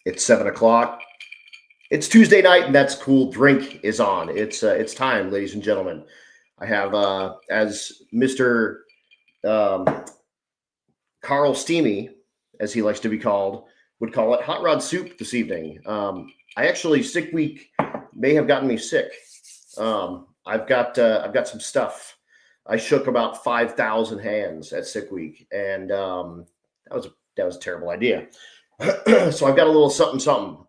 It's 7:00. It's Tuesday night, and That's Cool Drink is on. It's time, ladies and gentlemen. I have, as Mr. Carl Steamy, as he likes to be called, would call it, hot rod soup this evening. I actually, sick week may have gotten me sick. I've got some stuff. I shook about 5,000 hands at sick week, and that was a terrible idea. So I've got a little something.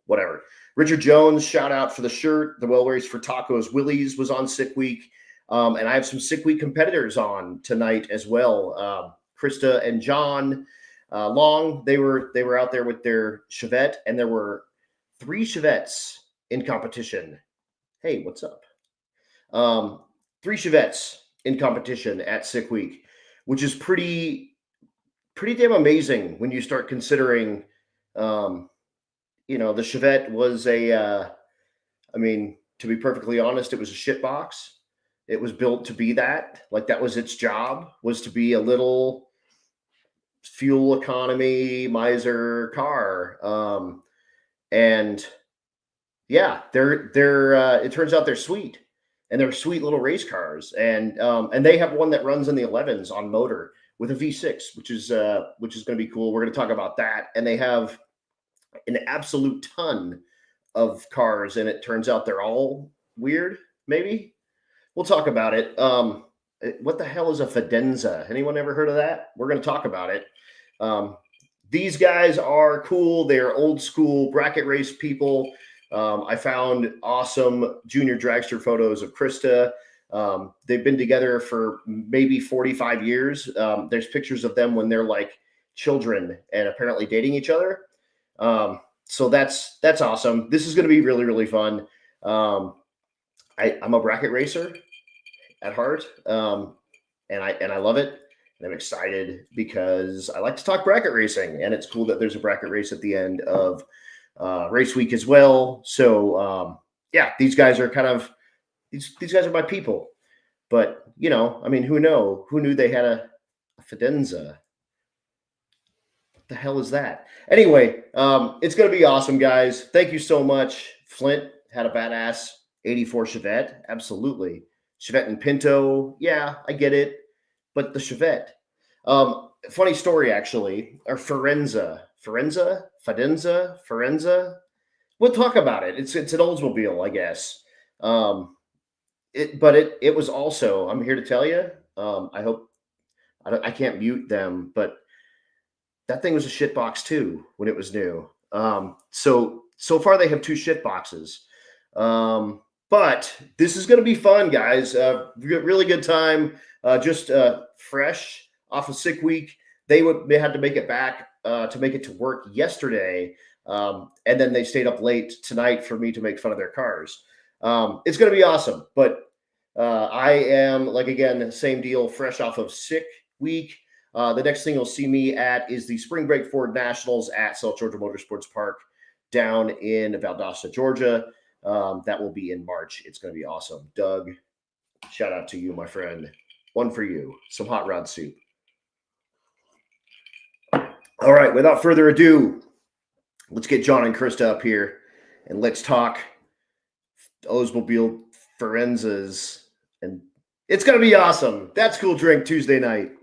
Whatever. Richard Jones, shout out for the shirt. The Well Raised for Tacos Willie's was on sick week. And I have some sick week competitors on tonight as well. Krista and John Long, they were out there with their Chevette, and there were 3 Chevettes in competition. Hey, what's up? 3 Chevettes in competition at sick week, which is pretty damn amazing when you start considering, the Chevette was to be perfectly honest, it was a shit box. It was built to be that. Like, that was its job, was to be a little fuel economy miser car. And yeah, they're it turns out they're sweet, and they're sweet little race cars. And they have one that runs in the 11s on motor with a V6, which is going to be cool. We're going to talk about that. And they have an absolute ton of cars, and it turns out they're all weird. Maybe we'll talk about it. What the hell is a Fidenza? Anyone ever heard of that? We're going to talk about it. These guys are cool. They're old school bracket race people. I found awesome junior dragster photos of Krista. They've been together for maybe 45 years. There's pictures of them when they're like children and apparently dating each other. So that's awesome. This is going to be really, really fun. I'm a bracket racer at heart. And I love it. And I'm excited because I like to talk bracket racing, and it's cool that there's a bracket race at the end of race week as well. So yeah, these guys are these guys are my people. But who knew they had a Fidenza? What the hell is that? Anyway, it's going to be awesome, guys. Thank you so much. Flint had a badass 84 Chevette. Absolutely. Chevette and Pinto. Yeah, I get it. But the Chevette. Funny story, actually. Or Fidenza. We'll talk about it. It's an Oldsmobile, I guess. It was also, I'm here to tell you, I hope, I can't mute them, but that thing was a shit box too when it was new. So far they have 2 shit boxes. But this is going to be fun, guys. Really good time. Just fresh off of sick week. They had to make it back to make it to work yesterday. And then they stayed up late tonight for me to make fun of their cars. It's going to be awesome. But I am, again, same deal, fresh off of sick week. The next thing you'll see me at is the Spring Break Ford Nationals at South Georgia Motorsports Park down in Valdosta, Georgia. That will be in March. It's going to be awesome. Doug, shout out to you, my friend. One for you. Some hot rod soup. All right, without further ado, let's get John and Krista up here, and let's talk Oldsmobile Forenzas. And it's going to be awesome. That's Cool Drink Tuesday night.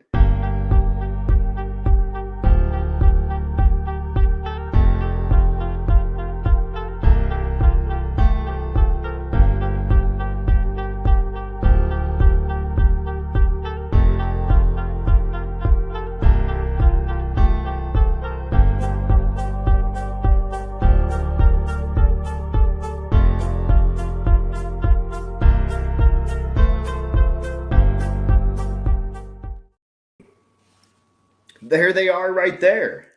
There they are right there.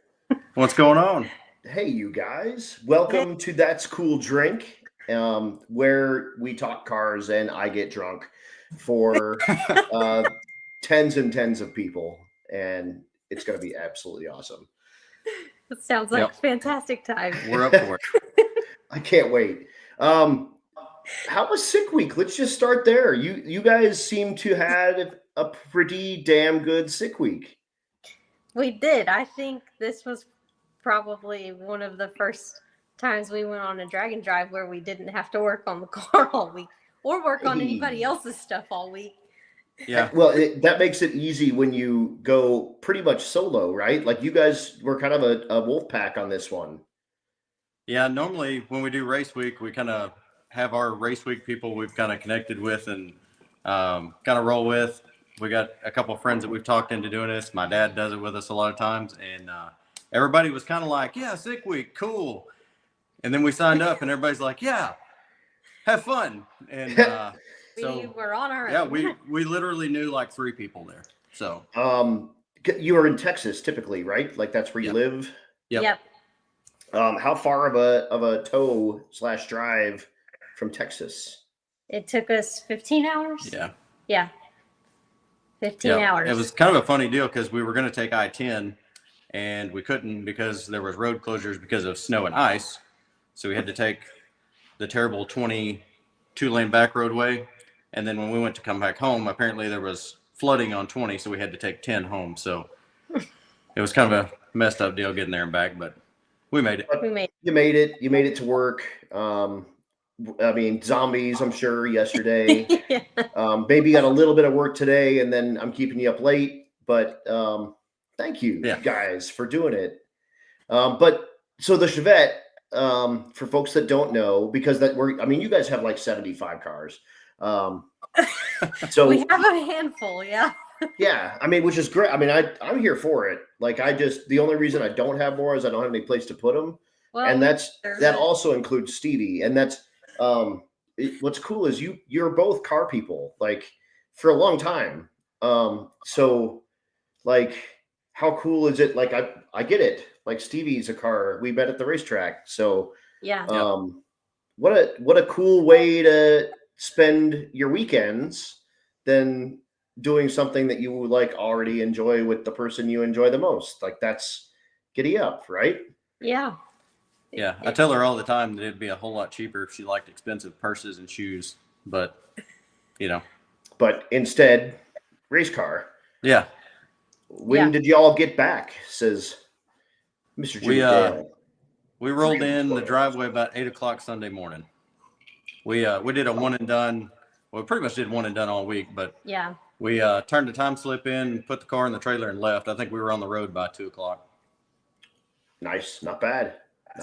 What's going on? Hey, you guys. Welcome to That's Cool Drink, where we talk cars and I get drunk for tens and tens of people. And it's going to be absolutely awesome. That sounds like a fantastic time. We're up for it. I can't wait. How was sick week? Let's just start there. You guys seem to have a pretty damn good sick week. We did. I think this was probably one of the first times we went on a drag and drive where we didn't have to work on the car all week or work on anybody else's stuff all week. Yeah. Well, that makes it easy when you go pretty much solo, right? Like you guys were kind of a wolf pack on this one. Yeah. Normally when we do race week, we kind of have our race week people we've kind of connected with and kind of roll with. We got a couple of friends that we've talked into doing this. My dad does it with us a lot of times. And everybody was kind of like, yeah, sick week, cool. And then we signed up and everybody's like, yeah, have fun. And We were on our yeah, own. we literally knew like 3 people there. So you are in Texas typically, right? Like that's where you live. Yep. How far of a tow / drive from Texas? It took us 15 hours. Yeah. 15 hours. It was kind of a funny deal because we were going to take I-10 and we couldn't because there was road closures because of snow and ice. So we had to take the terrible 22-lane back roadway. And then when we went to come back home, apparently there was flooding on 20, so we had to take 10 home. So it was kind of a messed up deal getting there and back, but we made it. You made it. You made it to work. I mean, zombies, I'm sure, yesterday. Maybe you got a little bit of work today, and then I'm keeping you up late. But thank you guys for doing it. But so the Chevette, for folks that don't know, because you guys have like 75 cars. So we have a handful, yeah. Yeah, I mean, which is great. I mean, I'm here for it. Like, the only reason I don't have more is I don't have any place to put them. Well, and that also includes Stevie. And that's what's cool is you're both car people, like for a long time. So like, how cool is it? Like, I get it. Like Stevie's a car. We met at the racetrack. So yeah. What a cool way to spend your weekends than doing something that you like already enjoy with the person you enjoy the most. Like that's giddy up, right? Yeah. Yeah. I tell her all the time that it'd be a whole lot cheaper if she liked expensive purses and shoes, but but instead race car. Yeah. When did y'all get back? Says Mr. Jimmy Dale. We rolled in the driveway about 8:00 Sunday morning. We did a one and done. Well, we pretty much did one and done all week, but yeah, we turned the time slip in, put the car in the trailer, and left. I think we were on the road by 2:00. Nice, not bad.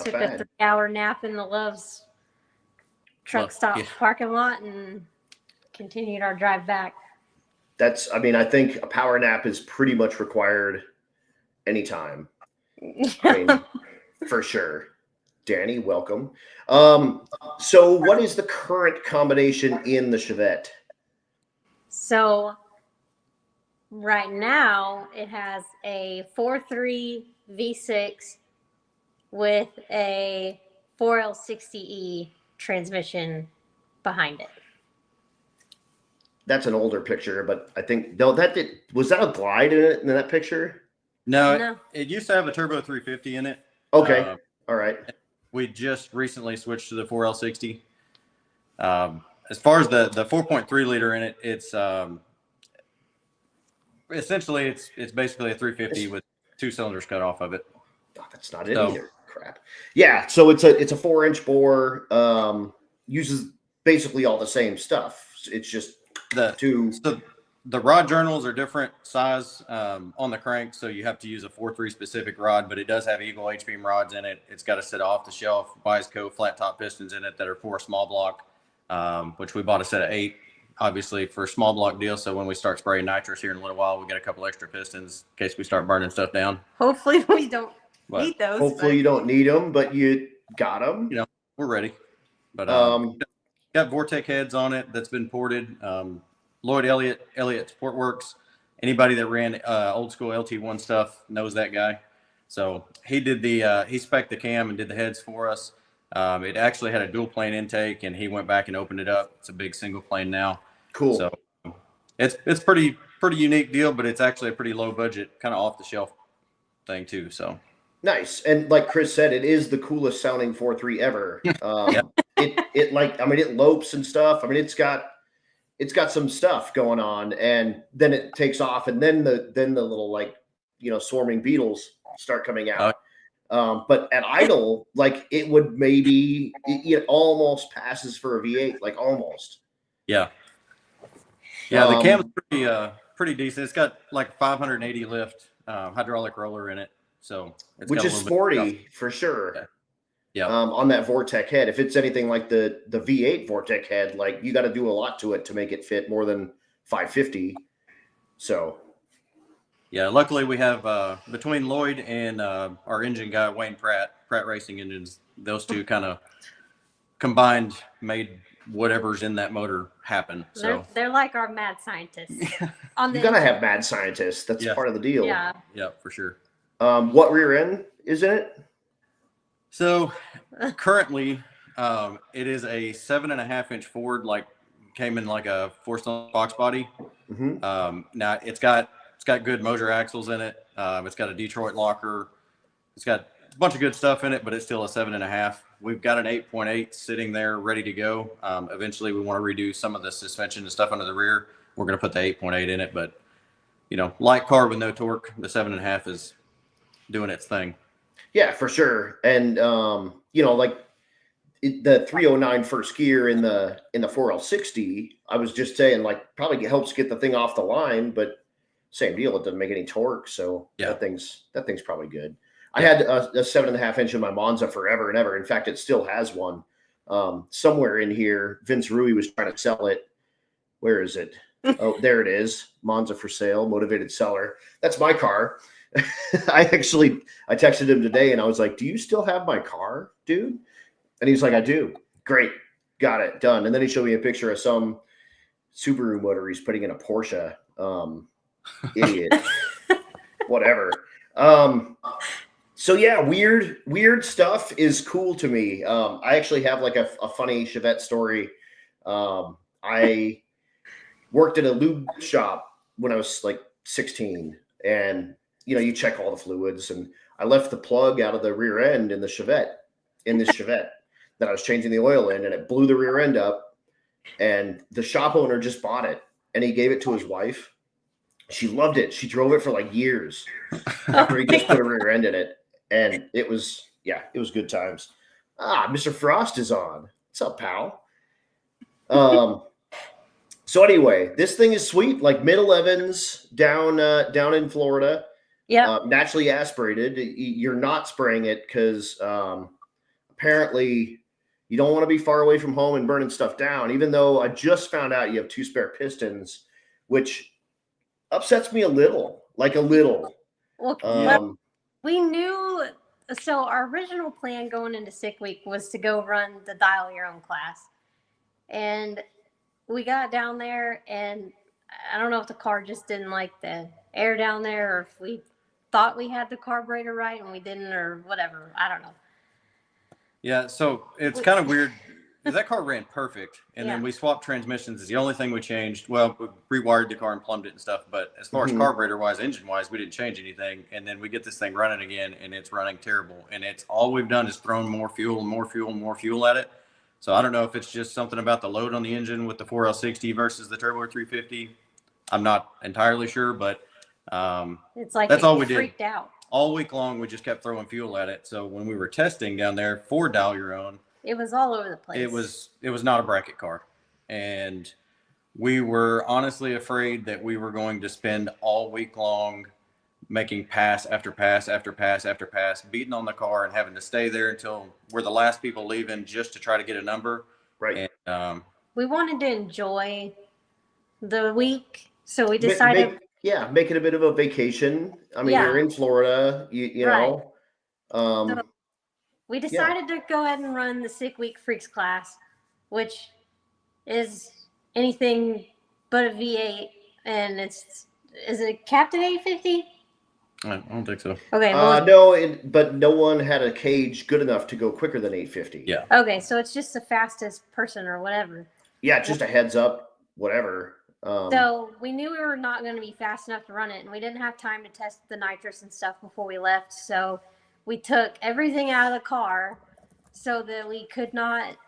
Took a 3-hour nap in the Love's truck stop parking lot and continued our drive back. I think a power nap is pretty much required anytime. I mean, for sure. Danny, welcome. So what is the current combination in the Chevette? So right now it has a 4.3 V6 with a 4L60E transmission behind it. That's an older picture, but I think was that a glide in that picture? No. It used to have a turbo 350 in it. Okay. All right. We just recently switched to the 4L60. As far as the 4.3 liter in it, it's essentially it's basically a 350 with 2 cylinders cut off of it. Oh, that's not it either. Crap. Yeah, so it's a 4-inch bore. Uses basically all the same stuff. It's just the rod journals are different size on the crank, so you have to use a 4.3 specific rod, but it does have Eagle H-beam rods in it. It's got a set of off-the-shelf Wiseco flat top pistons in it that are for small block, which we bought a set of 8, obviously for small block deal. So when we start spraying nitrous here in a little while, we get a couple extra pistons in case we start burning stuff down. Hopefully we don't need those. Hopefully you don't need them, but you got them. We're ready. But got Vortec heads on it that's been ported. Lloyd Elliott Sport Works. Anybody that ran old school LT1 stuff knows that guy. So he did he spec'd the cam and did the heads for us. It actually had a dual plane intake, and he went back and opened it up. It's a big single plane now. Cool. So it's pretty unique deal, but it's actually a pretty low budget, kind of off the shelf thing too. So nice. And like Chris said, it is the coolest sounding 4.3 ever. It lopes and stuff. I mean, it's got some stuff going on, and then it takes off, and then the little swarming beetles start coming out. But at idle, like it would maybe it almost passes for a V8, like almost. Yeah. Yeah, the cam's pretty decent. It's got like 580 lift hydraulic roller in it, so it's which got is sporty for sure. Yeah. Yeah. On that Vortec head, if it's anything like the V8 Vortec head, like you got to do a lot to it to make it fit more than 550. So. Yeah, luckily we have between Lloyd and our engine guy Wayne Pratt Racing Engines, those two kind of combined made whatever's in that motor happen. So they're like our mad scientists. You gotta have mad scientists. That's part of the deal. Yeah, for sure. What rear end is in it? So currently, it is a 7.5-inch Ford, like came in like a 4-cylinder box body. Mm-hmm. Now it's got good motor axles in it. It's got a Detroit locker. It's got a bunch of good stuff in it, but it's still a 7.5. We've got an 8.8 sitting there ready to go. Eventually, we want to redo some of the suspension and stuff under the rear. We're going to put the 8.8 in it, but light car with no torque, the 7.5 is doing its thing. Yeah, for sure. And like the 309 first gear in the 4L60, I was just saying, like, probably helps get the thing off the line, but same deal. It doesn't make any torque, so that thing's probably good. I had a 7.5-inch in my Monza forever and ever. In fact, it still has one. Somewhere in here, Vince Rui was trying to sell it. Where is it? Oh, there it is. Monza for sale, motivated seller. That's my car. I texted him today and I was like, "Do you still have my car, dude?" And he's like, "I do." Great. Got it. Done. And then he showed me a picture of some Subaru motor he's putting in a Porsche. Idiot. Whatever. So yeah, weird stuff is cool to me. I actually have like a funny Chevette story. I worked at a lube shop when I was like 16, and you check all the fluids, and I left the plug out of the rear end in this Chevette that I was changing the oil in, and it blew the rear end up, and the shop owner just bought it and he gave it to his wife. She loved it. She drove it for like years after he just put a rear end in it. And it was good times. Mr. Frost is on. What's up, pal? So anyway, this thing is sweet, like mid-11s down in Florida. Yeah. Naturally aspirated. You're not spraying it because apparently you don't want to be far away from home and burning stuff down, even though I just found out you have 2 spare pistons, which upsets me a little. Well, we knew, so our original plan going into sick week was to go run the dial your own class. And we got down there, and I don't know if the car just didn't like the air down there, or if we thought we had the carburetor right and we didn't, or whatever. I don't know. Yeah, so it's kind of weird. That car ran perfect, and then we swapped transmissions. Is the only thing we changed. Well, we rewired the car and plumbed it and stuff, but as far as carburetor-wise, engine-wise, we didn't change anything. And then we get this thing running again, and it's running terrible. And it's all we've done is thrown more fuel at it. So I don't know if it's just something about the load on the engine with the 4L60 versus the Turbo 350. I'm not entirely sure, but it's like that's all we did. Freaked out. All week long, we just kept throwing fuel at it. So when we were testing down there for Dial Your Own, it was all over the place. It was not a bracket car. And we were honestly afraid that we were going to spend all week long making pass after pass after pass after pass, beating on the car and having to stay there until we're the last people leaving just to try to get a number. Right. And, we wanted to enjoy the week. So we decided. Make it a bit of a vacation. I mean, you're in Florida, you know. So we decided to go ahead and run the sick week freaks class, which is anything but a V8, and is it Captain 850? I don't think so. Okay. No, but no one had a cage good enough to go quicker than 850. Yeah. Okay, so it's just the fastest person or whatever. Yeah, just a heads up, whatever. So we knew we were not going to be fast enough to run it, and we didn't have time to test the nitrous and stuff before we left. So we took everything out of the car so that we could not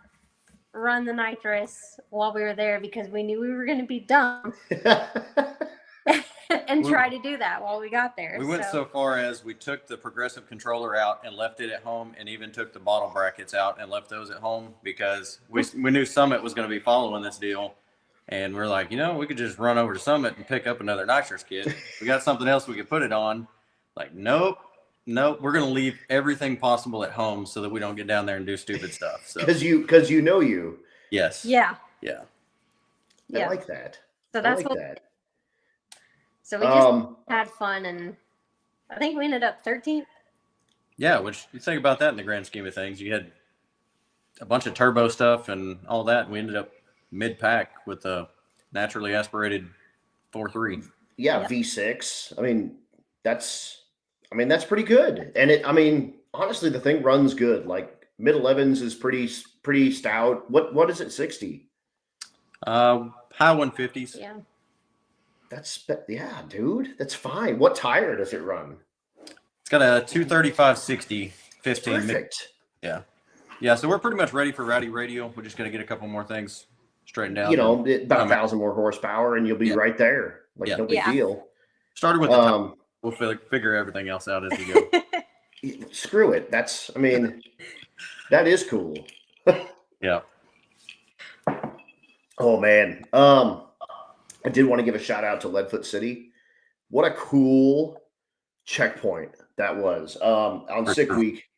run the nitrous while we were there because we knew we were going to be dumb. and try to do that while we got there. We went so far as we took the progressive controller out and left it at home, and even took the bottle brackets out and left those at home, because we knew Summit was going to be following this deal. And we're like, we could just run over to Summit and pick up another nitrous kit. We got something else we could put it on. Like, nope. We're going to leave everything possible at home so that we don't get down there and do stupid stuff. So because you know you. Yes. Yeah. Yeah. I like that. So that's like that. So we just had fun, and I think we ended up 13th. Yeah, which you think about that in the grand scheme of things. You had a bunch of turbo stuff and all that, and we ended up mid-pack with a naturally aspirated 4.3. Yeah, V6. I mean, that's pretty good. And honestly, the thing runs good. Like mid 11s is pretty stout. What is it? 60? High 150s. Yeah. Yeah, dude. That's fine. What tire does it run? It's got a 235/60 15. Perfect. Yeah. So we're pretty much ready for Rowdy Radio. We're just gonna get a couple more things straightened out. About 1,000 more horsepower, and you'll be right there. Like no big deal. Started with the top. We'll figure everything else out as we go. Screw it. That is cool. Yeah. Oh man. I did want to give a shout out to Leadfoot City. What a cool checkpoint that was. On sick week,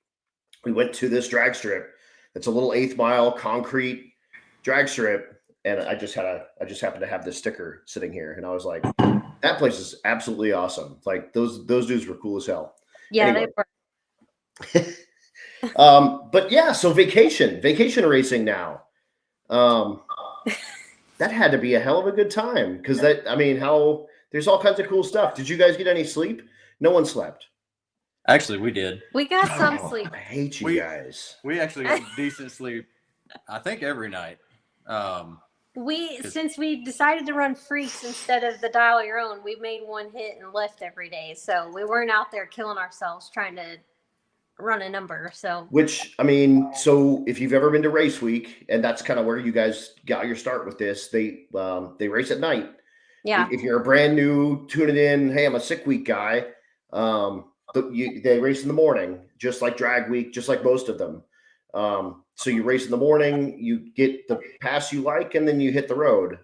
we went to this drag strip. It's a little 8th mile concrete drag strip, and I just happened to have this sticker sitting here, and I was like, that place is absolutely awesome. Like those dudes were cool as hell. Yeah, anyway. They were. But yeah, so vacation racing now. That had to be a hell of a good time, because there's all kinds of cool stuff. Did you guys get any sleep? No one slept. Actually, we did. We got some sleep. I hate you guys. We actually got decent sleep, I think, every night. Since we decided to run freaks instead of the dial your own, we made one hit and left every day. So we weren't out there killing ourselves trying to run a number. So so if you've ever been to race week, and that's kind of where you guys got your start with this, they race at night. Yeah. If you're a brand new tuning in, hey, I'm a sick week guy. They race in the morning, just like drag week, just like most of them. So you race in the morning, you get the pass you like, and then you hit the road.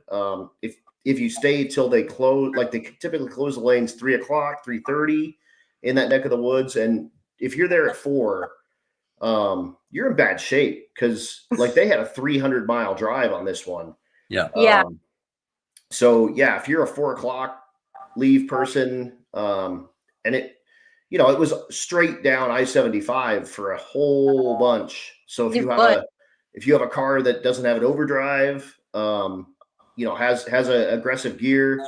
If you stay till they close, like they typically close the lanes 3:00, 3:30 in that neck of the woods. And if you're there at 4, you're in bad shape, because like they had a 300-mile drive on this one. Yeah. So yeah, if you're a 4:00 leave person, and it was straight down I-75 for a whole bunch. So if you have a car that doesn't have an overdrive, has a aggressive gear,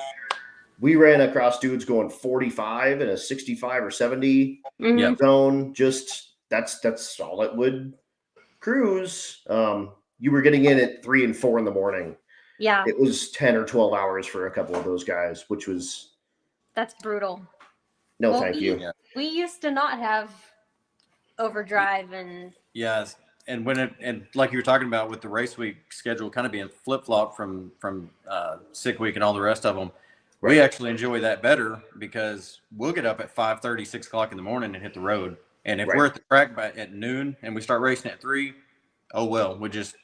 we ran across dudes going 45 in a 65 or 70 zone. Just that's all it would cruise. You were getting in at 3 and 4 in the morning. Yeah. It was 10 or 12 hours for a couple of those guys, that's brutal. No, thank you. Yeah. We used to not have overdrive and yes. And and like you were talking about with the race week schedule kind of being flip-flop from sick week and all the rest of them, right. We actually enjoy that better, because we'll get up at 5:30, 6:00 in the morning and hit the road. And if we're at the track at noon and we start racing at 3, we just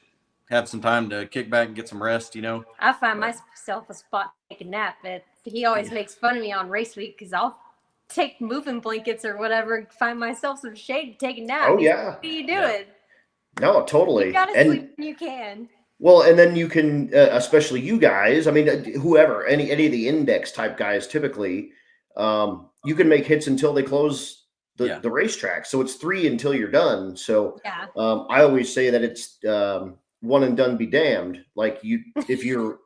have some time to kick back and get some rest, I find myself a spot to take a nap. He always makes fun of me on race week, because I'll take moving blankets or whatever and find myself some shade to take a nap. Oh, yeah. What are you doing? No, totally. You gotta sleep when you can. Well, and then you can, especially you guys, whoever, any of the index type guys, typically, you can make hits until they close the racetrack. So it's 3 until you're done. So I always say that it's one and done be damned. Like if you're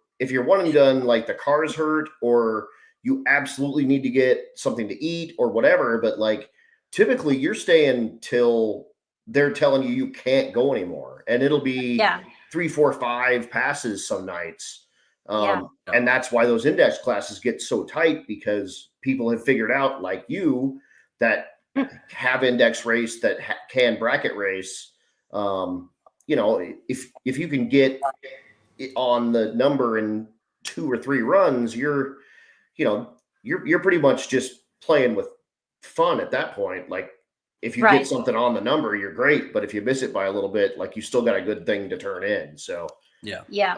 one and done, like the car's hurt, or you absolutely need to get something to eat or whatever, but like typically you're staying till they're telling you can't go anymore, and it'll be 3, 4, 5 passes some nights. And that's why those index classes get so tight, because people have figured out, like you, that have index race, that can bracket race. If you can get it on the number in 2 or 3 runs, you're you're pretty much just playing with fun at that point. Like if you Right. get something on the number, you're great. But if you miss it by a little bit, like you still got a good thing to turn in. So Yeah. Yeah.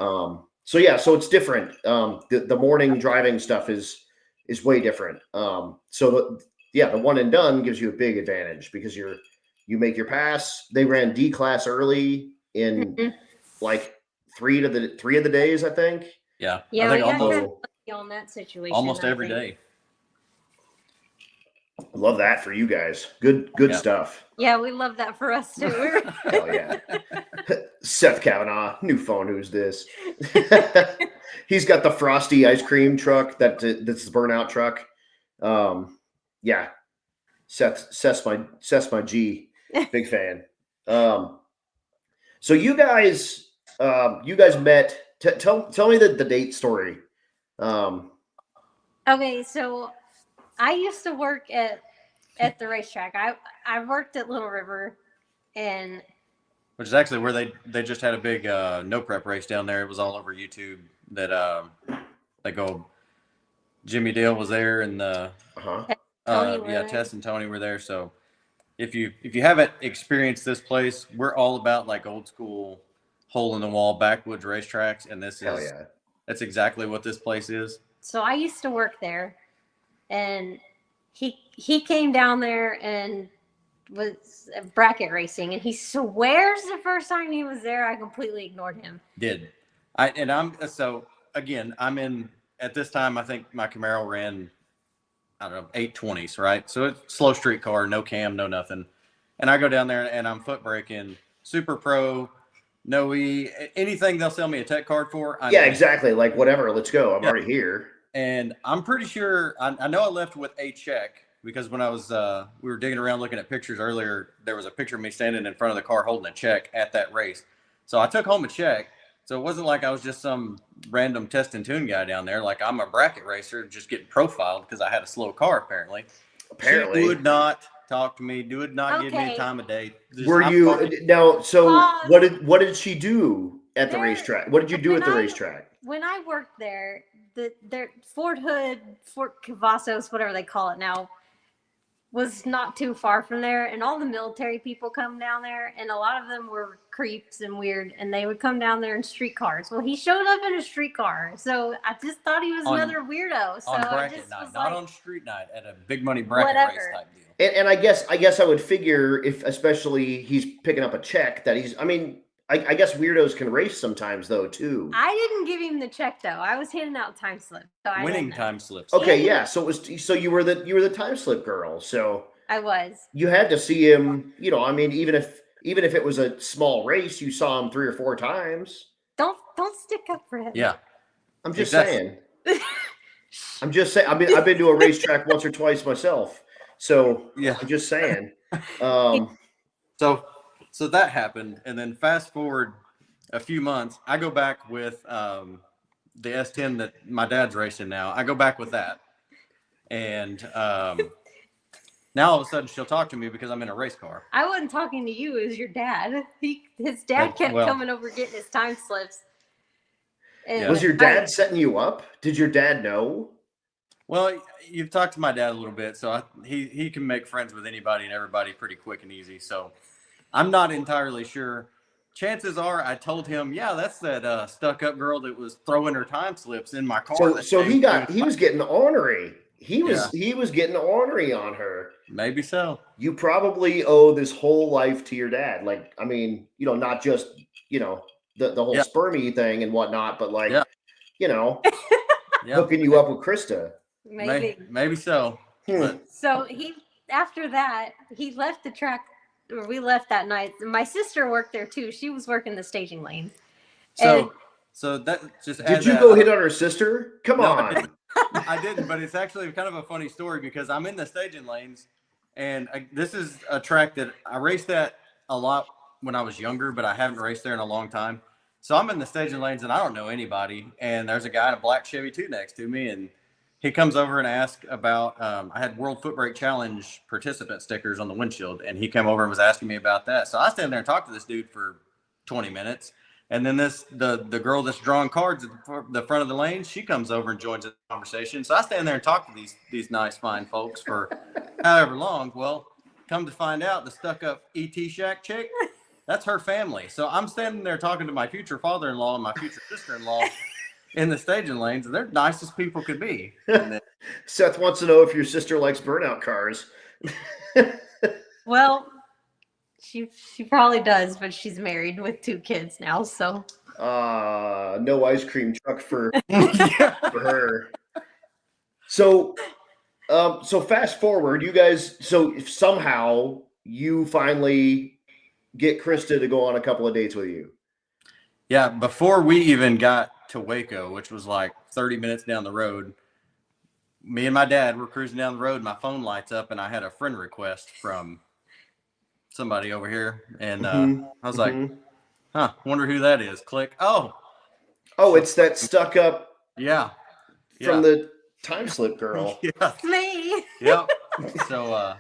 So it's different. The morning driving stuff is way different. The one and done gives you a big advantage because you make your pass. They ran D class early in like three of the days, I think. Yeah. Yeah, I think we got almost, kind of lucky on that situation. almost I every think. day. Love that for you guys. Good stuff. Yeah, we love that for us too. Hell yeah. Seth Kavanaugh, new phone. Who's this? He's got the frosty ice cream truck that's the burnout truck. Yeah. Seth's my G. Big fan. So you guys met. Tell me the date story. Okay, so I used to work at the racetrack. I worked at Little River, and Which is actually where they just had a big no prep race down there. It was all over YouTube. That they go. Jimmy Dale was there, and Tess and Tony were there. So if you haven't experienced this place, we're all about like old school hole in the wall backwoods racetracks, and that's exactly what this place is. So I used to work there, and he came down there and was bracket racing, and he swears the first time he was there I completely ignored him. I'm in at this time. I think my Camaro ran, I don't know, 820s, right? So it's slow street car, no cam, no nothing. And I go down there and I'm foot braking, super pro, no E, anything they'll sell me a tech card for. Exactly. Like whatever, let's go. I'm already here. And I'm pretty sure, I know I left with a check because when I was, we were digging around looking at pictures earlier, there was a picture of me standing in front of the car holding a check at that race. So I took home a check. So it wasn't like I was just some random test and tune guy down there. Like I'm a bracket racer just getting profiled because I had a slow car apparently. She would not talk to me, give me a time of day. What did she do at the racetrack? What did you do at the racetrack? When I worked there, the Fort Hood, Fort Cavazos, whatever they call it now, was not too far from there, and all the military people come down there, and a lot of them were creeps and weird, and they would come down there in streetcars. Well, he showed up in a streetcar, so I just thought he was another weirdo. So on bracket night, not on street night, at a big money bracket race type deal. And I guess I would figure if, especially, he's picking up a check that he's. I mean, I guess weirdos can race sometimes though too. I didn't give him the check though. I was handing out time slips. So winning time slips. Okay, yeah. So you were the time slip girl. So I was. You had to see him. I mean, even if it was a small race, you saw him 3 or 4 times. Don't stick up for him. Yeah, I'm just saying. I'm just saying. I've been to a racetrack once or twice myself. So yeah, I'm just saying. So that happened, and then fast forward a few months, I go back with the S10 that my dad's racing now. I go back with that, and now all of a sudden she'll talk to me because I'm in a race car. I wasn't talking to you; it was your dad. His dad kept coming over getting his time slips. And was your dad setting you up? Did your dad know? Well, you've talked to my dad a little bit, so he can make friends with anybody and everybody pretty quick and easy. So I'm not entirely sure. Chances are I told him, yeah, that's that stuck-up girl that was throwing her time slips in my car. So he was getting ornery. He was getting ornery on her. Maybe so. You probably owe this whole life to your dad. Like, I mean, not just, the whole spermy thing and whatnot, but like, hooking you up with Krista. Maybe so. So after that, he left the track. We left that night. My sister worked there too. She was working the staging lanes. So that just did you go hit on her sister? Come on. I didn't, but it's actually kind of a funny story because I'm in the staging lanes, and this is a track that I raced at a lot when I was younger, but I haven't raced there in a long time. So I'm in the staging lanes, and I don't know anybody. And there's a guy in a black Chevy 2 next to me, and he comes over and asks about, I had World Foot Brake Challenge participant stickers on the windshield, and he came over and was asking me about that. So I stand there and talked to this dude for 20 minutes. And then the girl that's drawing cards at the front of the lane, she comes over and joins the conversation. So I stand there and talk to these nice, fine folks for however long. Well, come to find out, the stuck-up E.T. Shack chick, that's her family. So I'm standing there talking to my future father-in-law and my future sister-in-law in the staging lanes, and they're the nicest people could be. And then, Seth wants to know if your sister likes burnout cars. Well, she probably does, but she's married with 2 kids now, so. No ice cream truck for her. So fast forward, you guys. So if somehow you finally get Krista to go on a couple of dates with you. yeah, before we even got to Waco, which was like 30 minutes down the road, me and my dad were cruising down the road. My phone lights up, and I had a friend request from somebody over here, and I was like, "Huh, wonder who that is." Click. Oh, it's that stuck up yeah, from the time slip girl. Yeah, Me. yep. So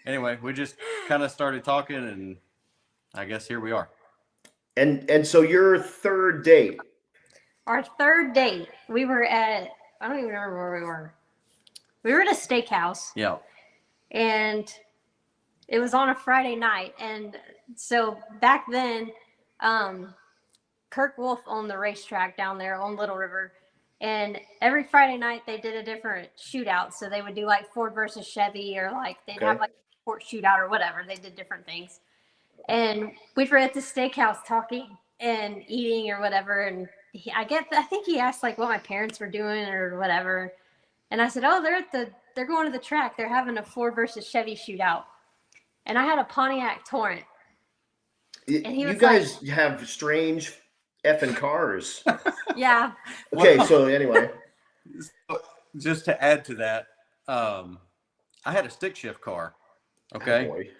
anyway, we just kind of started talking, and I guess here we are. And so your third date. Our third date, we were at, I don't even remember where we were. We were at a steakhouse. Yeah. And it was on a Friday night. And so back then, Kirk Wolf owned the racetrack down there on Little River. And every Friday night they did a different shootout. So they would do like Ford versus Chevy, or like they'd have like a sport shootout or whatever. They did different things. And we were at the steakhouse talking and eating or whatever. And I think he asked like what my parents were doing or whatever. And I said, oh, they're going to the track. They're having a Ford versus Chevy shootout. And I had a Pontiac Torrent. And he was, you guys have strange effing cars. Yeah. Okay, so anyway. Just to add to that, I had a stick shift car. Okay. Oh boy.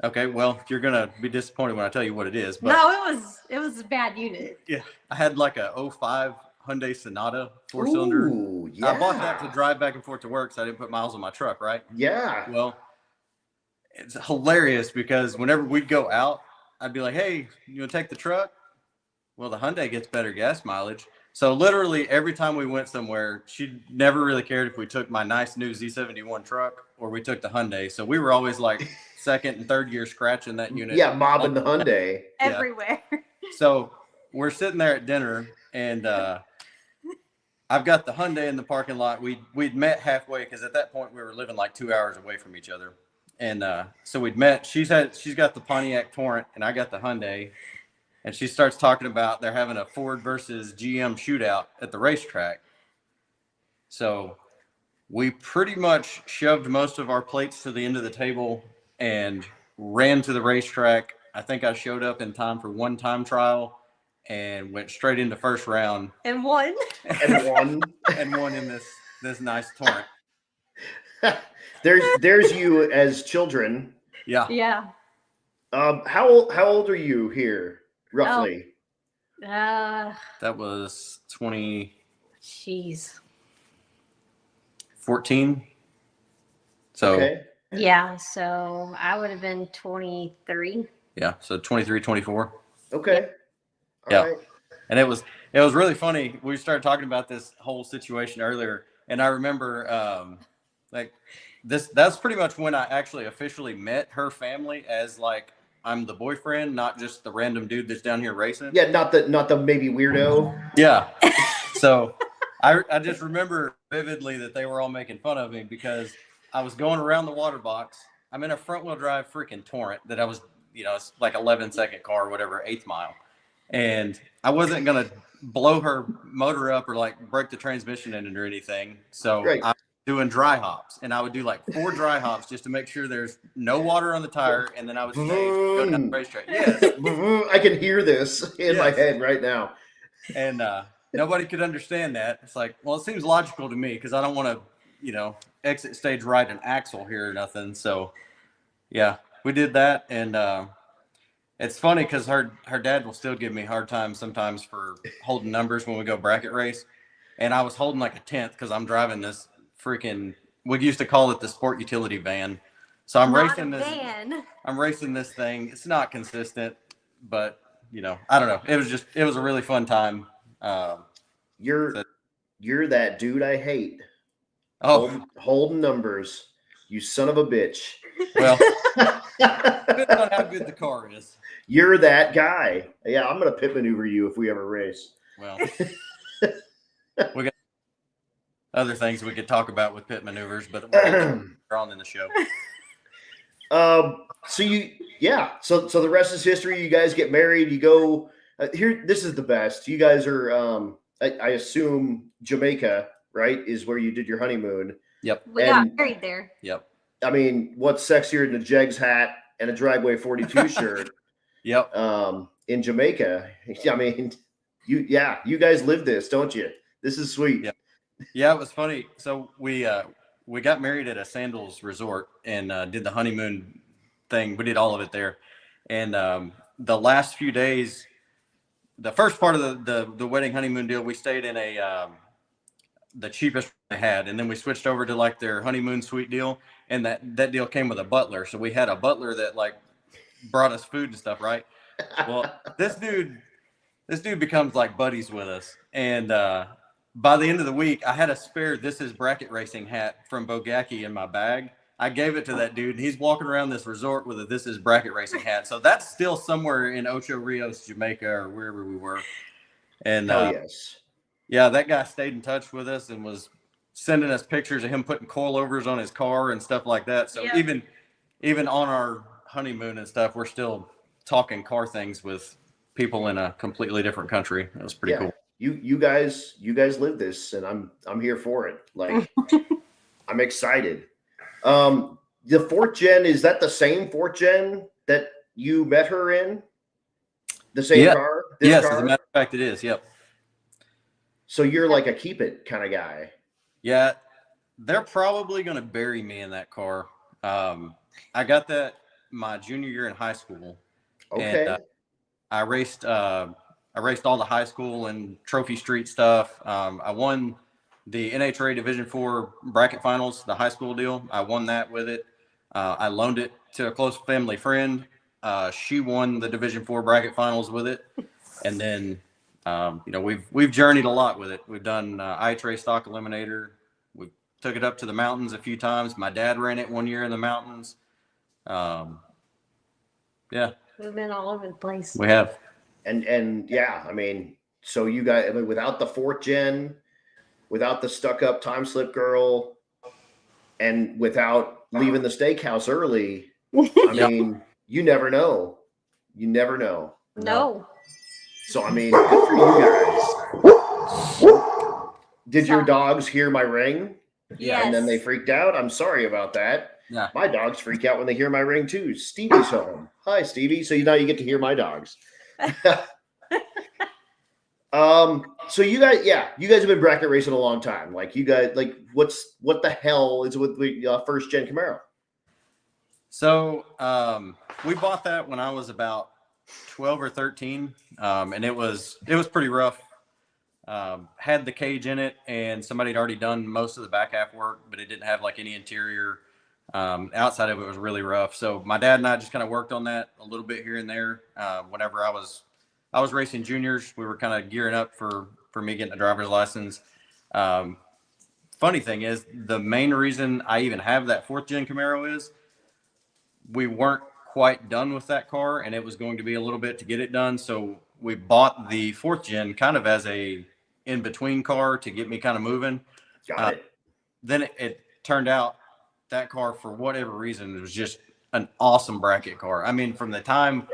Okay, well, you're gonna be disappointed when I tell you what it is. But no, it was a bad unit. Yeah, I had like a 05 Hyundai Sonata 4-cylinder. Yeah. I bought that to drive back and forth to work, so I didn't put miles on my truck, right? Yeah. Well, it's hilarious because whenever we'd go out, I'd be like, "Hey, you want to take the truck?" Well, the Hyundai gets better gas mileage. So literally every time we went somewhere, she never really cared if we took my nice new Z71 truck or we took the Hyundai. So we were always like second and third gear scratching that unit. Yeah, mobbing the Hyundai. Everywhere. So we're sitting there at dinner, and I've got the Hyundai in the parking lot. We'd met halfway because at that point we were living like 2 hours away from each other. And so we'd met. She's got the Pontiac Torrent, and I got the Hyundai. And she starts talking about they're having a Ford versus GM shootout at the racetrack. So we pretty much shoved most of our plates to the end of the table and ran to the racetrack. I think I showed up in time for one time trial and went straight into first round. And won. And won in this nice Torrent. There's you as children. Yeah. Yeah. How old are you here? Roughly. That was jeez. 14. So okay. Yeah, so I would have been 23. Yeah, so 23, 24. Okay. Yeah. All right. And it was really funny. We started talking about this whole situation earlier, and I remember that's pretty much when I actually officially met her family as like I'm the boyfriend, not just the random dude that's down here racing. Yeah, not the maybe weirdo. Yeah. So I just remember vividly that they were all making fun of me because I was going around the water box. I'm in a front wheel drive freaking Torrent that I was, it's like 11-second car or whatever, 8th mile. And I wasn't going to blow her motor up or like break the transmission in it or anything. So Right. I doing dry hops, and I would do like 4 dry hops just to make sure there's no water on the tire, and then I would go down the racetrack. Yes. I can hear this in my head right now. And nobody could understand that. It's like, well, it seems logical to me because I don't want to, exit stage right an axle here or nothing. So, yeah, we did that, and it's funny because her dad will still give me a hard time sometimes for holding numbers when we go bracket race, and I was holding like a 10th because I'm driving this freaking, we used to call it the sport utility van. So I'm racing this thing. It's not consistent, but I don't know. It was a really fun time. You're that dude I hate. Oh, Holding numbers. You son of a bitch. well, depends on how good the car is. You're that guy. Yeah, I'm gonna pit maneuver you if we ever race. Well, we got other things we could talk about with pit maneuvers, but we're on in the show. So the rest is history. You guys get married. You go here. This is the best. You guys are, I assume Jamaica, right? Is where you did your honeymoon. Yep. We got married there. Yep. I mean, what's sexier than a Jegs hat and a Dragway 42 shirt? Yep. In Jamaica. I mean, you guys live this, don't you? This is sweet. Yep. Yeah, it was funny. So we got married at a Sandals resort and did the honeymoon thing. We did all of it there. And the last few days, the first part of the wedding honeymoon deal, we stayed in the cheapest they had, and then we switched over to like their honeymoon suite deal, and that deal came with a butler. So we had a butler that like brought us food and stuff, right? Well, this dude becomes like buddies with us, and by the end of the week, I had a spare This Is Bracket Racing hat from Bogacki in my bag. I gave it to that dude, and he's walking around this resort with a This Is Bracket Racing hat. So that's still somewhere in Ocho Rios, Jamaica, or wherever we were. And yes. Yeah, that guy stayed in touch with us and was sending us pictures of him putting coilovers on his car and stuff like that. So even on our honeymoon and stuff, we're still talking car things with people in a completely different country. It was pretty cool. You guys live this, and I'm here for it. Like, I'm excited. The fourth gen, is that the same fourth gen that you met her in? The same car? Yes, as a matter of fact, it is. Yep. So you're like a keep it kind of guy. Yeah, they're probably going to bury me in that car. I got that my junior year in high school. Okay. And, I raced all the high school and trophy street stuff. I won the NHRA Division 4 bracket finals, the high school deal. I won that with it. I loaned it to a close family friend. She won the Division 4 bracket finals with it. And then, we've journeyed a lot with it. We've done iTray stock eliminator. We took it up to the mountains a few times. My dad ran it one year in the mountains. Yeah. We've been all over the place. We have. And yeah, I mean, so you guys, I mean, without the fourth gen, without the stuck up time slip girl, and without leaving the steakhouse early, I mean, you never know. You never know. No. So, I mean, good for you guys. Did your dogs hear my ring? Yes. And then they freaked out? I'm sorry about that. Yeah. My dogs freak out when they hear my ring too. Stevie's home. Hi, Stevie. So now you get to hear my dogs. So you guys have been bracket racing a long time. Like you guys, like what the hell is with the first Gen Camaro? So we bought that when I was about 12 or 13, and it was pretty rough. Had the cage in it, and somebody had already done most of the back half work, but it didn't have like any interior. Outside of it was really rough. So my dad and I just kind of worked on that a little bit here and there. Whenever I was racing juniors, we were kind of gearing up for me getting a driver's license. Funny thing is, the main reason I even have that fourth gen Camaro is we weren't quite done with that car, and it was going to be a little bit to get it done. So we bought the fourth gen kind of as a in-between car to get me kind of moving. Got it. Then it turned out that car, for whatever reason, it was just an awesome bracket car. I mean, from the time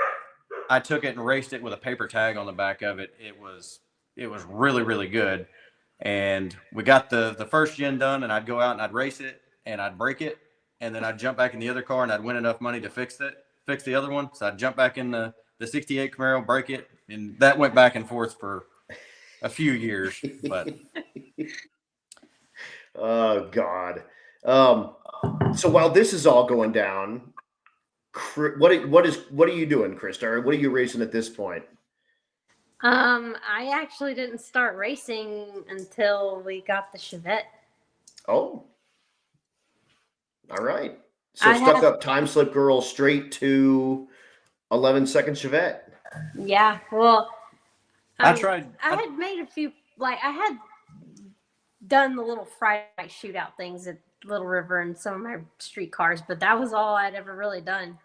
I took it and raced it with a paper tag on the back of it, it was really, really good. And we got the first gen done, and I'd go out and I'd race it and I'd break it, and then I'd jump back in the other car and I'd win enough money to fix the other one. So I'd jump back in the 68 Camaro, break it, and that went back and forth for a few years. But oh God. So while this is all going down, what are you doing, Krista? What are you racing at this point? I actually didn't start racing until we got the Chevette. Oh, all right. So stuck up time slip girl straight to 11-second Chevette. Yeah. Well, I tried. I had made a few, like, I had done the little Friday night shootout things at Little River and some of my street cars, but that was all I'd ever really done.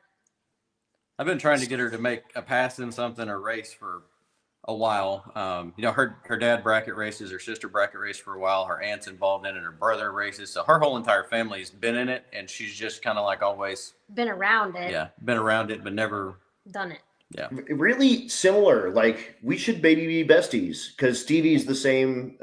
I've been trying to get her to make a pass in something or race for a while. You know, her dad bracket races, her sister bracket race for a while, her aunt's involved in it, her brother races. So her whole entire family's been in it, and she's just kind of like always been around it. Yeah, been around it, but never done it. Yeah. Really similar. Like, we should maybe be besties, because Stevie's the same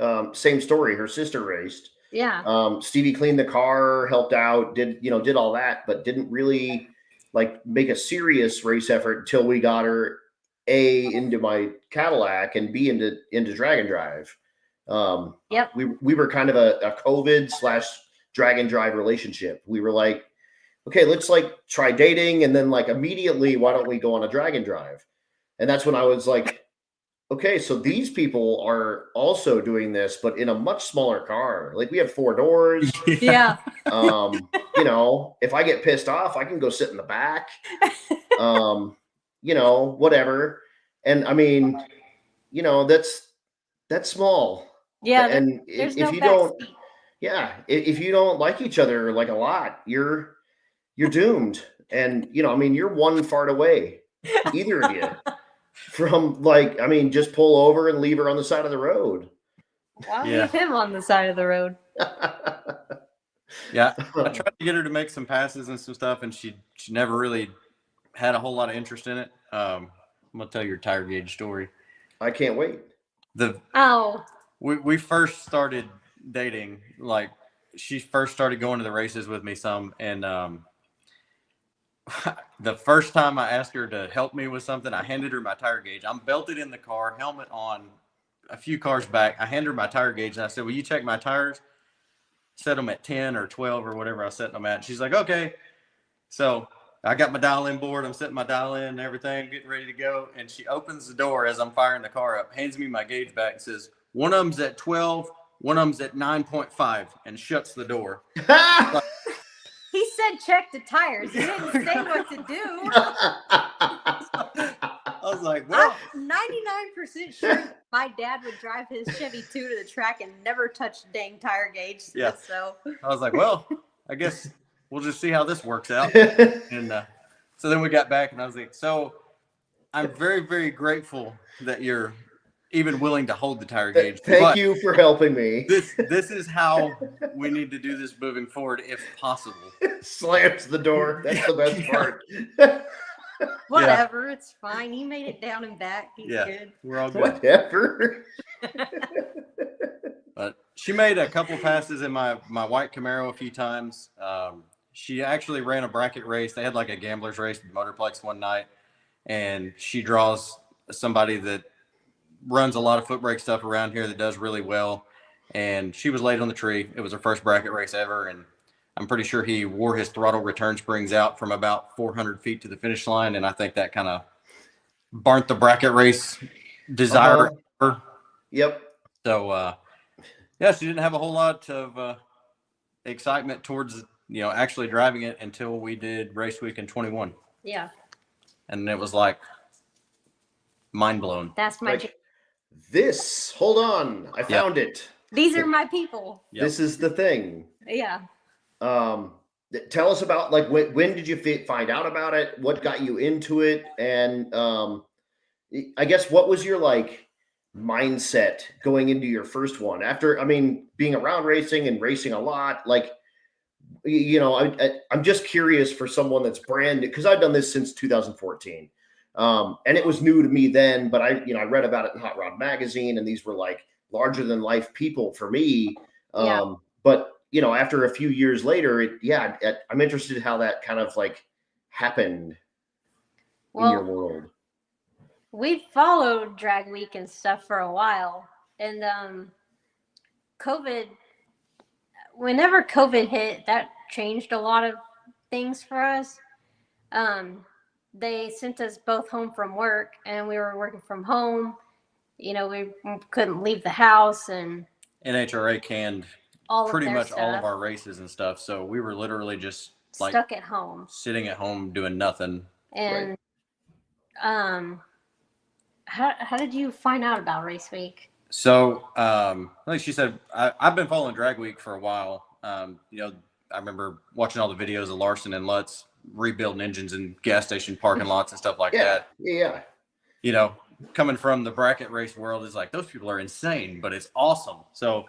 story. Her sister raced. Yeah. Stevie cleaned the car, helped out, did all that, but didn't really like make a serious race effort until we got her A, into my Cadillac, and B, into drag and drive. Yep. We were kind of a COVID/drag and drive relationship. We were like, okay, let's like try dating, and then like immediately, why don't we go on a drag and drive? And that's when I was like, okay, so these people are also doing this, but in a much smaller car. Like, we have 4 doors. Yeah. You know, if I get pissed off, I can go sit in the back. You know, whatever. And I mean, you know, that's small. Yeah. And there's if no you don't, backseat. yeah, if you don't like each other like a lot, you're doomed. And, you know, I mean, you're one fart away, either of you, from like, I mean, just pull over and leave her on the side of the road. Why Yeah. leave him on the side of the road? Yeah, I tried to get her to make some passes and some stuff, and she never really had a whole lot of interest in it. I'm gonna tell your tire gauge story. I can't wait. We first started dating, like, she first started going to the races with me some, and the first time I asked her to help me with something, I handed her my tire gauge. I'm belted in the car, helmet on, a few cars back. I handed her my tire gauge, and I said, will you check my tires? Set them at 10 or 12 or whatever I was setting them at. And she's like, okay. So I got my dial-in board. I'm setting my dial-in and everything, getting ready to go. And she opens the door as I'm firing the car up, hands me my gauge back, and says, one of them's at 12, one of them's at 9.5, and shuts the door. He said check the tires. He didn't say what to do. I was like, well, I'm 99% sure my dad would drive his Chevy 2 to the track and never touch the dang tire gauge. Yeah. So I was like, well, I guess we'll just see how this works out. And so then we got back, and I was like, so I'm very, very grateful that you're even willing to hold the tire gauge. Thank you for helping me. This is how we need to do this moving forward, if possible. Slams the door. That's the best part. whatever, it's fine. He made it down and back. He's good. We're all good. Whatever. But she made a couple passes in my white Camaro a few times. She actually ran a bracket race. They had like a gambler's race at Motorplex one night, and she draws somebody that runs a lot of foot brake stuff around here that does really well. And she was late on the tree. It was her first bracket race ever, and I'm pretty sure he wore his throttle return springs out from about 400 feet to the finish line, and I think that kind of burnt the bracket race desire. Yep. So, yeah, she didn't have a whole lot of excitement towards, actually driving it until we did race week in 21. Yeah. And it was like mind blown. That's my hold on. I found it. These are my people. Yep. This is the thing. Yeah. Tell us about, like, when did you find out about it? What got you into it? And I guess, what was your like mindset going into your first one? After, I mean, being around racing and racing a lot, like, I'm just curious for someone that's brand new, because I've done this since 2014. And it was new to me then, but I read about it in Hot Rod Magazine, and these were like larger than life people for me. But after a few years later, I'm interested in how that kind of like happened in your world. We followed Drag Week and stuff for a while, and whenever COVID hit, that changed a lot of things for us. They sent us both home from work, and we were working from home. We couldn't leave the house, and NHRA canned pretty much all of our races and stuff. So we were literally just like stuck at home, sitting at home doing nothing. And How did you find out about Race Week? So, like she said, I've been following Drag Week for a while. I remember watching all the videos of Larson and Lutz rebuilding engines in gas station parking lots and stuff like that. Yeah. Coming from the bracket race world, is like those people are insane, but it's awesome. So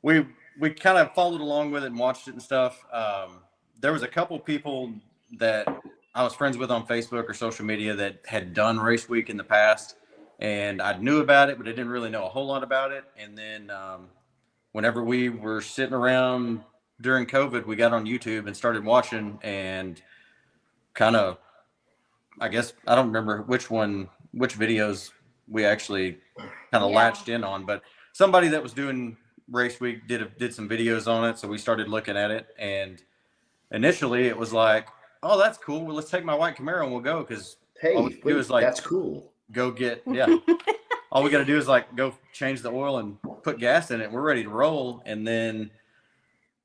we kind of followed along with it and watched it and stuff. There was a couple people that I was friends with on Facebook or social media that had done Race Week in the past, and I knew about it, but I didn't really know a whole lot about it. And then whenever we were sitting around during COVID, we got on YouTube and started watching, and kind of, I guess, I don't remember which videos we actually kind of latched in on, but somebody that was doing Race Week did some videos on it. So we started looking at it, and initially it was like, oh, that's cool. Well, let's take my white Camaro and we'll go. Cause it was like, that's cool. Go get, all we got to do is like go change the oil and put gas in it. We're ready to roll. And then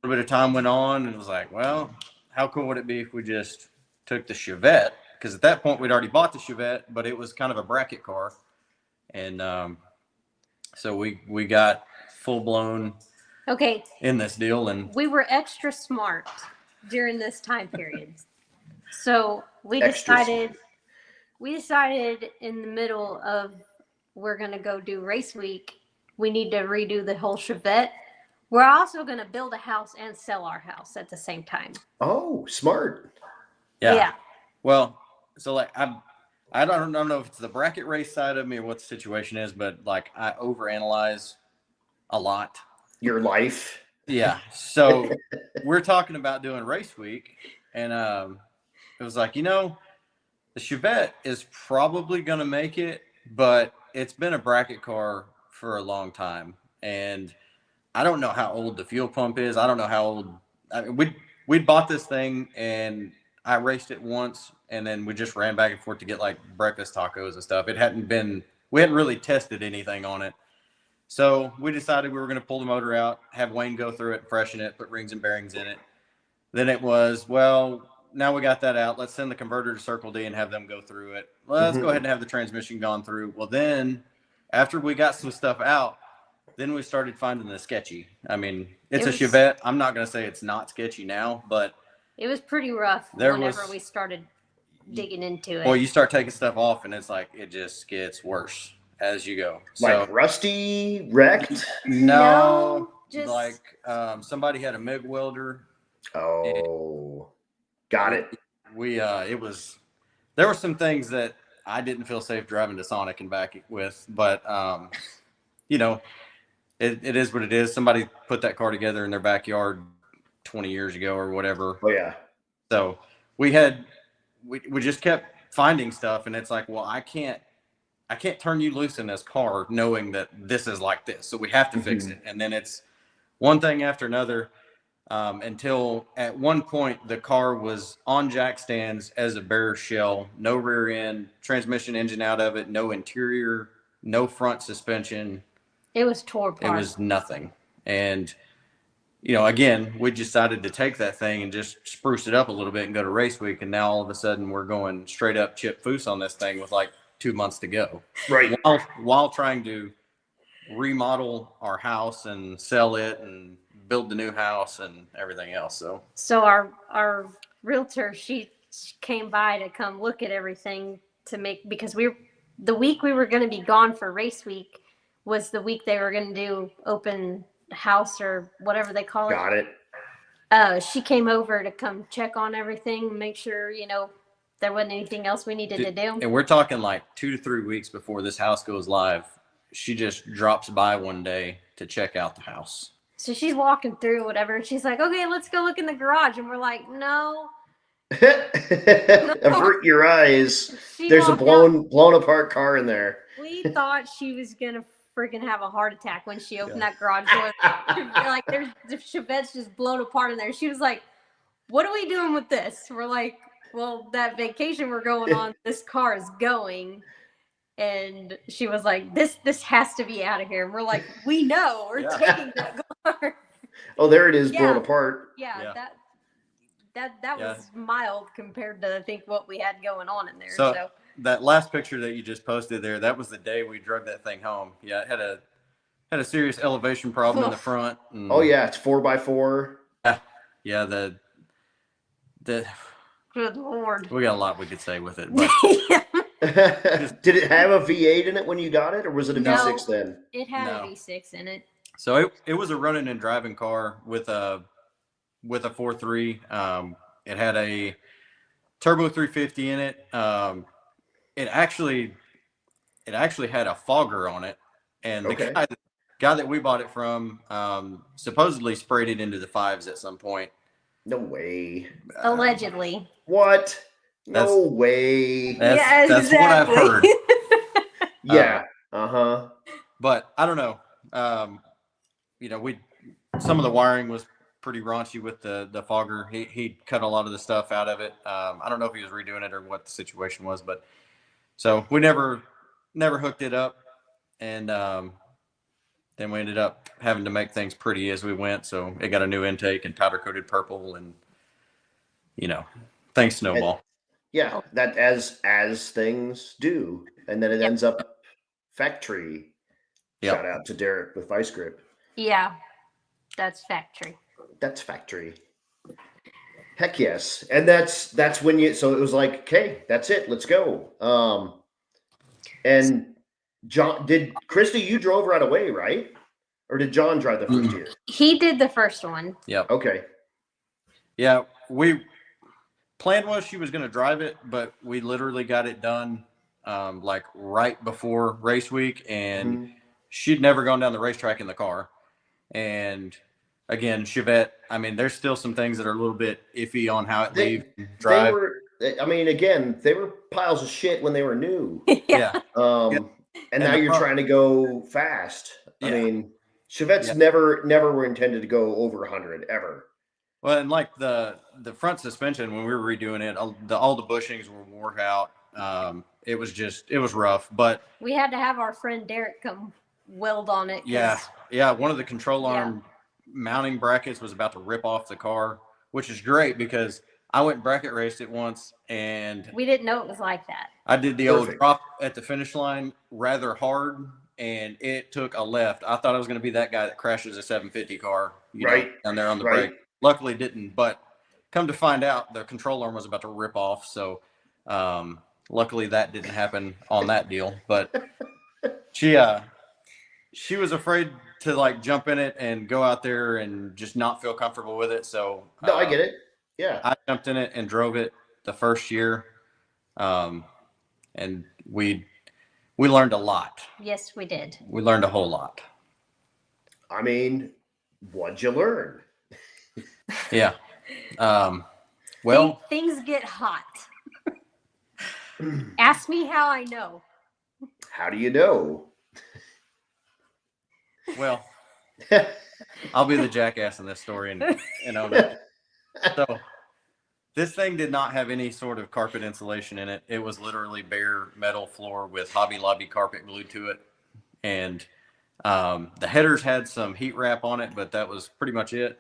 a little bit of time went on, and it was like, well, how cool would it be if we just took the Chevette? Because at that point we'd already bought the Chevette, but it was kind of a bracket car. And so we got full blown in this deal, and we were extra smart during this time period. So we decided in the middle of, we're going to go do Race Week. We need to redo the whole Chevette. We're also going to build a house and sell our house at the same time. Oh, smart. Yeah. Well, so like I don't know if it's the bracket race side of me or what the situation is, but like I overanalyze a lot. Your life. Yeah. So we're talking about doing Race Week, and it was like, the Chevette is probably going to make it, but it's been a bracket car for a long time, and I don't know how old the fuel pump is. I don't know how old. I mean, we'd bought this thing, and I raced it once, and then we just ran back and forth to get like breakfast tacos and stuff. We hadn't really tested anything on it. So we decided we were going to pull the motor out, have Wayne go through it, freshen it, put rings and bearings in it. Then it was, well, now we got that out. Let's send the converter to Circle D and have them go through it. Let's go ahead and have the transmission gone through. Well, then after we got some stuff out, then we started finding the sketchy. I mean, it's a Chevette. I'm not going to say it's not sketchy now, but it was pretty rough whenever we started digging into it. Well, you start taking stuff off, and it's like it just gets worse as you go. Like rusty, wrecked? No, just like somebody had a MIG welder. Oh, got it. There were some things that I didn't feel safe driving to Sonic and back with, but it is what it is. Somebody put that car together in their backyard 20 years ago or whatever. Oh yeah. So we just kept finding stuff, and it's like, well, I can't turn you loose in this car knowing that this is like this. So we have to fix it. And then it's one thing after another, until at one point the car was on jack stands as a bare shell, no rear end, transmission engine out of it, no interior, no front suspension. It was tore apart. It was nothing. And again, we decided to take that thing and just spruce it up a little bit and go to Race Week. And now all of a sudden we're going straight up chip foose on this thing with like 2 months to go. Right. While trying to remodel our house and sell it and build the new house and everything else. So our realtor, she came by to come look at everything because the week we were going to be gone for Race Week was the week they were going to do open house or whatever they call it. Got it. She came over to come check on everything, make sure, there wasn't anything else we needed to do. And we're talking like 2 to 3 weeks before this house goes live. She just drops by one day to check out the house. So she's walking through whatever, and she's like, okay, let's go look in the garage. And we're like, no. Avert your eyes. There's a blown apart car in there. We thought she was going to freaking have a heart attack when she opened that garage door. Like, there's the Chevette's just blown apart in there. She was like, what are we doing with this? We're like, well, that vacation we're going on, this car is going. And she was like, this has to be out of here. And we're like, we know, we're taking that car. Oh, there it is, blown apart. Yeah. That was mild compared to, I think, what we had going on in there. that last picture that you just posted there, that was the day we drug that thing home. Yeah, it had a serious elevation problem in the front. And, Oh yeah, it's 4x4. yeah. The Good Lord. we got a lot we could say with it, but Did it have a V8 in it when you got it, or was it a No. V6 then? It had No. a V6 in it. so it was a running and driving car with a 4.3. It had a turbo 350 in it. It actually had a fogger on it, and the Okay. guy that we bought it from supposedly sprayed it into the fives at some point. No way. Allegedly. What? That's- No way. That's what I've heard. Yeah. Uh-huh. But I don't know. Some of the wiring was pretty raunchy with the fogger. He cut a lot of the stuff out of it. I don't know if he was redoing it or what the situation was, but so we never hooked it up, and then we ended up having to make things pretty as we went. So it got a new intake and powder coated purple, and things snowball. Yeah, that as things do, and then it ends up factory. Yep. Shout out to Derek with Vice Grip. Yeah, that's factory. That's factory. Heck yes, and that's when you. So it was like, okay, that's it. Let's go. And John, did Krista? You drove right away, right? Or did John drive the first year? He did the first one. Yep. Okay. Yeah, plan was she was going to drive it, but we literally got it done like right before race week, and she'd never gone down the racetrack in the car. And again, Chevette, I mean, there's still some things that are a little bit iffy on how it leaves and drive. They were piles of shit when they were new. Yeah. And now you're trying to go fast. Yeah. I mean, Chevettes never were intended to go over 100 ever. Well, and like the front suspension, when we were redoing it, all the bushings were worn out. It was rough, but we had to have our friend Derek come weld on it. Yeah. One of the control arm mounting brackets was about to rip off the car, which is great because I went and bracket raced it once, and we didn't know it was like that. I did the old drop at the finish line rather hard, and it took a left. I thought I was going to be that guy that crashes a 750 car, down there on the brake. Luckily didn't, but come to find out, the control arm was about to rip off. So luckily that didn't happen on that deal. But she was afraid to like jump in it and go out there and just not feel comfortable with it. So no, I get it. Yeah, I jumped in it and drove it the first year, and we learned a lot. Yes, we did. We learned a whole lot. I mean, what'd you learn? Yeah. Well, things get hot. Ask me how I know. How do you know? Well, I'll be the jackass in this story and own it. So this thing did not have any sort of carpet insulation in it. It was literally bare metal floor with Hobby Lobby carpet glued to it. And the headers had some heat wrap on it, but that was pretty much it.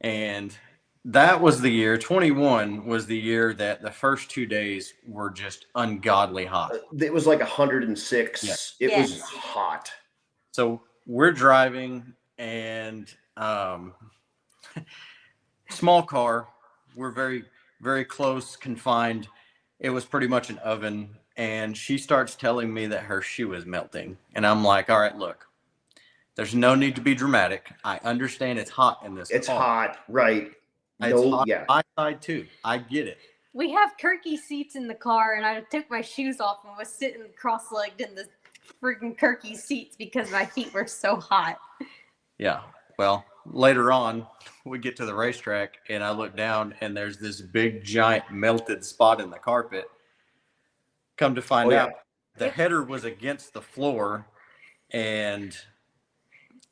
And that was the year, 21 was the year that the first 2 days were just ungodly hot. It was like 106. Yeah. It was hot. So we're driving, and small car. We're very, very close, confined. It was pretty much an oven. And she starts telling me that her shoe is melting. And I'm like, all right, look, there's no need to be dramatic. I understand it's hot in this It's car. hot, right? It's hot on my side too. I get it. We have Kirky seats in the car, and I took my shoes off and was sitting cross-legged in the freaking Kirky seats because my feet were so hot. Yeah. Well, later on, we get to the racetrack, and I look down, and there's this big, giant melted spot in the carpet. Come to find out, the header was against the floor, and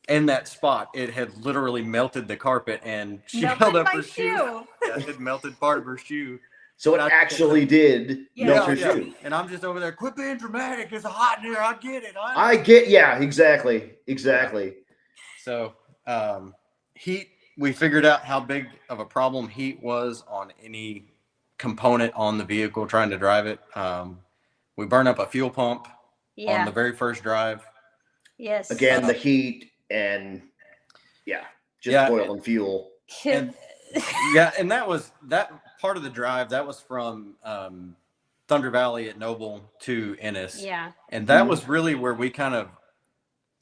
in that spot, it had literally melted the carpet, and she held up her shoe. Yeah, it melted part of her shoe. So it actually did melt her shoe. And I'm just over there, quit being dramatic. It's hot in here. I get it. Exactly. So heat, we figured out how big of a problem heat was on any component on the vehicle trying to drive it. We burn up a fuel pump on the very first drive. Yes. Again, the heat and boiling fuel. And and that part of the drive, that was from Thunder Valley at Noble to Ennis. Yeah. And that was really where we kind of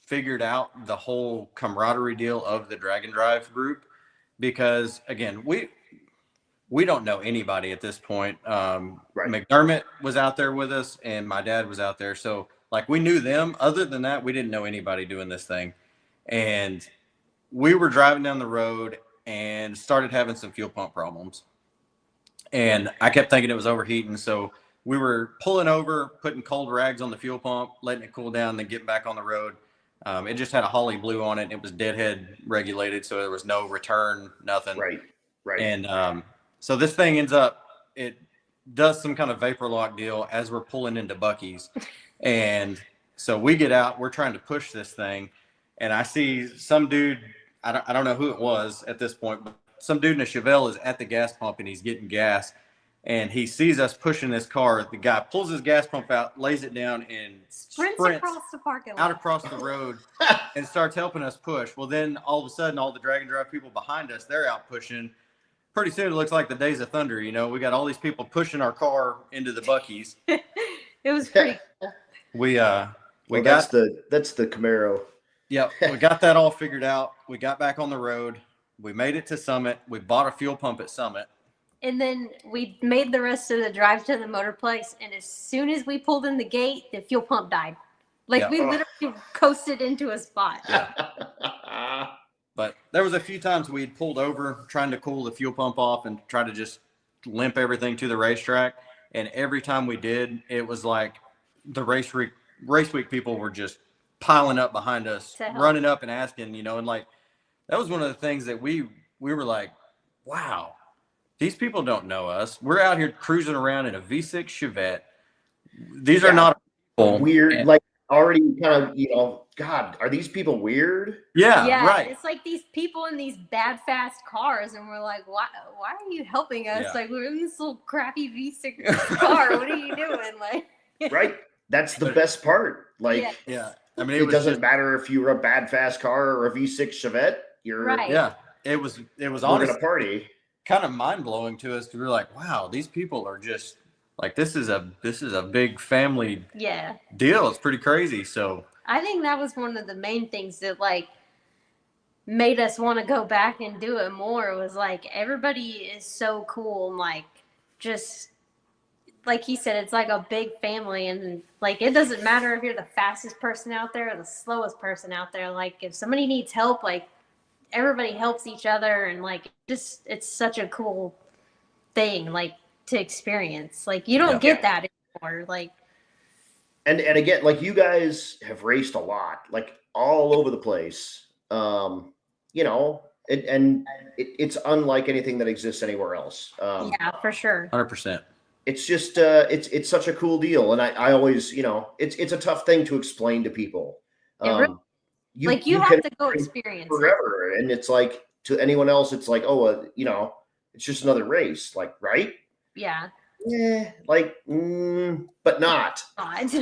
figured out the whole camaraderie deal of the Drag and Drive group, because again, we don't know anybody at this point. McDermott was out there with us and my dad was out there. So like we knew them. Other than that, we didn't know anybody doing this thing. And we were driving down the road and started having some fuel pump problems. And I kept thinking it was overheating. So we were pulling over, putting cold rags on the fuel pump, letting it cool down, then getting back on the road. It just had a Holly Blue on it. And it was deadhead regulated. So there was no return, nothing. Right. And so this thing ends up, it does some kind of vapor lock deal as we're pulling into Buc-ee's. And so we get out, we're trying to push this thing. And I see some dude, I don't know who it was at this point, but some dude in a Chevette is at the gas pump and he's getting gas. And he sees us pushing this car. The guy pulls his gas pump out, lays it down, and sprints across the parking lot, out across the road and starts helping us push. Well, then all of a sudden, all the Drag and Drive people behind us, they're out pushing. Pretty soon, it looks like the Days of Thunder. You know, we got all these people pushing our car into the Buc-ee's. It was pretty cool. That's the Camaro. Yep, we got that all figured out. We got back on the road. We made it to Summit. We bought a fuel pump at Summit. And then we made the rest of the drive to the Motorplex. And as soon as we pulled in the gate, the fuel pump died. Like we literally coasted into a spot. Yeah. But there was a few times we'd pulled over trying to cool the fuel pump off and try to just limp everything to the racetrack. And every time we did, it was like the race week people were just piling up behind us, running up and asking, and like that was one of the things that we were like, wow, these people don't know us. We're out here cruising around in a V6 Chevette. These are not people. Weird, like already kind of, God, are these people weird? Yeah, right. It's like these people in these bad, fast cars, and we're like, why are you helping us? Like, we're in this little crappy V6 car. What are you doing? Like, right. That's the best part. Like, I mean, it doesn't matter if you're a bad, fast car or a V6 Chevette. You're right. Yeah, it was honestly gonna party. Kind of mind blowing to us. We were like, wow, these people are just like, this is a big family deal. It's pretty crazy. So I think that was one of the main things that like made us want to go back and do it more. Was like everybody is so cool and like just like he said, it's like a big family, and like it doesn't matter if you're the fastest person out there or the slowest person out there. Like if somebody needs help, like everybody helps each other, and like just it's such a cool thing like to experience. Like you don't get that anymore. Like and again, like you guys have raced a lot, like all over the place. It's unlike anything that exists anywhere else. Yeah, for sure. 100%. It's just it's such a cool deal, and I always it's a tough thing to explain to people. You have to go experience forever, and it's like to anyone else, it's like it's just another race, like right? Yeah. Like, but not.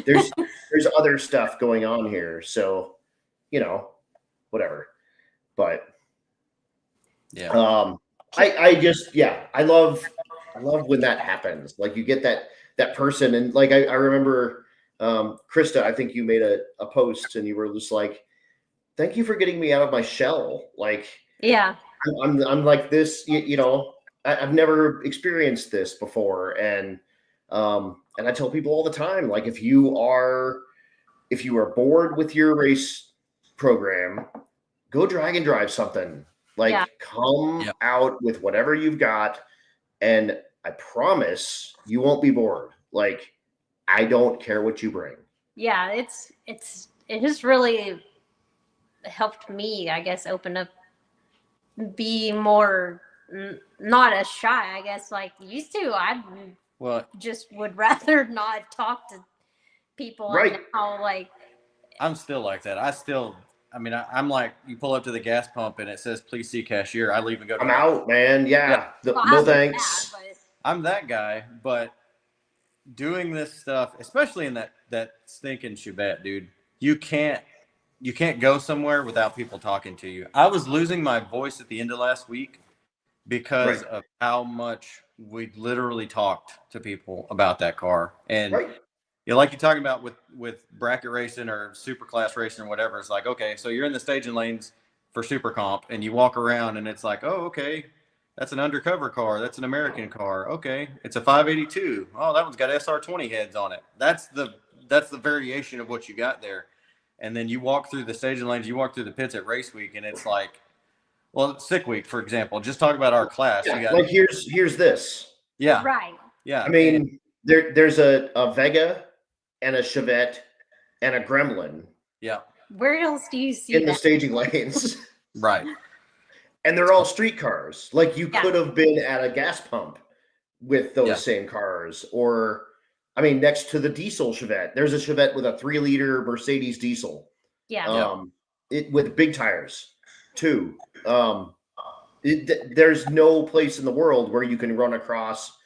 There's other stuff going on here, so whatever. But I love when that happens. Like you get that person, and like I remember Krista, I think you made a post and you were just like, thank you for getting me out of my shell. Like I'm like this, I've never experienced this before. And I tell people all the time, like if you are bored with your race program, go drag and drive something. Like come out with whatever you've got. And I promise you won't be bored. Like, I don't care what you bring. Yeah, it just really helped me, I guess, open up, be more not as shy, I guess, like used to. I just would rather not talk to people. Right. And now, like, I'm still like that. I'm like, you pull up to the gas pump and it says, please see cashier. I leave and go. I'm out, man. Yeah. No thanks. I'm that guy, but doing this stuff, especially in that stinking Chevette, dude, you can't go somewhere without people talking to you. I was losing my voice at the end of last week because Right. of how much we literally talked to people about that car. And Right. like you're talking about with bracket racing or super class racing or whatever, it's like, okay, so you're in the staging lanes for super comp and you walk around and it's like, oh, okay, that's an undercover car. That's an American car. Okay. It's a 582. Oh, that one's got SR20 heads on it. That's the variation of what you got there. And then you walk through the staging lanes, you walk through the pits at race week, and it's like, well, sick week, for example, just talk about our class. Yeah, You got, like here's this. yeah, Right. yeah. I mean, there's a Vega and a Chevette and a Gremlin yeah, Where else do you see in the that? staging lanes. right. And they're all street cars. Like you Yeah. could have been at a gas pump with those Yeah. same cars. Or, I mean, next to the diesel Chevette, there's a Chevette with a 3-liter Mercedes diesel. Yeah. It with big tires too. There's no place in the world where you can run across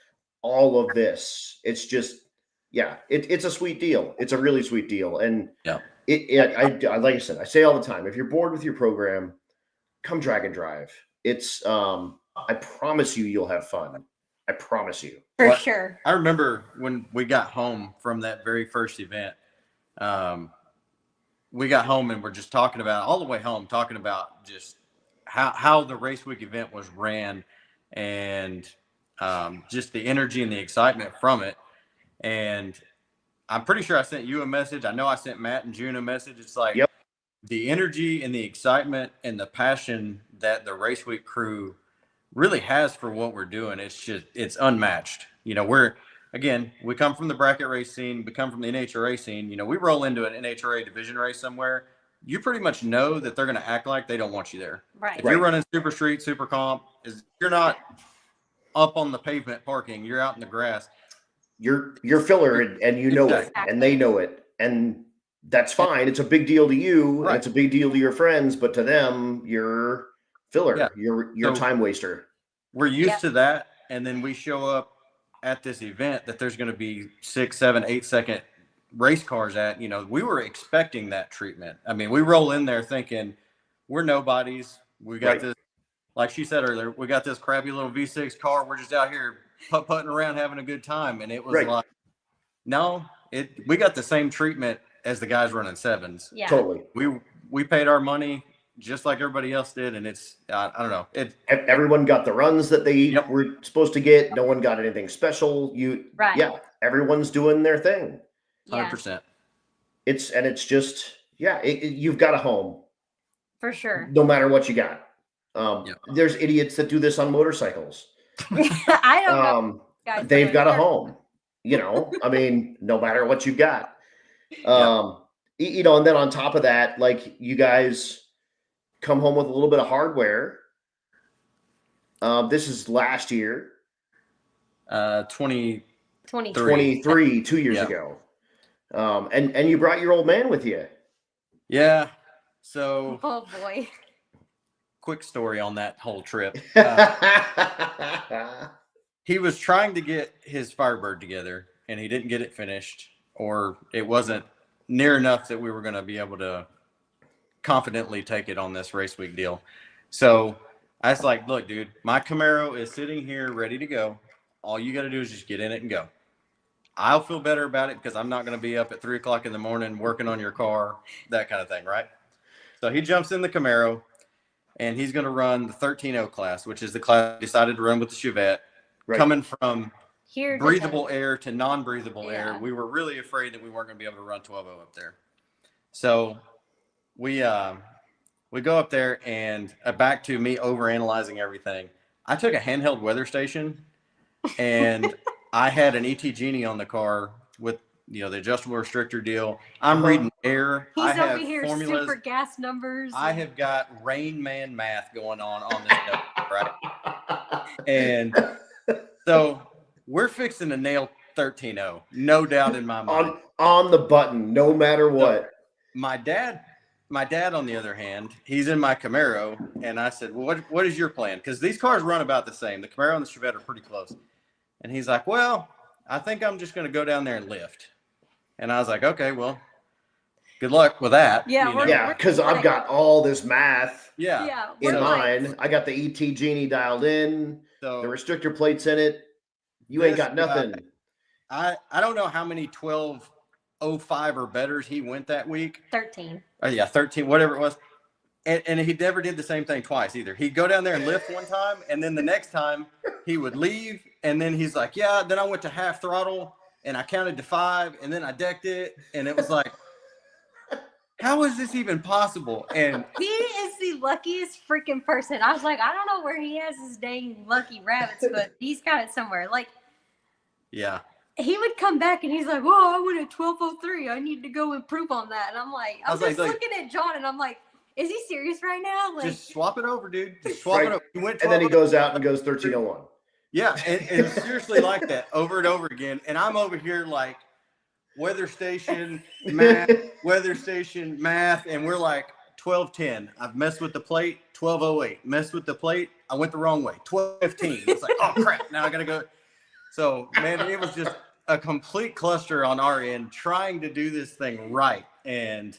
all of this. It's just, yeah, it's a sweet deal. It's a really sweet deal. And Yeah. I like I said, I say all the time, if you're bored with your program, come drag and drive. It's I promise you'll have fun. I promise you. For Well, sure. I remember when we got home from that very first event, we got home and we're just talking about all the way home, talking about just how the race week event was ran and just the energy and the excitement from it. And I'm pretty sure I sent you a message. I know I sent Matt and June a message. It's like, Yep. the energy and the excitement and the passion that the race week crew really has for what we're doing. It's unmatched. You know, we come from the bracket race scene, we come from the NHRA scene. You know, we roll into an NHRA division race somewhere, you pretty much know that they're going to act like they don't want you there. Right. If you're running super street, super comp, you're not up on the pavement parking, you're out in the grass. You're filler and you know it, and they know it, and that's fine. It's a big deal to you, Right. and it's a big deal to your friends, but to them, you're filler. Yeah. You're So- time waster. We're used Yep. to that, and then we show up at this event that there's going to be 6, 7, 8-second race cars at. You know, we were expecting that treatment. I mean, we roll in there thinking we're nobodies. We got Right. this, like she said earlier, we got this crappy little V6 car. We're just out here putting around having a good time, and it was Right. like, no, we got the same treatment as the guys running sevens. Yeah. Totally. We paid our money just like everybody else did, and it's I don't know, Everyone got the runs that they Yep. were supposed to get. No one got anything special. Right. Yeah, everyone's doing their thing. Yeah. 100%. It's just, yeah, you've got a home For sure. no matter what you got. Yeah. There's idiots that do this on motorcycles. I don't know. Guys, They've but got a yeah. home, you know, I mean, no matter what you've got. You know, and then on top of that, like you guys come home with a little bit of hardware. This is last year, 23. 23, 2 years Yeah. ago. And you brought your old man with you. Yeah. So Oh boy. quick story on that whole trip. Right. He was trying to get his Firebird together and he didn't get it finished, or it wasn't near enough that we were going to be able to confidently take it on this race week deal. So I was like, look, dude, my Camaro is sitting here ready to go. All you got to do is just get in it and go. I'll feel better about it because I'm not going to be up at 3 o'clock in the morning working on your car, that kind of thing, right? So he jumps in the Camaro and he's going to run the 13.0 class, which is the class he decided to run with the Chevette. Right. Coming from Here. to breathable the- air to non-breathable air, Yeah. we were really afraid that we weren't going to be able to run 12.0 up there. So we go up there, and back to me overanalyzing everything. I took a handheld weather station, and I had an ET Genie on the car with, you know, the adjustable restrictor deal. I'm reading air. He's I over have here formulas. super gas numbers. I have got Rain Man math going on this stuff, right? And so we're fixing to nail 13.0, no doubt in my mind. on the button, no matter what. My dad, on the other hand, he's in my Camaro, and I said, well, what is your plan? Because these cars run about the same. The Camaro and the Chevette are pretty close. And he's like, well, I think I'm just going to go down there and lift. And I was like, okay, well, good luck with that. Yeah, you know? Yeah, because I've got all this math Yeah. in we're mine. I got the ET Genie dialed in, So the restrictor plates in it. You ain't got nothing. I don't know how many 1205 or betters he went that week. 13. Oh, yeah, 13, whatever it was. And he never did the same thing twice either. He'd go down there and lift one time, and then the next time he would leave, and then he's like, yeah, then I went to half throttle, and I counted to 5, and then I decked it, and it was like, how is this even possible? And he is the luckiest freaking person. I was like, I don't know where he has his dang lucky rabbits, but he's got it somewhere. Like, yeah. He would come back and he's like, "Whoa, I went at 12:03. I need to go improve on that." And I'm like, I was just looking at John, and I'm like, "Is he serious right now?" Like, just swap it over, dude. Just swap it over. He went, and then he goes out and goes 1301. Yeah, and seriously like that over and over again. And I'm over here like weather station math, and we're like 1210. I've messed with the plate. 1208. Messed with the plate. I went the wrong way. 1215. It's like, oh crap! Now I gotta go. So man, it was just a complete cluster on our end trying to do this thing right. And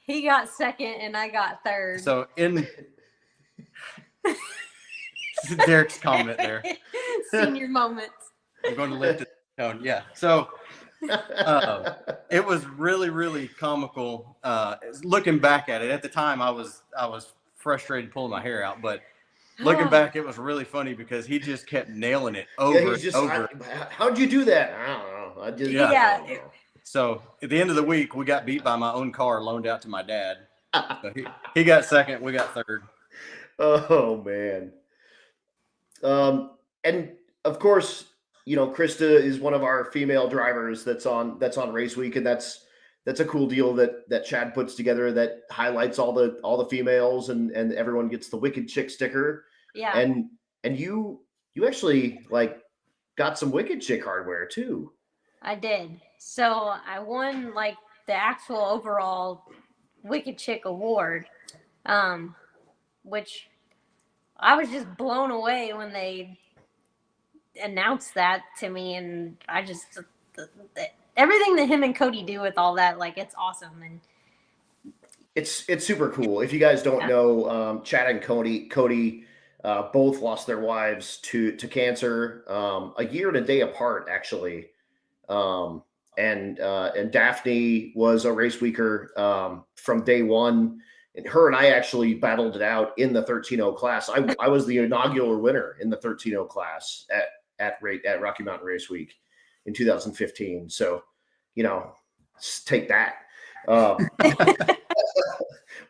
he got second and I got third. So in Derek's comment there. Senior moments. I'm going to lift it tone. Yeah. So it was really, really comical. Looking back at it, at the time I was frustrated pulling my hair out, but looking back, it was really funny because he just kept nailing it over and over. How'd you do that? I don't know. I don't know. So at the end of the week, we got beat by my own car loaned out to my dad. So he got second. We got third. Oh man. And of course, Krista is one of our female drivers that's on race week, and that's a cool deal that Chad puts together that highlights all the females and everyone gets the Wicked Chick sticker. Yeah. And you actually got some Wicked Chick hardware too. I did. So I won the actual overall Wicked Chick award, which I was just blown away when they announced that to me, and I just everything that him and Cody do with all that, it's awesome, and it's super cool. If you guys don't know, Chad and Cody both lost their wives to cancer a year and a day apart, actually. And Daphne was a race weeker from day one. And her and I actually battled it out in the 13-0 class. I was the inaugural winner in the 13-0 class at Rocky Mountain Race Week in 2015. So, take that.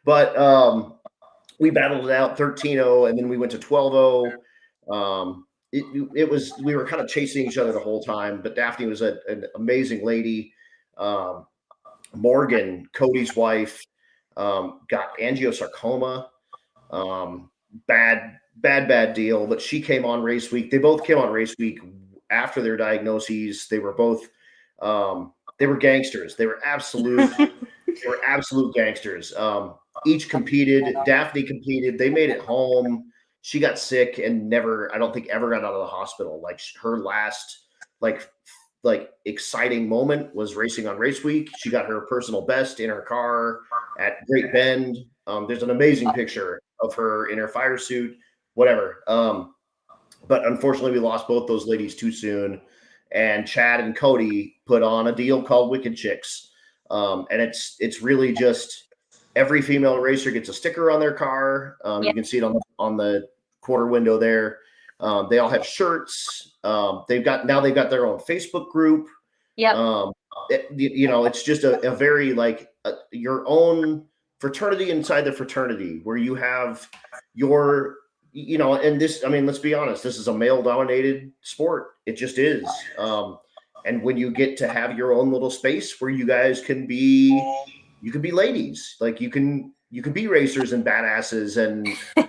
But we battled it out 13-0, and then we went to 12-0. We were kind of chasing each other the whole time, but Daphne was an amazing lady. Morgan, Cody's wife, got angiosarcoma, bad deal, but she came on race week. They both came on race week after their diagnoses. They were both, they were gangsters. They were absolute gangsters. Each competed. Daphne competed. They made it home. She got sick and I don't think ever got out of the hospital. Her last, exciting moment was racing on race week. She got her personal best in her car at Great Bend. There's an amazing picture of her in her fire suit, whatever. But unfortunately we lost both those ladies too soon. And Chad and Cody put on a deal called Wicked Chicks. And it's really just every female racer gets a sticker on their car. You can see it on the quarter window there. They all have shirts. They've got their own Facebook group. Yeah. It's just a very your own fraternity inside the fraternity where you have your, and this, let's be honest, this is a male dominated sport. It just is. And when you get to have your own little space where you guys can be ladies, you can be racers and badasses and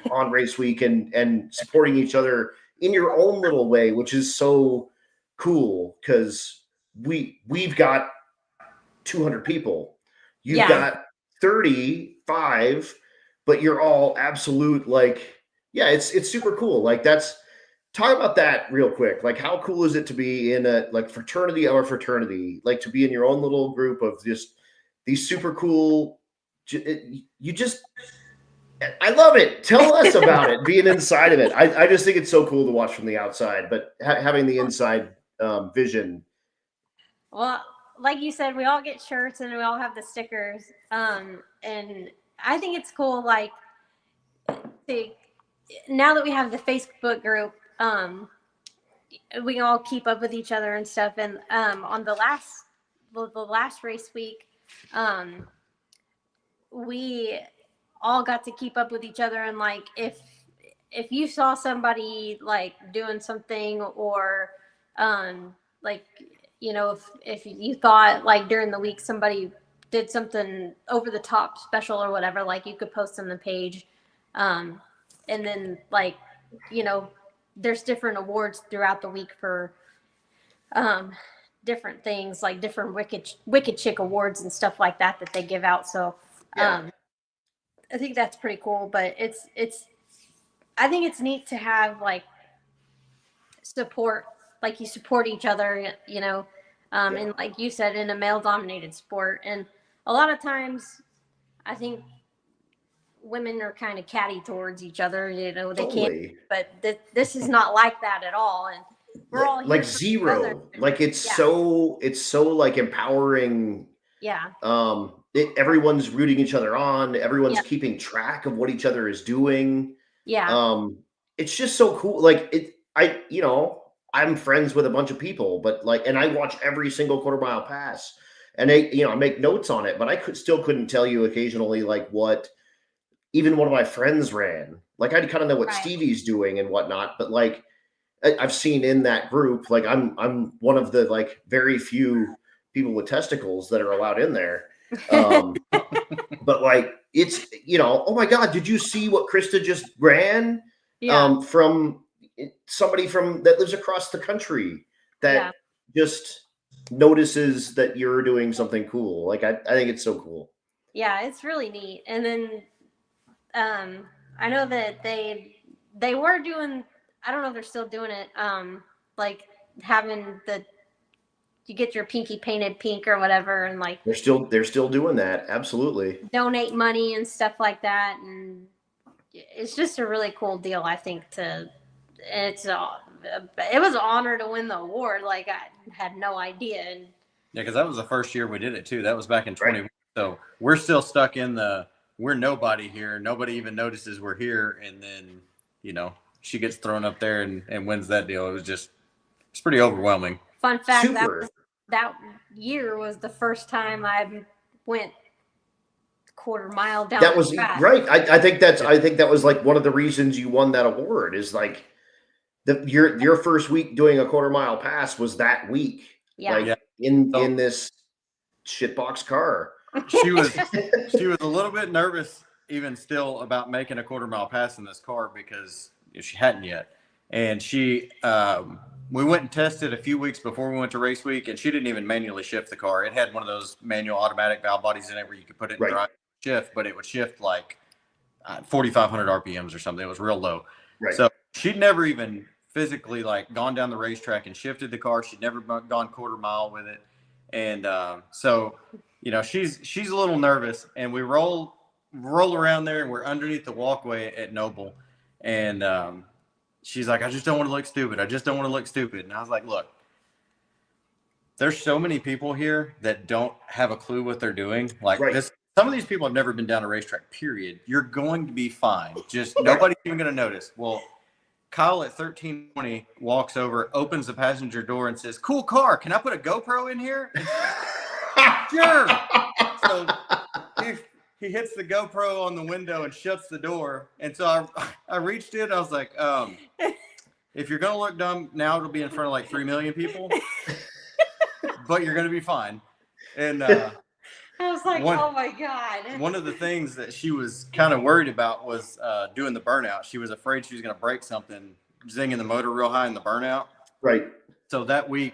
on race week and supporting each other in your own little way, which is so cool because we've got 200 people. You've got 35, but you're all absolute it's super cool. talk about that real quick. Like, how cool is it to be in a like fraternity or fraternity? Like to be in your own little group of just these super cool. You just, I love it. Tell us about it. Being inside of it, I just think it's so cool to watch from the outside, but having the inside vision. Well, like you said, we all get shirts and we all have the stickers. And I think it's cool. Like, now that we have the Facebook group, we all keep up with each other and stuff. And on the last race week, we all got to keep up with each other. And like, if you saw somebody like doing something, or like, you know, if you thought like during the week somebody did something over the top special or whatever, like you could post on the page. And then like, you know, there's different awards throughout the week for different things, like different wicked chick awards and stuff like that they give out. So I think that's pretty cool. But it's I think it's neat to have like support, like you support each other, you know, and like you said, in a male dominated sport. And a lot of times I think women are kind of catty towards each other, you know, they can't, but this is not like that at all. And we're all like zero, like it's so like empowering. Everyone's rooting each other on, everyone's keeping track of what each other is doing. It's just so cool. Like you know, I'm friends with a bunch of people, but like, and I watch every single quarter mile pass, and you know, I make notes on it, but I still couldn't tell you occasionally like what even one of my friends ran. Like I kind of know what Stevie's doing and whatnot, but like I've seen in that group, like I'm one of the like very few people with testicles that are allowed in there. But like, it's, you know, oh my God, did you see what Krista just ran? From somebody that lives across the country that just notices that you're doing something cool. Like I think it's so cool. Yeah, it's really neat. And then I know that they were doing, I don't know if they're still doing it, like having you get your pinky painted pink or whatever, and like they're still doing that. Absolutely. Donate money and stuff like that. And it's just a really cool deal, I think. It was an honor to win the award. Like I had no idea. And yeah, because that was the first year we did it too. That was back in 2021. So we're still stuck in we're nobody here. Nobody even notices we're here. And then, you know, she gets thrown up there and wins that deal. It's pretty overwhelming. Fun fact, that year was the first time I went quarter mile down. That was right. I think that was like one of the reasons you won that award, is like your first week doing a quarter mile pass was that week. In this shitbox car. She was a little bit nervous even still about making a quarter mile pass in this car because she hadn't yet. And we went and tested a few weeks before we went to race week, and she didn't even manually shift the car. It had one of those manual automatic valve bodies in it where you could put it in drive shift, but it would shift like 4,500 RPMs or something. It was real low. So she'd never even physically like gone down the racetrack and shifted the car. She'd never gone quarter mile with it. And so, you know, she's a little nervous, and we roll around there, and we're underneath the walkway at Noble. And she's like, I just don't want to look stupid. I just don't want to look stupid. And I was like, look, there's so many people here that don't have a clue what they're doing. Like some of these people have never been down a racetrack, period. You're going to be fine. Just nobody's even going to notice. Well, Kyle at 1320 walks over, opens the passenger door and says, cool car. Can I put a GoPro in here? Sure. So he hits the GoPro on the window and shuts the door. And so I reached in. I was like, if you're going to look dumb now, it'll be in front of like 3 million people. But you're going to be fine. And I was like, oh my God. One of the things that she was kind of worried about was doing the burnout. She was afraid she was going to break something, zinging the motor real high in the burnout. Right. So that week,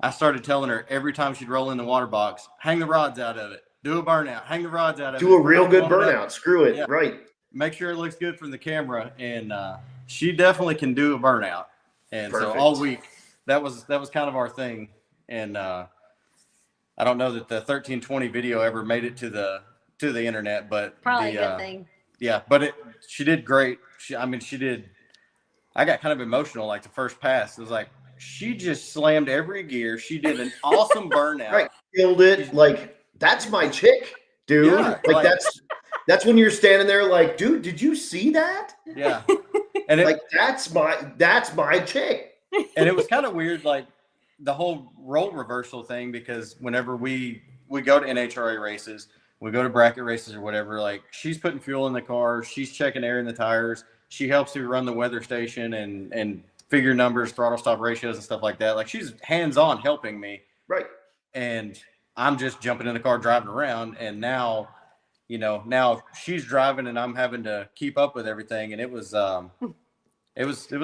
I started telling her every time she'd roll in the water box, hang the rods out of it. Do a burnout. Hang the rods out of it. Do a real good burnout. Screw it. Right. Make sure it looks good from the camera. And she definitely can do a burnout. And Perfect. so all week that was kind of our thing. And I don't know that the 1320 video ever made it to the internet, but Probably a good thing. Yeah, but she did great. She did. I got kind of emotional like the first pass. It was like she just slammed every gear. She did an awesome burnout. Right, killed it. Like that's my chick, dude. Yeah, like that's when you're standing there, like, dude, did you see that? Yeah, and like that's my chick. And it was kind of weird, like the whole role reversal thing, because whenever we go to NHRA races, we go to bracket races or whatever, like she's putting fuel in the car, she's checking air in the tires, she helps me run the weather station and figure numbers, throttle stop ratios and stuff like that. Like she's hands-on helping me. Right. And I'm just jumping in the car, driving around. And now, now she's driving and I'm having to keep up with everything. And it was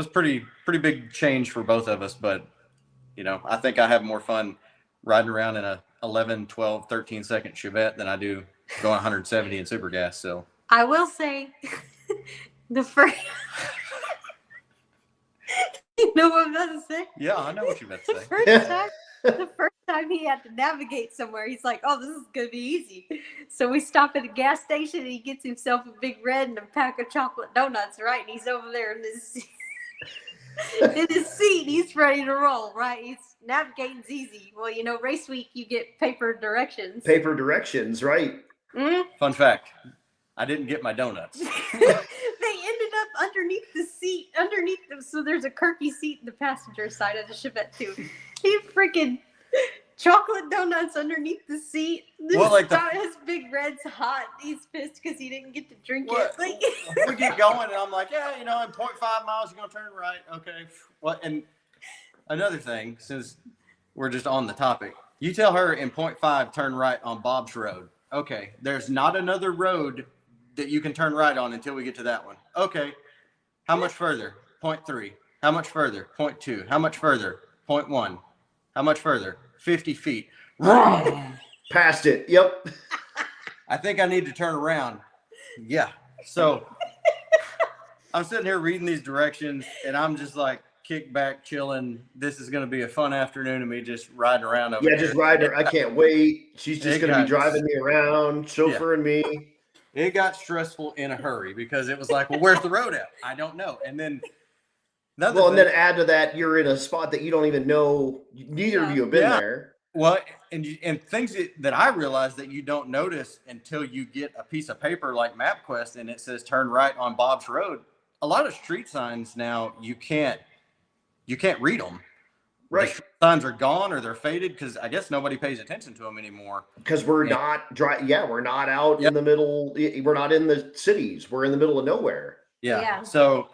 pretty big change for both of us. But, I think I have more fun riding around in a 11, 12, 13 second Chevette than I do going 170 in super gas. So I will say the first, you know what I'm about to say? yeah, I know what you're about to say. The first time he had to navigate somewhere, he's like, oh, this is going to be easy. So we stop at a gas station and he gets himself a Big Red and a pack of chocolate donuts, right? And he's over there in his seat. He's ready to roll, right? He's navigating's easy. Well, race week, you get paper directions. Paper directions, right? Mm-hmm. Fun fact, I didn't get my donuts. They ended up underneath the seat, so there's a Kirky seat in the passenger side of the Chevette too. He freaking chocolate donuts underneath the seat. His Big Red's hot. He's pissed because he didn't get to drink it. Like, we get going and I'm like, yeah, in 0.5 miles you're gonna turn right. Okay. Well, and another thing, since we're just on the topic, you tell her in 0.5 turn right on Bob's Road. Okay, there's not another road that you can turn right on until we get to that one. Okay, how much further? 0.3. How much further? 0.2. How much further? 0.1. How much further? 50 feet. Past it. Yep. I think I need to turn around. Yeah. So I'm sitting here reading these directions and I'm just like kick back, chilling. This is going to be a fun afternoon of me just riding around over here. Just riding her. I can't wait. She's just going to be driving me around, chauffeuring me. It got stressful in a hurry because it was like, well, where's the road at? I don't know. And then and then add to that, you're in a spot that you don't even know. Neither of you have been there. Well, and things that I realized that you don't notice until you get a piece of paper like MapQuest and it says turn right on Bob's Road. A lot of street signs now you can't read them. Right. The signs are gone or they're faded because I guess nobody pays attention to them anymore. Because we're not we're not out in the middle. We're not in the cities. We're in the middle of nowhere. Yeah. So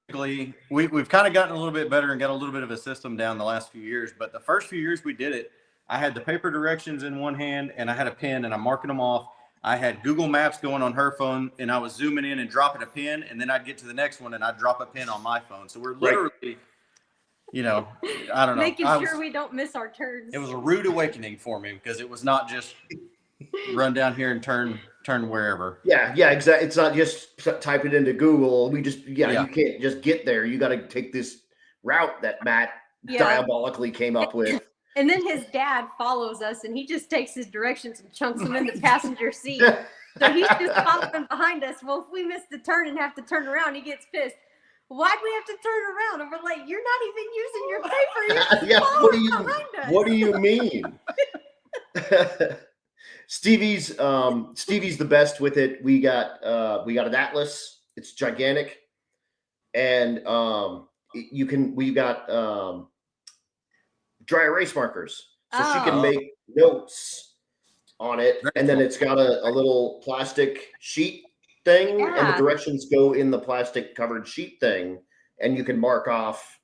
typically we've kind of gotten a little bit better and got a little bit of a system down the last few years. But the first few years we did it, I had the paper directions in one hand and I had a pen and I'm marking them off. I had Google Maps going on her phone and I was zooming in and dropping a pin and then I'd get to the next one and I'd drop a pin on my phone. So we're literally, I don't know. Making sure we don't miss our turns. It was a rude awakening for me because it was not just run down here and turn wherever. Yeah, exactly. It's not just type it into Google. We just, you can't just get there. You got to take this route that Matt diabolically came up with. And then his dad follows us and he just takes his directions and chunks them in the passenger seat. So he's just following behind us. Well, if we miss the turn and have to turn around, he gets pissed. Why'd we have to turn around? And we're like, you're not even using your paper. You're behind us. What do you mean? Stevie's the best with it. We got an Atlas. It's gigantic. And we've got dry erase markers. So she can make notes on it. And then it's got a little plastic sheet thing and the directions go in the plastic covered sheet thing. And you can mark off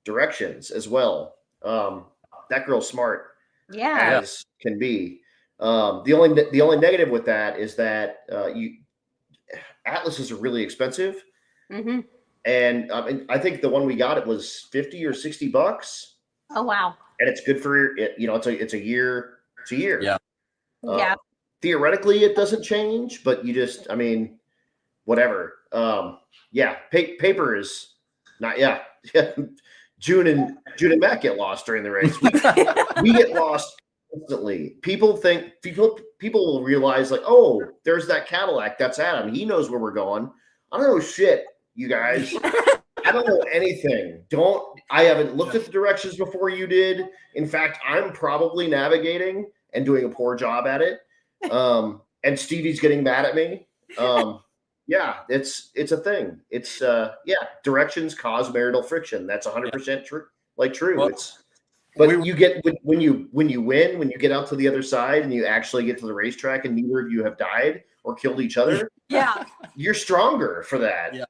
directions as well. That girl's smart as can be. The only negative with that is that Atlases are really expensive. Mm-hmm. And I think the one we got, it was $50 or $60. Oh, wow. And it's good for it. It's a year. It's a year. Yeah. Theoretically, it doesn't change, but you just, whatever. Paper is Not yeah. June and Matt get lost during the race. We get lost constantly. People will realize like, oh, there's that Cadillac. That's Adam. He knows where we're going. I don't know shit, you guys. I don't know anything. I haven't looked at the directions before you did. In fact, I'm probably navigating and doing a poor job at it. And Stevie's getting mad at me. Yeah, it's a thing. It's directions cause marital friction. That's 100% true. True. Well, but you get when you win, when you get out to the other side and you actually get to the racetrack and neither of you have died or killed each other. Yeah. You're stronger for that. Yeah.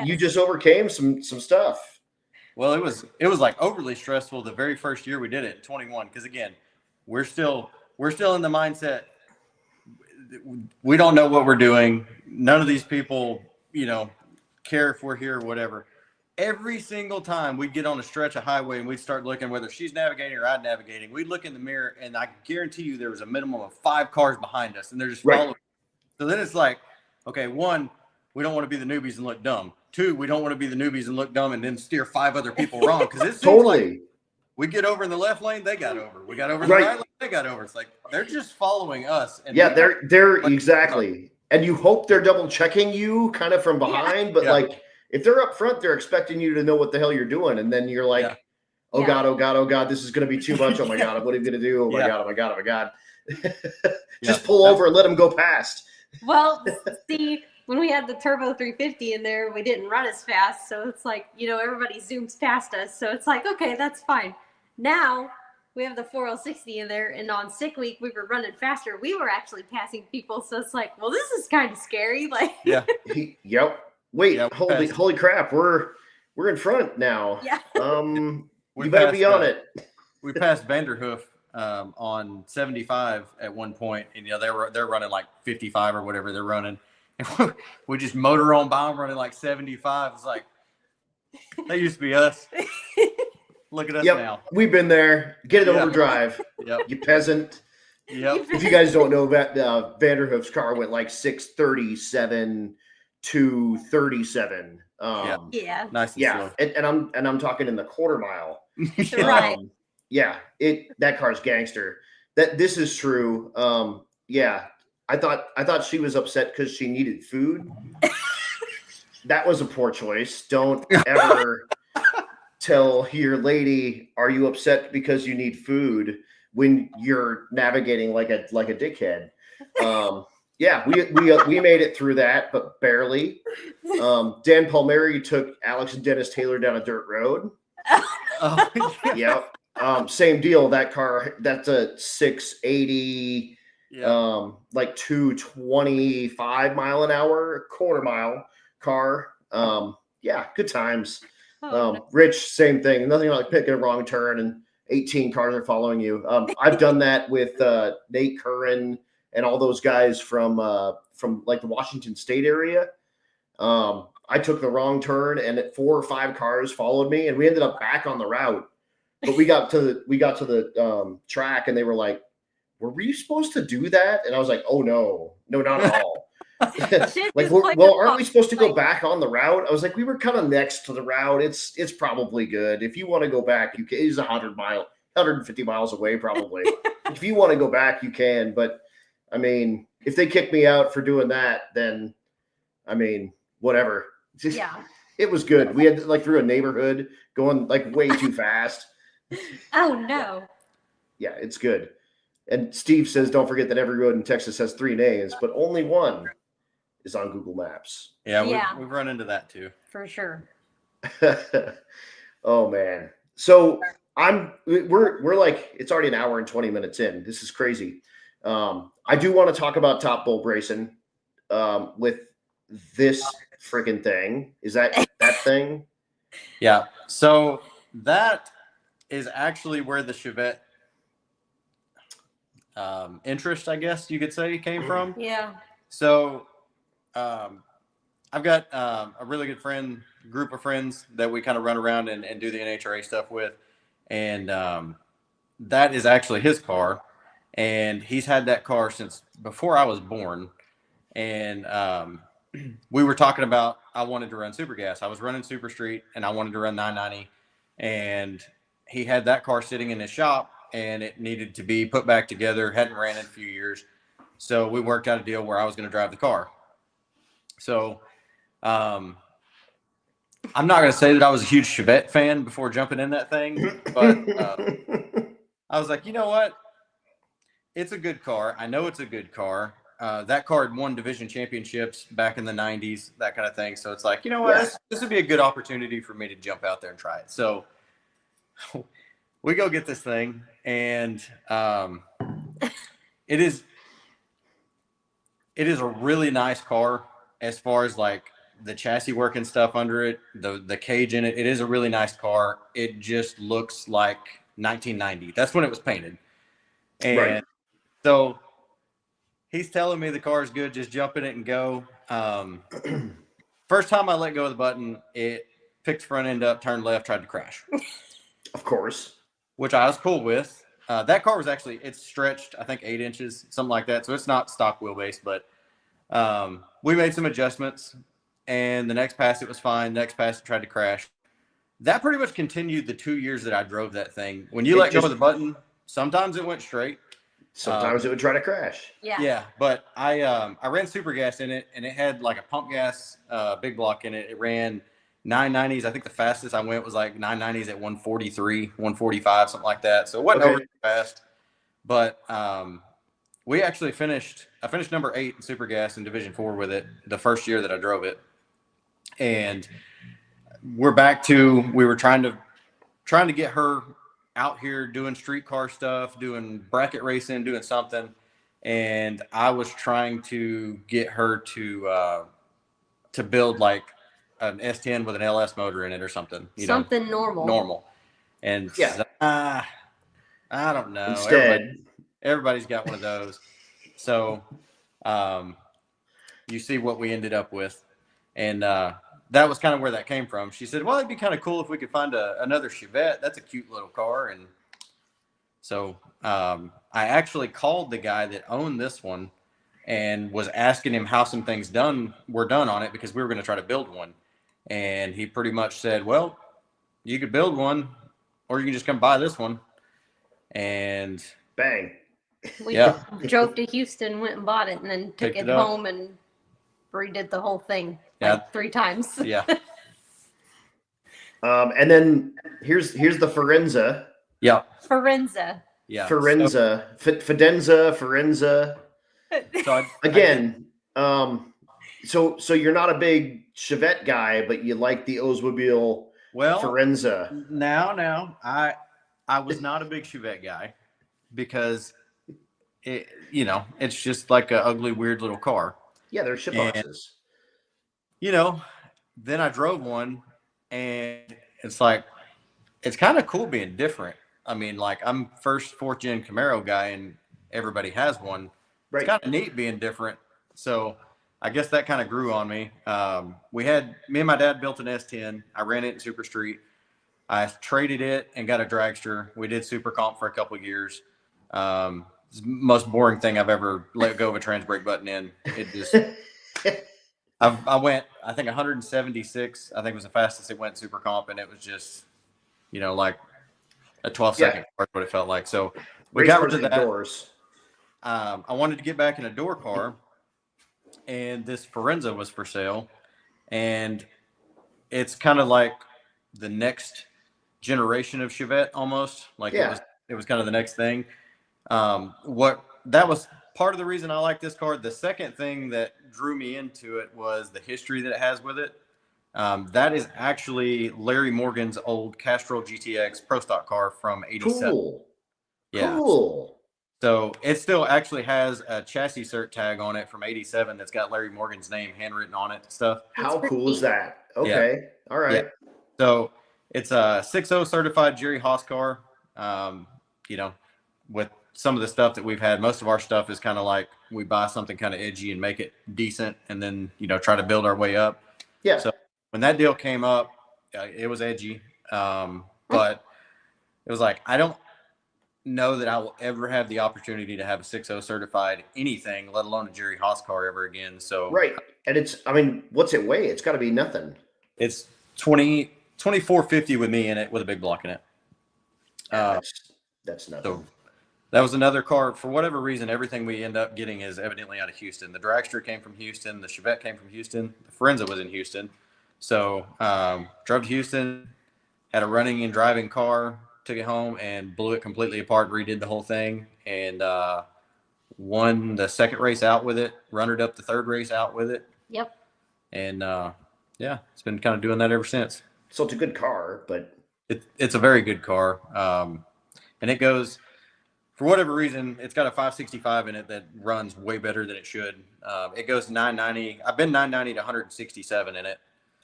You just overcame some stuff. Well, it was like overly stressful the very first year we did it in 21 because again, we're still in the mindset we don't know what we're doing. None of these people, care if we're here or whatever. Every single time we'd get on a stretch of highway and we'd start looking whether she's navigating or I'm navigating, we'd look in the mirror and I guarantee you there was a minimum of 5 cars behind us and they're just following. So then it's like, okay, 1, we don't want to be the newbies and look dumb. 2, we don't want to be the newbies and look dumb and then steer 5 other people wrong. Because it's totally like we get over in the left lane, they got over. We got over in the right lane, they got over. It's like they're just following us. And they're exactly. And you hope they're double checking you kind of from behind, but if they're up front, they're expecting you to know what the hell you're doing, and then you're like, oh God, this is going to be too much. Oh my God, what are you going to do? Oh my God. Just pull over and let them go past. Well, see, when we had the Turbo 350 in there, we didn't run as fast. So it's like, everybody zooms past us. So it's like, okay, that's fine. Now we have the 4060 in there. And on sick week, we were running faster. We were actually passing people. So it's like, well, this is kind of scary. Wait, holy crap. We're in front now. Yeah. You better be on it. We passed Vanderhoof on 75 at one point, and they're running like 55 or whatever they're running. And we just motor on by them running like 75. It's like that used to be us. Look at us now. We've been there. Get it overdrive. You peasant. If you guys don't know that Vanderhoof's car went like 637 to 37. Nice. And I'm talking in the quarter mile. Right. That car's gangster. This is true. I thought she was upset because she needed food. That was a poor choice. Don't ever tell your lady, are you upset because you need food when you're navigating like a dickhead. We made it through that, but barely. Dan Palmieri took Alex and Dennis Taylor down a dirt road. Same deal. That car, that's a 680, like 225 mile an hour, quarter mile car. Good times. Rich, same thing. Nothing like picking a wrong turn and 18 cars are following you. I've done that with Nate Curran and all those guys from like the Washington State area. I took the wrong turn and 4 or 5 cars followed me and we ended up back on the route. But we got to the track and they were like, were we supposed to do that? And I was like, oh no, not at all. Aren't we supposed to go back on the route? I was like, we were kind of next to the route. It's probably good. If you want to go back, you can. It's 150 miles away, probably. If you want to go back, you can. But I mean, if they kick me out for doing that, then I mean, whatever. It was good. We had like through a neighborhood going like way too fast. Oh no. Yeah, it's good. And Steve says, don't forget that every road in Texas has 3 names, but only one is on Google Maps. We've run into that too. For sure. Oh man. So we're like, it's already an hour and 20 minutes in. This is crazy. I do want to talk about Top Bull Racing with this freaking thing. Is that thing? Yeah. So that is actually where the Chevette interest, I guess you could say, came from. Yeah. So I've got a really good group of friends that we kind of run around and do the NHRA stuff with. And that is actually his car. And he's had that car since before I was born. And we were talking about, I wanted to run super gas. I was running super street and I wanted to run 990, and he had that car sitting in his shop and it needed to be put back together. Hadn't ran in a few years. So we worked out a deal where I was going to drive the car. So, I'm not going to say that I was a huge Chevette fan before jumping in that thing, but I was like, you know what? It's a good car. I know it's a good car. That car had won division championships back in the 90s, that kind of thing. So it's like, you know what? Yeah. This would be a good opportunity for me to jump out there and try it. So we go get this thing, and it is a really nice car as far as like the chassis work and stuff under it, the cage in it. It is a really nice car. It just looks like 1990. That's when it was painted. And Right. so he's telling me the car is good, just jump in it and go. First time I let go of the button, it picked the front end up, turned left, tried to crash. Of course. Which I was cool with. That car was actually, it's stretched, I think 8 inches, something like that. So it's not stock wheelbase, but we made some adjustments, and the next pass it was fine. Next pass it tried to crash. That pretty much continued the 2 years that I drove that thing. When you let go of the button, sometimes it went straight. Sometimes it would try to crash. Yeah. Yeah, but I ran super gas in it, and it had like a pump gas big block in it. It ran 990s. I think the fastest I went was like 990s at 143, 145, something like that. So it wasn't over fast. But we actually finished. I finished number 8 in super gas in Division 4 with it the first year that I drove it. And we're back to, we were trying to get her out here doing street car stuff, doing bracket racing, doing something. And I was trying to get her to build like an S10 with an LS motor in it or something. Something normal. Normal. And Yeah. I don't know. Instead, Everybody's got one of those. So you see what we ended up with. And that was kind of where that came from. She said, well, it'd be kind of cool if we could find another Chevette. That's a cute little car. And so I actually called the guy that owned this one and was asking him how some things were done on it, because we were going to try to build one. And he pretty much said, well, you could build one, or you can just come buy this one. And bang. We drove to Houston, went and bought it, and then took Picked it it up. home and redid the whole thing Yeah. like 3 times. Yeah. And then here's the Forenza. Yeah. Forenza. Yeah. Forenza. Forenza. So Again, so you're not a big Chevette guy, but you like the Oldsmobile Forenza. Now, I was not a big Chevette guy, because it's just like an ugly, weird little car. Yeah, they're shit boxes. Then I drove one, and it's like, it's kind of cool being different. I mean, like, I'm fourth gen Camaro guy, and everybody has one. Right. It's kind of neat being different. So I guess that kind of grew on me. Me and my dad built an S10. I ran it in Super Street. I traded it and got a dragster. We did Super Comp for a couple of years. It's the most boring thing I've ever let go of a trans brake button in. It just, I went, I think 176, I think was the fastest it went Super Comp. And it was just, like a 12-second car, what it felt like. So we got rid of that. Doors. I wanted to get back in a door car, and this Forenza was for sale. And it's kind of like the next generation of Chevette almost. Like it was kind of the next thing. That was part of the reason I like this car. The second thing that drew me into it was the history that it has with it. That is actually Larry Morgan's old Castrol GTX Pro Stock car from '87. Cool. Yeah. Cool. So it still actually has a chassis cert tag on it from '87 that's got Larry Morgan's name handwritten on it and stuff. How cool is that? Okay. Yeah. All right. Yeah. So it's a 6.0 certified Jerry Haas car. With some of the stuff that we've had, most of our stuff is kind of like we buy something kind of edgy and make it decent, and then, try to build our way up. Yeah. So when that deal came up, it was edgy. But it was like, I don't know that I will ever have the opportunity to have a 6.0 certified anything, let alone a Jerry Haas car ever again. So right. And it's, I mean, what's it weigh? It's got to be nothing. It's 2450 with me in it, with a big block in it. That's nothing. So that was another car. For whatever reason, everything we end up getting is evidently out of Houston. The dragster came from Houston. The Chevette came from Houston. The Forenza was in Houston. So drove to Houston, had a running and driving car, took it home and blew it completely apart, redid the whole thing, and won the second race out with it, runnered up the third race out with it. Yep. And yeah, it's been kind of doing that ever since. So it's a good car, but it's a very good car. And it goes, for whatever reason, it's got a 565 in it that runs way better than it should. It goes 990. I've been 990 to 167 in it.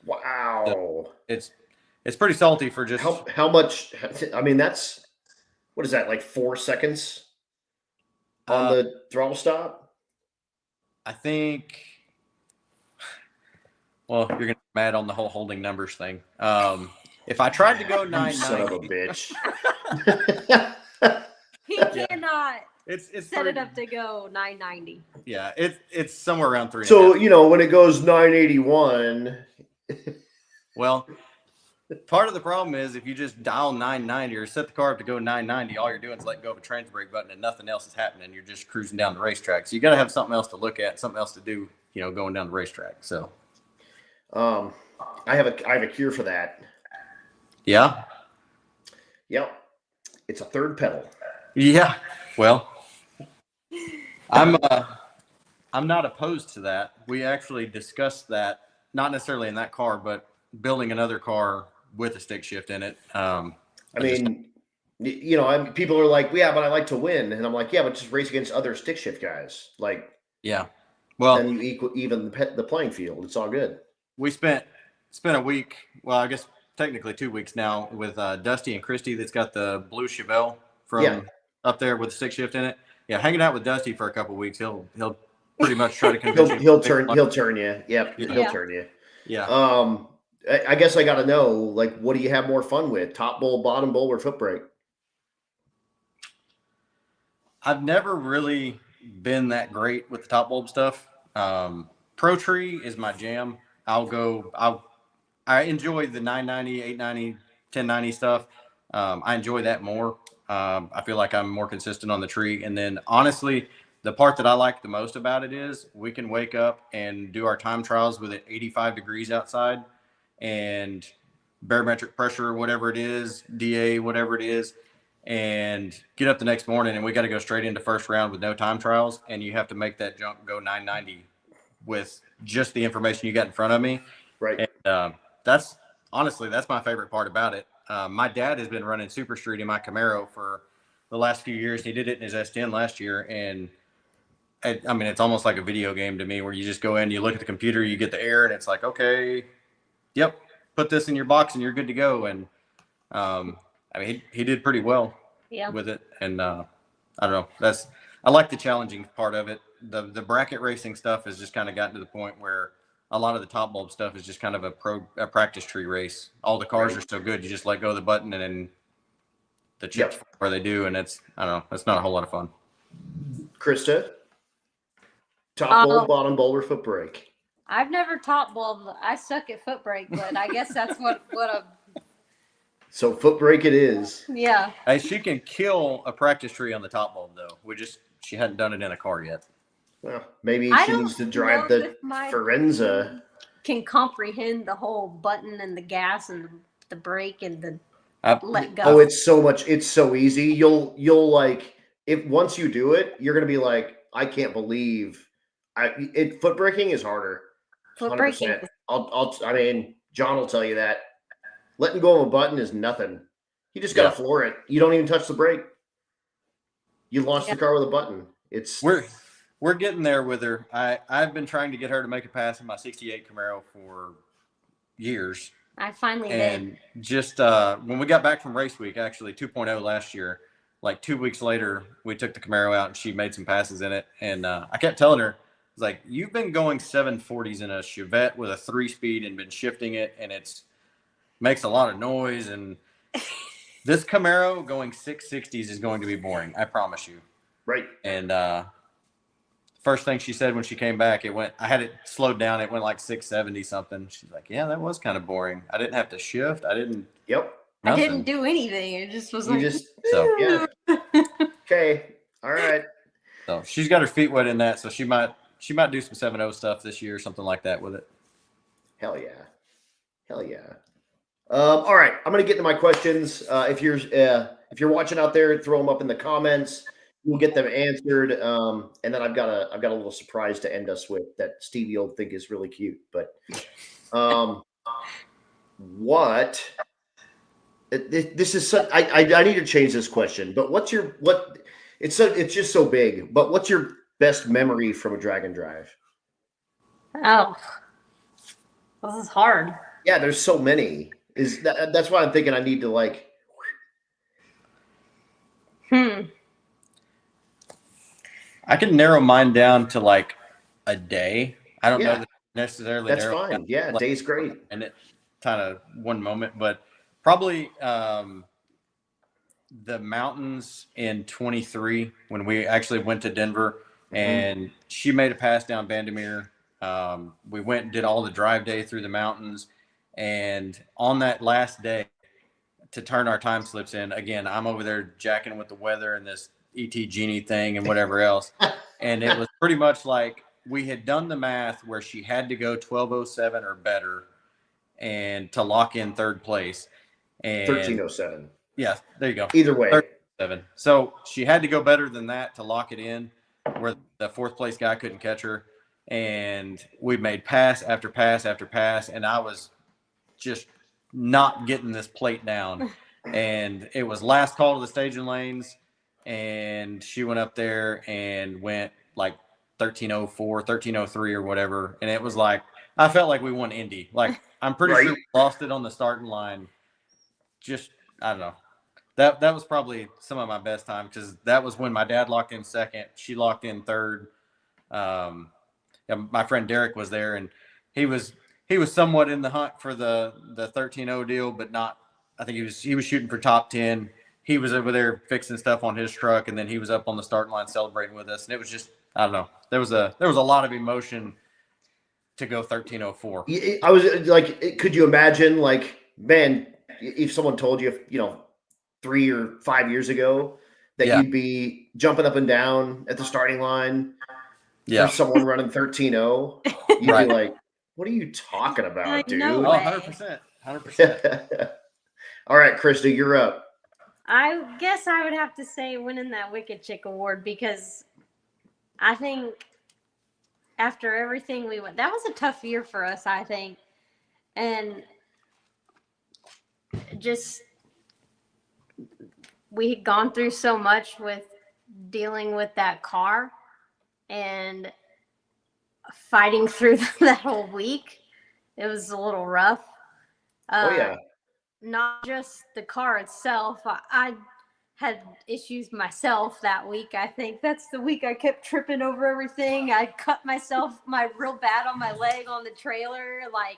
Wow. So it's pretty salty for just how much. I mean, that's, what is that, like 4 seconds on the throttle stop? I think, well, you're gonna be mad on the whole holding numbers thing. If I tried to go 990, son of a bitch. He cannot it's set it up to go 990. Yeah, it's somewhere around 3. So, you know, when it goes 981. Well, part of the problem is if you just dial 990 or set the car up to go 990, all you're doing is letting go of a trans brake button and nothing else is happening. You're just cruising down the racetrack. So you got to have something else to look at, something else to do, you know, going down the racetrack. So, I have a cure for that. Yeah. Yep. It's a third pedal. Yeah. Well, I'm not opposed to that. We actually discussed that, not necessarily in that car, but building another car with a stick shift in it. I mean, you know, people are like, yeah, but I like to win. And I'm like, yeah, but just race against other stick shift guys. Like, yeah. Well, then you even the playing field. It's all good. We spent a week, well, I guess technically 2 weeks now, with Dusty and Christy that's got the blue Chevelle from up there with the stick shift in it. Yeah, hanging out with Dusty for a couple of weeks, he'll pretty much try to convince you. He'll turn you. Yep, he'll turn you. Yeah. I guess I got to know, like, what do you have more fun with? Top bowl, bottom bowl, or foot brake? I've never really been that great with the top bulb stuff. Pro Tree is my jam. I enjoy the 990, 890, 1090 stuff. I enjoy that more. I feel like I'm more consistent on the tree. And then honestly, the part that I like the most about it is we can wake up and do our time trials with it 85 degrees outside and barometric pressure, whatever it is, DA, whatever it is, and get up the next morning and we got to go straight into first round with no time trials. And you have to make that jump go 990 with just the information you got in front of me. Right. And that's my favorite part about it. My dad has been running Super Street in my Camaro for the last few years. He did it in his S10 last year. And I mean, it's almost like a video game to me where you just go in, you look at the computer, you get the air, and it's like, okay, yep, put this in your box and you're good to go. And I mean, he did pretty well with it. And I don't know. I like the challenging part of it. The bracket racing stuff has just kind of gotten to the point where a lot of the top bulb stuff is just kind of a practice tree race. All the cars are so good, you just let go of the button and then the chips where they do, and I don't know, it's not a whole lot of fun. Krista, top bowl, bottom bowl, or foot brake? I've never top bulbed. I suck at foot brake, but I guess that's what a So foot brake it is. Yeah. Hey, she can kill a practice tree on the top bulb though. She hadn't done it in a car yet. Well, maybe she needs to drive the Forenza. Can comprehend the whole button and the gas and the brake and the let go. Oh, it's so easy. You'll like, if once you do it, you're gonna be like, I can't believe foot braking is harder. Foot braking. I mean, John will tell you that. Letting go of a button is nothing. You just gotta floor it. You don't even touch the brake. You launch the car with a button. We're getting there with her. I've been trying to get her to make a pass in my 68 Camaro for years. I finally did. And just when we got back from race week, actually 2.0 last year, like 2 weeks later, we took the Camaro out and she made some passes in it. And I kept telling her, it's like, you've been going 740s in a Chevette with a 3-speed and been shifting it, and makes a lot of noise. And this Camaro going 660s is going to be boring. I promise you. Right. And first thing she said when she came back, I had it slowed down. It went like 670 something. She's like, yeah, that was kind of boring. I didn't have to shift. I didn't. Yep. Nothing. I didn't do anything. It just was So Okay. All right. So she's got her feet wet in that. So she might do some 7.0 stuff this year or something like that with it. Hell yeah. Hell yeah. All right. I'm going to get into my questions. If you're watching out there, throw them up in the comments. We'll get them answered. And then I've got a little surprise to end us with that Stevie will think is really cute. But this is such, I need to change this question. But it's just so big. But what's your best memory from a drag and drive? Oh, this is hard. Yeah, there's so many. That's why I'm thinking I need to like. I can narrow mine down to like a day. I don't know that necessarily. That's fine. Yeah, like, day's great. And it kind of one moment, but probably the mountains in 23 when we actually went to Denver and she made a pass down Vandermeer. We went and did all the drive day through the mountains. And on that last day to turn our time slips in, again, I'm over there jacking with the weather and this ET Genie thing and whatever else. And it was pretty much like we had done the math where she had to go 12:07 or better and to lock in third place. And 13:07. Yeah, there you go. Either way. 13:07. So she had to go better than that to lock it in where the fourth place guy couldn't catch her. And we made pass after pass after pass. And I was just not getting this plate down. And it was last call to the staging lanes. And she went up there and went like 13:04, 13:03 or whatever. And it was like, I felt like we won Indy. Like, I'm pretty sure we lost it on the starting line. Just, I don't know. That was probably some of my best time because that was when my dad locked in second. She locked in third. My friend Derek was there, and he was somewhat in the hunt for the 13-0 deal, but not. I think he was shooting for top 10. He was over there fixing stuff on his truck, and then he was up on the starting line celebrating with us. And it was just, I don't know. There was a lot of emotion to go 13:04. I was like, could you imagine, like, man, if someone told you, 3 or 5 years ago that you'd be jumping up and down at the starting line for someone running 13:0, you'd be like, what are you talking about, dude? No Oh, way. 100%. All right, Krista, you're up. I guess I would have to say winning that Wicked Chick award because I think after everything we went, that was a tough year for us, I think. And just we had gone through so much with dealing with that car and fighting through that whole week. It was a little rough. Not just the car itself. I had issues myself that week. I think that's the week I kept tripping over everything. I cut myself real bad on my leg on the trailer. Like,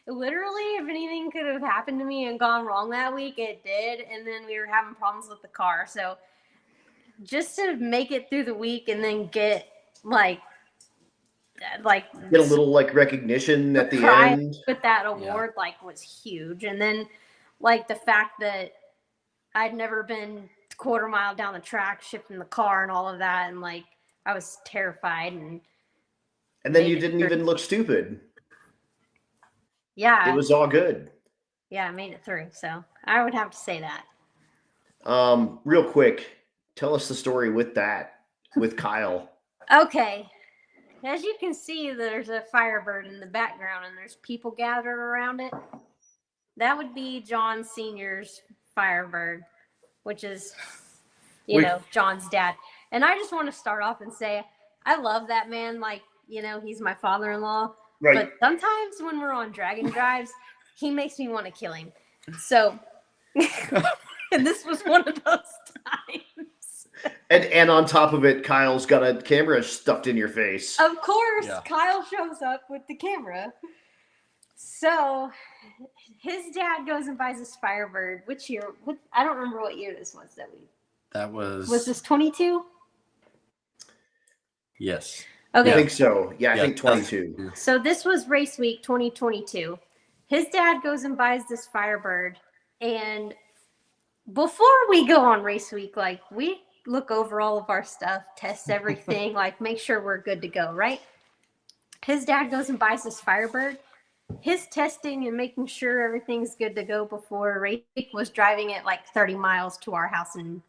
literally, if anything could have happened to me and gone wrong that week, it did. And then we were having problems with the car. So just to make it through the week and then get get a little recognition at the end with that award was huge. And then the fact that I'd never been a quarter mile down the track shifting the car and all of that, and I was terrified. And then you didn't even look stupid. Yeah, it was all good. Yeah, I made it through. So I would have to say that. Real quick, tell us the story with Kyle. Okay. As you can see, there's a Firebird in the background and there's people gathered around it. That would be John Sr.'s Firebird, which is, John's dad. And I just want to start off and say, I love that man. He's my father-in-law. Right. But sometimes when we're on dragon drives, he makes me want to kill him. So, and this was one of those times. And on top of it, Kyle's got a camera stuffed in your face. Of course, yeah. Kyle shows up with the camera. So his dad goes and buys this Firebird. Which year? I don't remember what year this was. That was. Was this 22? Yes. Okay. I think so. Yeah, I Yeah, think 22. So this was race week 2022. His dad goes and buys this Firebird, and before we go on race week, like we look over all of our stuff, test everything, like make sure we're good to go, right? His dad goes and buys this Firebird. His testing and making sure everything's good to go before race week was driving it like 30 miles to our house and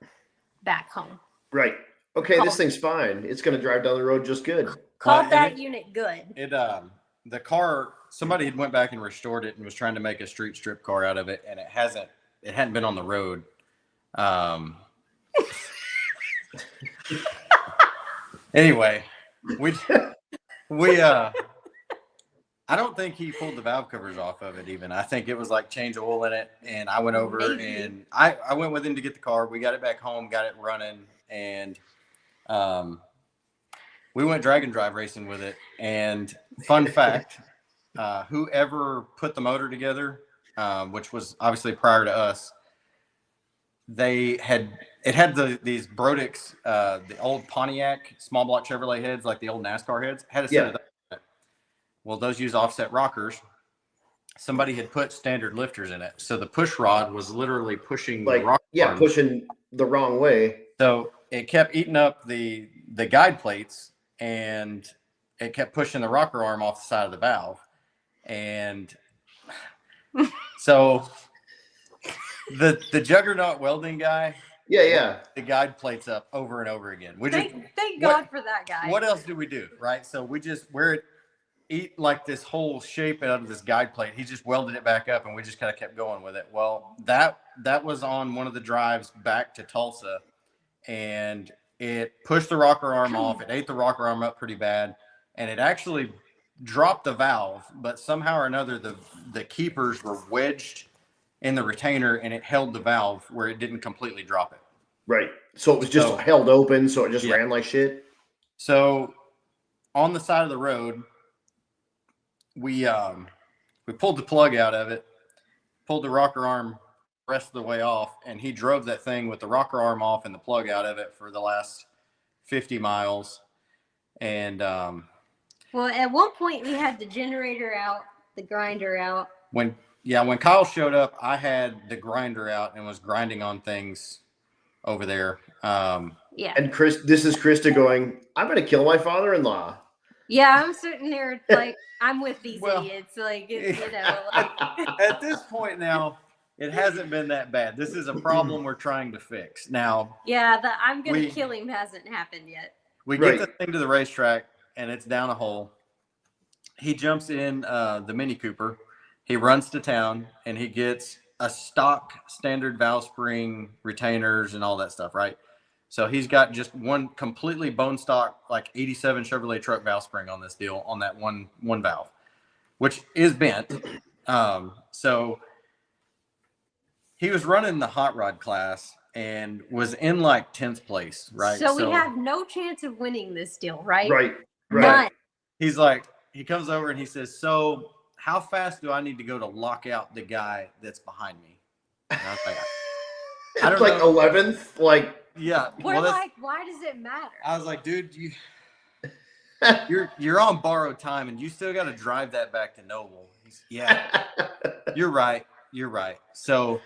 back home. Right. Okay, this thing's fine. It's going to drive down the road just good. Called that unit good. It the car, somebody had went back and restored it and was trying to make a street strip car out of it, and it hadn't been on the road. Anyway, we I don't think he pulled the valve covers off of it even. I think it was like change oil in it, and I went over and I went with him to get the car. We got it back home, got it running, and we went drag and drive racing with it. And fun fact, whoever put the motor together, which was obviously prior to us, it had these Brodix, the old Pontiac small block Chevrolet heads, like the old NASCAR heads, had a set of those. Well, those use offset rockers. Somebody had put standard lifters in it, so the push rod was literally pushing the rocker arm. Pushing the wrong way. So it kept eating up the guide plates, and it kept pushing the rocker arm off the side of the valve. And so the juggernaut welding guy, the guide plates up over and over again. Thank God for that guy. What else do we do, right? So we just eat like this whole shape out of this guide plate. He just welded it back up, and we just kind of kept going with it. Well, that was on one of the drives back to Tulsa, and it pushed the rocker arm off. It ate the rocker arm up pretty bad, and it actually dropped the valve, but somehow or another the keepers were wedged in the retainer, and it held the valve where it didn't completely drop it. Right. So it was just held open, so it just ran like shit. So on the side of the road, we pulled the plug out of it, pulled the rocker arm the rest of the way off, and he drove that thing with the rocker arm off and the plug out of it for the last 50 miles. And well, at one point we had the generator out, the grinder out. When Kyle showed up, I had the grinder out and was grinding on things over there. And this is Krista going, I'm going to kill my father-in-law. Yeah, I'm sitting there like I'm with these idiots. Like, at this point now, it hasn't been that bad. This is a problem we're trying to fix now. Yeah, the I'm going to kill him hasn't happened yet. We get the thing to the racetrack, and it's down a hole. He jumps in the Mini Cooper. He runs to town, and he gets a stock standard valve spring, retainers, and all that stuff, right? So he's got just one completely bone stock, like 87 Chevrolet truck valve spring on this deal, on that one valve, which is bent. So he was running the hot rod class and was in like 10th place, right? So we have no chance of winning this deal, right? Right. None. He's like, he comes over and he says, so how fast do I need to go to lock out the guy that's behind me? And I was like, I don't know. 11th, like. Yeah. We're like, why does it matter? I was like, dude, you're on borrowed time, and you still got to drive that back to Noble. You're right. So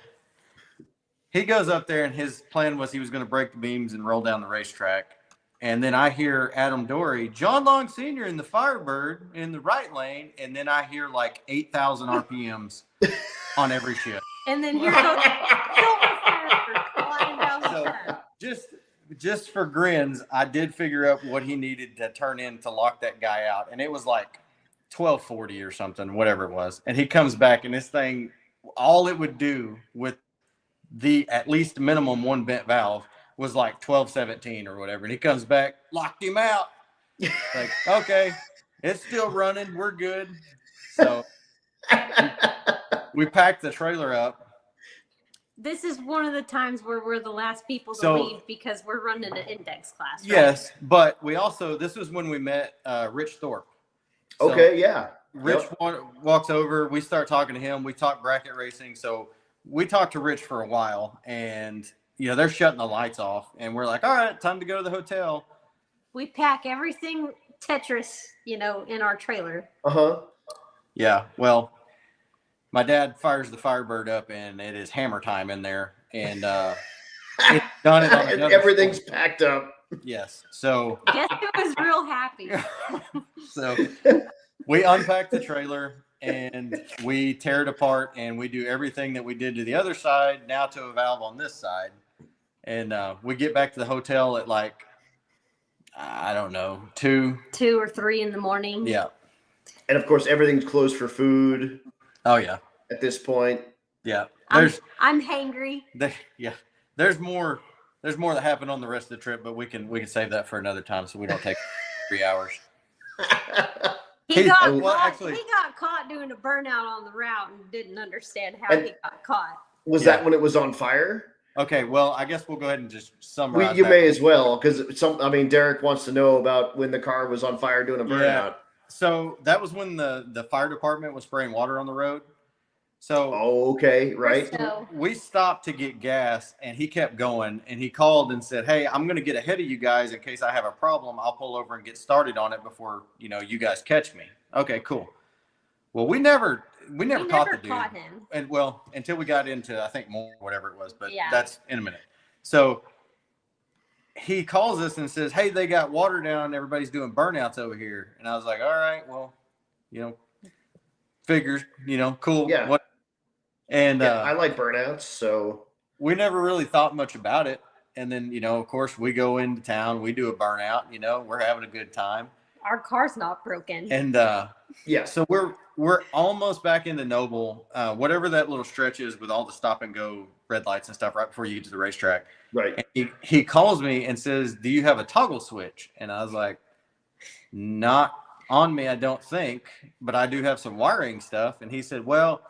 he goes up there, and his plan was he was going to break the beams and roll down the racetrack. And then I hear Adam Dory, John Long Sr. in the Firebird in the right lane, and then I hear like 8,000 RPMs on every shift. And then here goes Silver Firebird flying down the track. Just for grins, I did figure out what he needed to turn in to lock that guy out, and it was like 1240 or something, whatever it was. And he comes back, and this thing, all it would do with the at least minimum one bent valve was like 1217 or whatever. And he comes back, locked him out. Like, okay, it's still running, we're good. So we packed the trailer up. This is one of the times where we're the last people to leave because we're running an index class. Right? Yes, but we also, this was when we met Rich Thorpe. So okay, yeah. Rich walks over. We start talking to him. We talk bracket racing. So we talked to Rich for a while, and they're shutting the lights off, and we're like, all right, time to go to the hotel. We pack everything Tetris, in our trailer. Yeah. Well, my dad fires the Firebird up, and it is hammer time in there, and it's done it on And another. everything's packed up. Yes. So Guess who was real happy? So we unpack the trailer and we tear it apart, and we do everything that we did to the other side now to a valve on this side. And we get back to the hotel at like, I don't know, 2 or 3 in the morning. Yeah. And of course, everything's closed for food. Oh yeah. At this point. Yeah. I'm hangry. There's more that happened on the rest of the trip, but we can save that for another time so we don't take 3 hours. He got caught doing a burnout on the route and didn't understand how he got caught. Was that when it was on fire? Okay, well, I guess we'll go ahead and just summarize. You may as well, because Derek wants to know about when the car was on fire doing a burnout. Yeah. So that was when the fire department was spraying water on the road. So okay, right. So we stopped to get gas, and he kept going, and he called and said, "Hey, I'm going to get ahead of you guys in case I have a problem. I'll pull over and get started on it before you guys catch me." Okay, cool. Well, we never caught the dude. Caught him. And until we got into, I think, more, whatever it was, but yeah. That's in a minute. So he calls us and says, "Hey, they got water down. Everybody's doing burnouts over here." And I was like, "All right, well, figures, cool." Yeah. What? And I like burnouts, so we never really thought much about it. And then, of course, we go into town, we do a burnout, we're having a good time. Our car's not broken. And so we're almost back into Noble, whatever that little stretch is with all the stop and go red lights and stuff right before you get to the racetrack. Right. And he calls me and says, "Do you have a toggle switch?" And I was like, "Not on me, I don't think, but I do have some wiring stuff." And he said, "Well,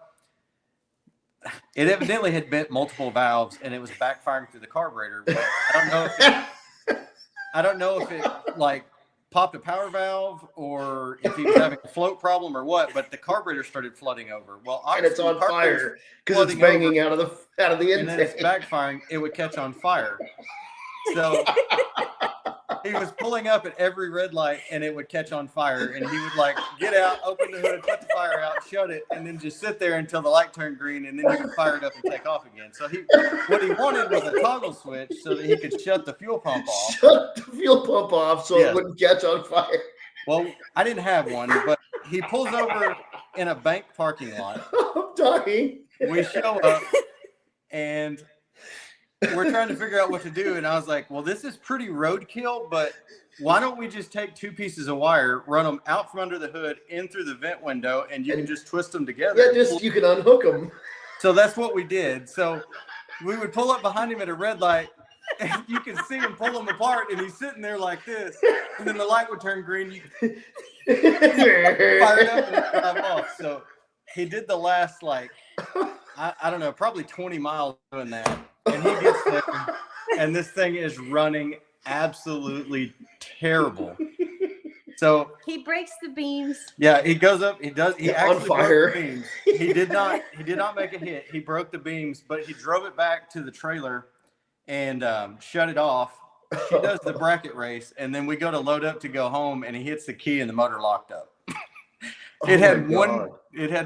it evidently had bent multiple valves and it was backfiring through the carburetor. But I don't know if it like popped a power valve or if he was having a float problem or what, but the carburetor started flooding over." Well, and it's on fire because it's banging out of the intake. And then it's backfiring. It would catch on fire. So he was pulling up at every red light and it would catch on fire, and he would like get out, open the hood, put the fire out, shut it, and then just sit there until the light turned green, and then he would fire it up and take off again. So what he wanted was a toggle switch so that he could shut the fuel pump off. Shut the fuel pump off so it wouldn't catch on fire. Well, I didn't have one, but he pulls over in a bank parking lot. I'm dying. We show up and we're trying to figure out what to do. And I was like, "Well, this is pretty roadkill, but why don't we just take 2 pieces of wire, run them out from under the hood, in through the vent window, and you can just twist them together." Yeah, you can unhook them. So that's what we did. So we would pull up behind him at a red light, and you can see him pull them apart, and he's sitting there like this. And then the light would turn green. You fire it up and drive off. So he did the last, I don't know, probably 20 miles doing that. And he gets there, and this thing is running absolutely terrible. So he breaks the beams. Yeah, he goes up. He actually on fire. Broke the beams. He did not make a hit. He broke the beams, but he drove it back to the trailer and shut it off. She does the bracket race, and then we go to load up to go home, and he hits the key, and the motor locked up. It had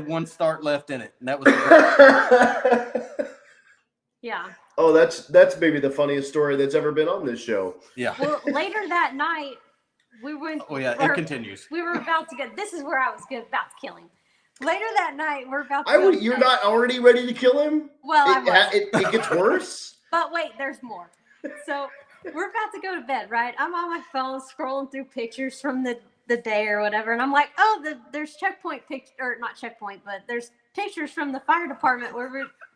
one start left in it, and that was the Yeah. Oh, that's maybe the funniest story that's ever been on this show. Yeah. Well, later that night, we went. Oh yeah, it continues. We were about to get. This is where I was about to kill him. Later that night, we're about to. You're not already ready to kill him? Well, it gets worse. But wait, there's more. So we're about to go to bed, right? I'm on my phone scrolling through pictures from the day or whatever, and I'm like, "Oh, there's checkpoint picture, or not checkpoint, but there's pictures from the fire department where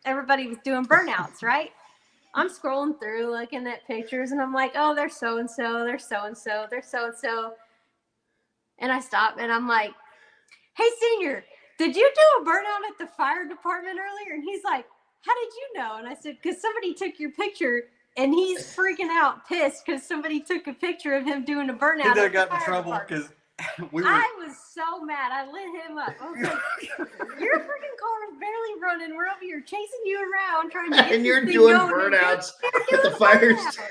everybody was doing burnouts, right?" I'm scrolling through, looking at pictures, and I'm like, "Oh, there's so-and-so, there's so-and-so, there's so-and-so." And I stop, and I'm like, "Hey, Senior, did you do a burnout at the fire department earlier?" And he's like, "How did you know?" And I said, "Because somebody took your picture," and he's freaking out, pissed, because somebody took a picture of him doing a burnout. He got in trouble because I was so mad. I lit him up. I was like, "Your freaking car is barely running. We're over here chasing you around trying to get and you're doing burnouts at the fire station."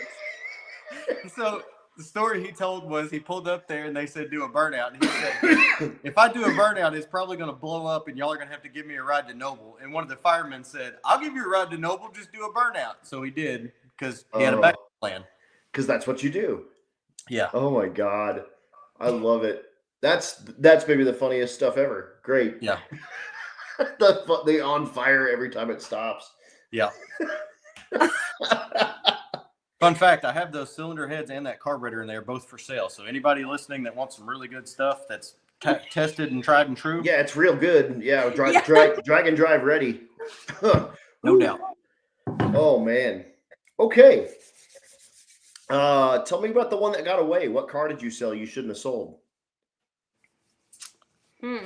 the story he told was he pulled up there and they said do a burnout. And he said, if I do a burnout, it's probably going to blow up and y'all are going to have to give me a ride to Noble. And one of the firemen said, I'll give you a ride to Noble, just do a burnout. So he did because he had a backup plan. Because that's what you do. Yeah. Oh my God. I love it. That's maybe the funniest stuff ever. Great. Yeah. the on fire every time it stops. Yeah. Fun fact, I have those cylinder heads and that carburetor in there, both for sale. So anybody listening that wants some really good stuff that's tested and tried and true. Yeah, it's real good. Yeah, drag and drive ready. No doubt. Oh, man. Okay. Tell me about the one that got away. What car did you sell you shouldn't have sold? I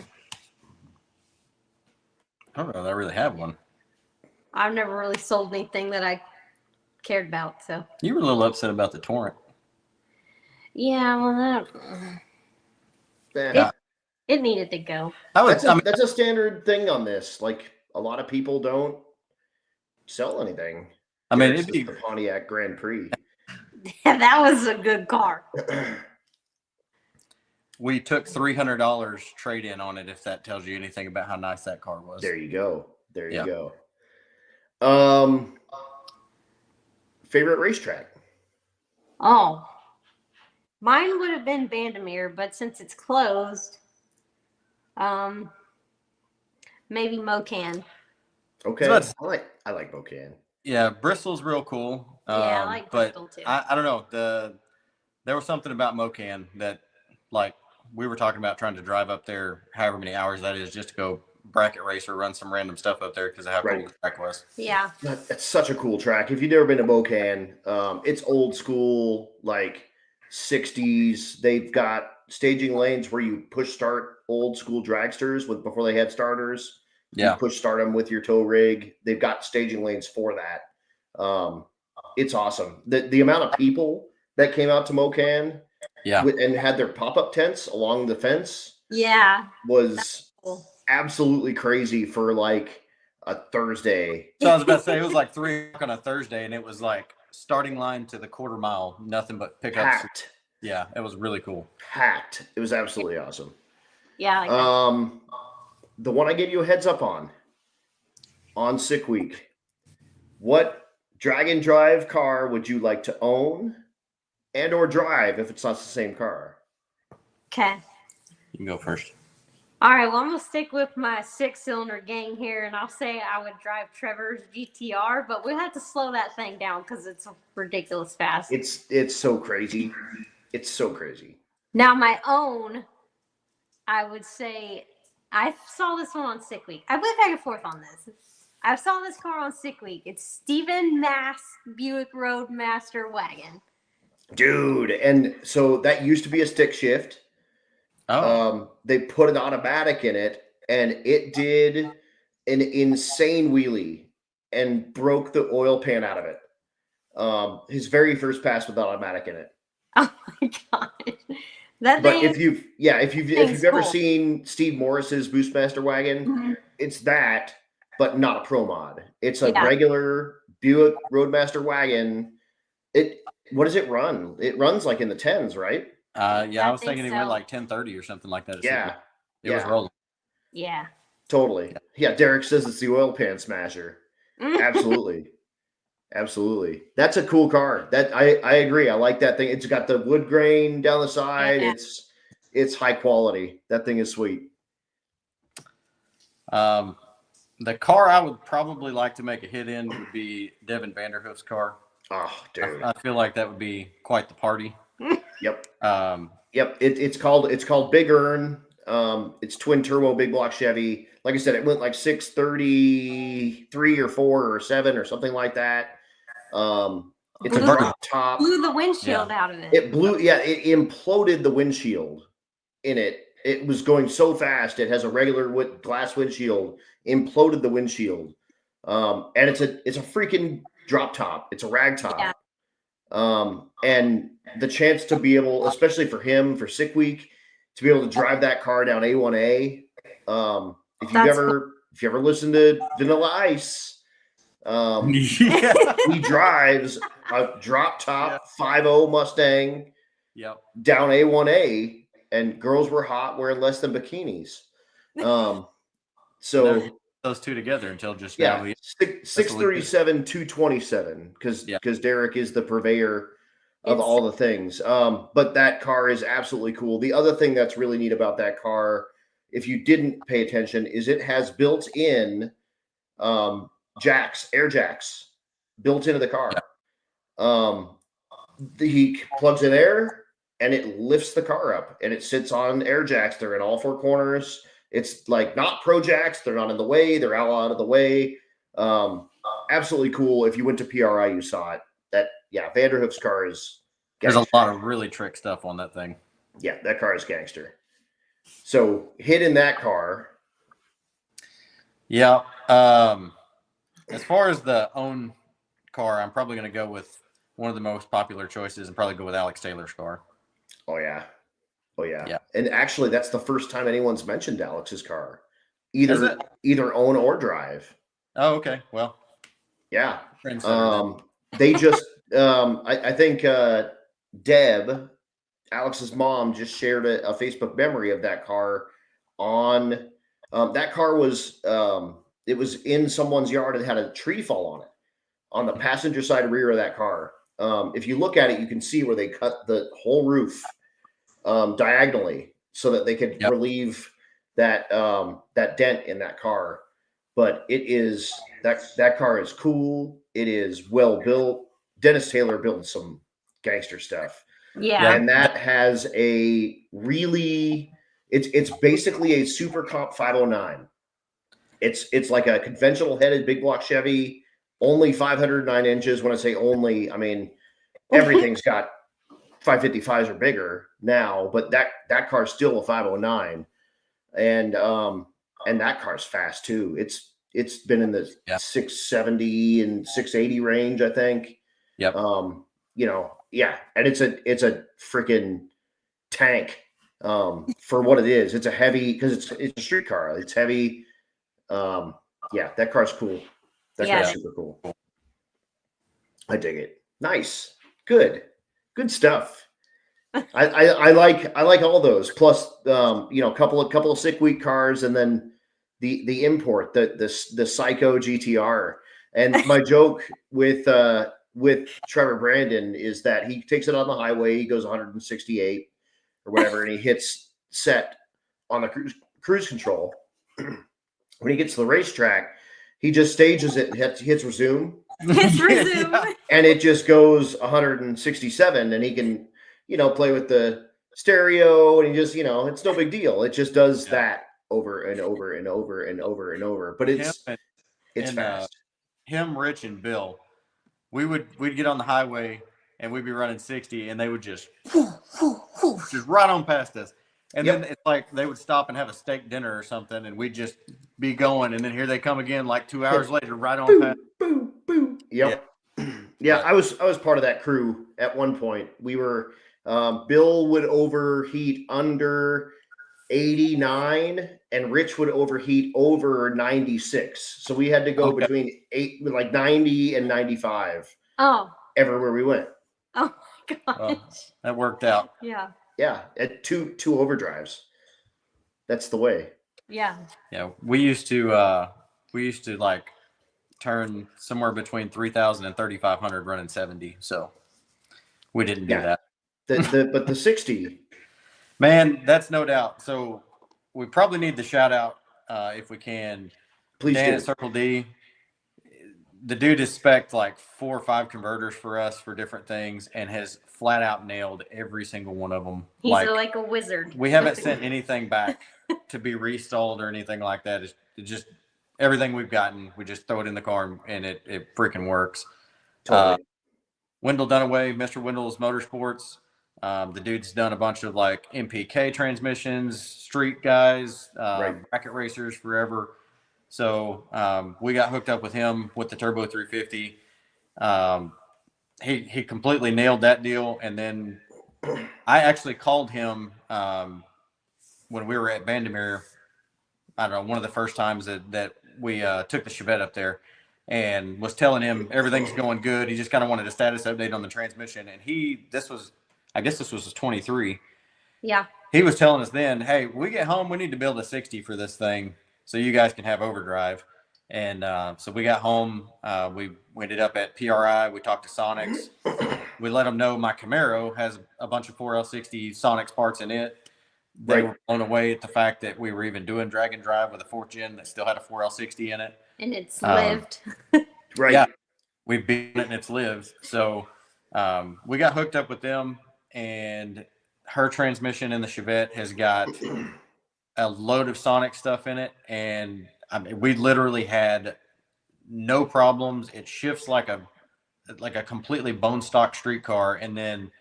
don't know that I really have one. I've never really sold anything that I cared about. So you were a little upset about the Torrent. Yeah, well, it needed to go. That's a standard thing on this. Like a lot of people don't sell anything. I mean, it'd be the Pontiac Grand Prix. That was a good car. We took $300 trade in on it. If that tells you anything about how nice that car was. There you go. There you go. Favorite racetrack? Oh, mine would have been Vandermeer, but since it's closed, maybe Mocan. Okay, So I like Mocan. Yeah, Bristol's real cool. Yeah, I like Bristol too. I don't know, there was something about Mocan that, like, we were talking about trying to drive up there however many hours that is just to go bracket race or run some random stuff up there because of how cool the track was. Yeah. It's such a cool track. If you've never been to Mocan, it's old school, like 60s. They've got staging lanes where you push start old school dragsters before they had starters. Yeah. You push start them with your tow rig. They've got staging lanes for that. It's awesome. The amount of people that came out to Mocan and had their pop-up tents along the fence was absolutely crazy for like a Thursday. So I was about to say it was like 3 o'clock on a Thursday and it was like starting line to the quarter mile, nothing but pickups. Packed. Yeah, it was really cool. Packed. It was absolutely awesome. Yeah. I like the one I gave you a heads up on Sick Week. What drag and drive car would you like to own and or drive if it's not the same car? Okay. You can go first. All right. Well, I'm going to stick with my 6-cylinder gang here, and I'll say I would drive Trevor's GTR, but we'll have to slow that thing down because it's ridiculous fast. It's so crazy. It's so crazy. Now, my own, I would say, I saw this one on Sick Week. I went back and forth on this. I saw this car on Sick Week. It's Stephen Mass Buick Roadmaster wagon. Dude, and so that used to be a stick shift. They put an automatic in it, and it did an insane wheelie and broke the oil pan out of it. His very first pass with automatic in it. Oh my god! If you've ever seen Steve Morris's Boostmaster wagon, it's that, but not a pro mod. It's a regular Buick Roadmaster wagon. What does it run? It runs like in the 10s, right? I was thinking it went like 1030 or something like that. It was rolling. Yeah. Totally. Yeah, Derek says it's the oil pan smasher. Absolutely. Absolutely. That's a cool car. That I agree. I like that thing. It's got the wood grain down the side. Yeah. It's high quality. That thing is sweet. The car I would probably like to make a hit in would be Devin Vanderhoof's car. Oh, dude. I feel like that would be quite the party. Yep. Yep. It's called Big Earn. It's twin turbo big block Chevy. Like I said, it went like 633 or 4 or 7 or something like that. It's a drop top. Blew the windshield out of it. It imploded the windshield in it. It was going so fast. It has a regular glass windshield, imploded the windshield. And it's a freaking drop top. It's a rag top. Yeah. And the chance to be able, especially for him, for Sick Week, to be able to drive that car down A1A. If you ever listen to Vanilla Ice, he drives a drop top 5.0 Mustang Yep. down A1A, and girls were hot wearing less than bikinis. So Never those two together until just now. yeah, 637, 227, because Derek is the purveyor of all the things. But that car is absolutely cool. The other thing that's really neat about that car, if you didn't pay attention, is it has built-in air jacks built into the car. He plugs in air and it lifts the car up, and it sits on air jacks. They're in all four corners. It's like not pro jacks. They're not in the way. They're out of the way. Absolutely cool. If you went to PRI, you saw it. Vanderhoof's car is gangster. There's a lot of really trick stuff on that thing. Yeah, that car is gangster. So hit in that car. Yeah. As far as the own car, I'm probably going to go with one of the most popular choices and probably go with Alex Taylor's car. Oh yeah. And actually, that's the first time anyone's mentioned Alex's car, either own or drive. Oh, okay. Well, yeah. They just, I think Deb, Alex's mom, just shared a Facebook memory of that car. That car was, it was in someone's yard and had a tree fall on it, on the passenger side rear of that car. If you look at it, you can see where they cut the whole roof diagonally so that they could relieve that dent in that car. But it is that car is cool. It is well built. Dennis Taylor built some gangster stuff. Yeah. And that has a really, it's basically a Super Comp 509. It's like a conventional headed big block Chevy, only 509 inches. When I say only, I mean everything's got 555s or bigger now, but that car's still a 509, and that car's fast too. It's been in the 670 and 680 range, I think. Yep. And it's a freaking tank for what it is. It's a heavy, because it's a street car. It's heavy. That car's cool. That car's super cool. I dig it. Nice. Good stuff. I like all those. Plus, a couple of sick week cars, and then the import, the Psycho GTR. And my joke with Trevor Brandon is that he takes it on the highway. He goes 168 or whatever, and he hits set on the cruise control. When he gets to the racetrack, he just stages it and hits resume. And it just goes 167, and he can, play with the stereo, and he just, it's no big deal. It just does that over and over and over and over and over. But it's fast. Him, Rich, and Bill, we'd get on the highway and we'd be running 60, and they would just right on past us. And then it's like they would stop and have a steak dinner or something, and we'd just be going. And then here they come again, like 2 hours later, right on past. Boom, boom. Yep. Yeah, I was part of that crew at one point. We were Bill would overheat under 89, and Rich would overheat over 96. So we had to go between 90 and 95. Oh. Everywhere we went. Oh my gosh. Well, that worked out. Yeah. Yeah, at two overdrives. That's the way. Yeah. Yeah, we used to like turn somewhere between 3,000 and 3,500 running 70. So we didn't do that. But the 60. Man, that's no doubt. So we probably need the shout out if we can. Please Dan do. at Circle D. The dude has spec'd like 4 or 5 converters for us for different things and has flat out nailed every single one of them. He's like a wizard. We haven't sent anything back to be restalled or anything like that. It's just everything we've gotten, we just throw it in the car and it freaking works. Totally. Wendell Dunaway, Mr. Wendell's Motorsports. The dude's done a bunch of like MPK transmissions, street guys, bracket racers forever. So we got hooked up with him with the Turbo 350. He completely nailed that deal. And then I actually called him when we were at Vandermeer. I don't know, one of the first times that we took the Chevette up there, and was telling him everything's going good. He just kind of wanted a status update on the transmission. And I guess this was 23. Yeah. He was telling us then, hey, we get home, we need to build a 60 for this thing so you guys can have overdrive. And so we got home. We ended up at PRI. We talked to Sonics. We let them know my Camaro has a bunch of 4L60 Sonics parts in it. They were blown away at the fact that we were even doing drag and drive with a 4th gen that still had a 4L60 in it. And it's lived. Right. Yeah, we've been it and it's lived. So we got hooked up with them, and her transmission in the Chevette has got a load of Sonic stuff in it. And I mean, we literally had no problems. It shifts like a completely bone stock street car. And then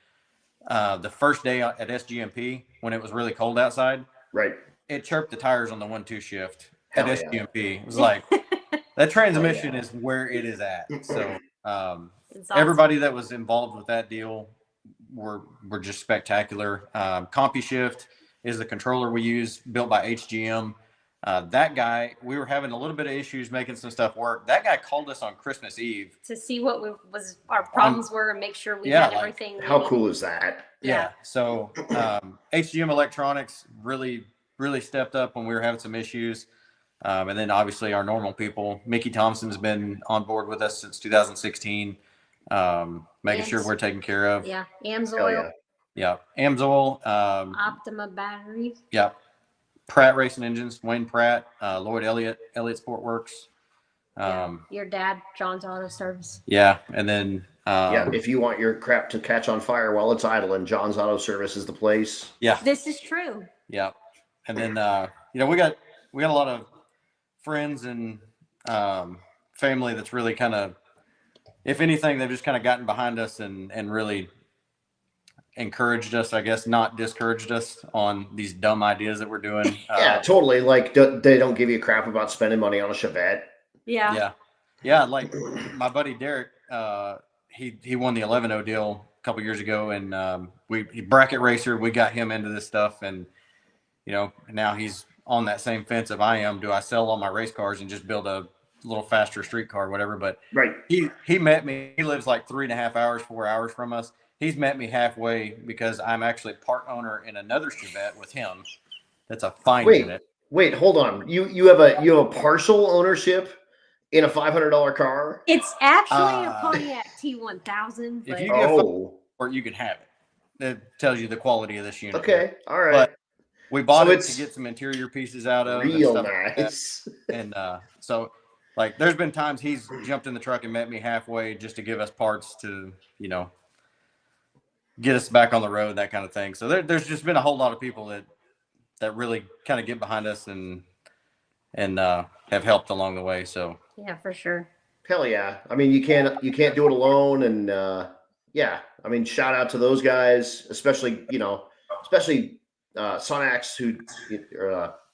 the first day at SGMP, when it was really cold outside, right, it chirped the tires on the 1-2 shift at SGMP. It was like, that transmission is where it is at. So awesome. Everybody that was involved with that deal were just spectacular. CompuShift is the controller we use, built by HGM. That guy, we were having a little bit of issues making some stuff work. That guy called us on Christmas Eve to see what our problems were and make sure we had everything. How cool is that? Yeah. So HGM Electronics really stepped up when we were having some issues. And then obviously our normal people, Mickey Thompson's been on board with us since 2016, making sure we're taken care of. Yeah. AMSOIL. Yeah. AMSOIL. Optima batteries. Yeah. Pratt Racing Engines, Wayne Pratt, Lloyd Elliott Sport Works. Your dad, John's Auto Service. Yeah. And then if you want your crap to catch on fire while it's idling, John's Auto Service is the place. Yeah. This is true. Yeah. And then we got a lot of friends and family that's really kind of, if anything, they've just kind of gotten behind us and really encouraged us, I guess, not discouraged us on these dumb ideas that we're doing. Yeah, totally. Like they don't give you crap about spending money on a Chevette. Yeah. Like my buddy Derek, he won the 11-0 deal a couple years ago, and he bracket racer. We got him into this stuff, and now he's on that same fence of I am. Do I sell all my race cars and just build a little faster street car, whatever? But he met me. He lives like 3.5 hours, 4 hours from us. He's met me halfway because I'm actually part owner in another Chevette with him. That's a fine unit. Wait, hold on. You have a partial ownership in a $500 car? It's actually a Pontiac T1000. If you get or you can have it. It tells you the quality of this unit. Okay, all right. But we bought it to get some interior pieces out of. Real and nice. Like and so, like, there's been times he's jumped in the truck and met me halfway just to give us parts to, get us back on the road, that kind of thing. So there's just been a whole lot of people that really kind of get behind us and have helped along the way. So yeah, for sure. Hell yeah. I mean, you can't do it alone. And I mean, shout out to those guys, especially Sonax, who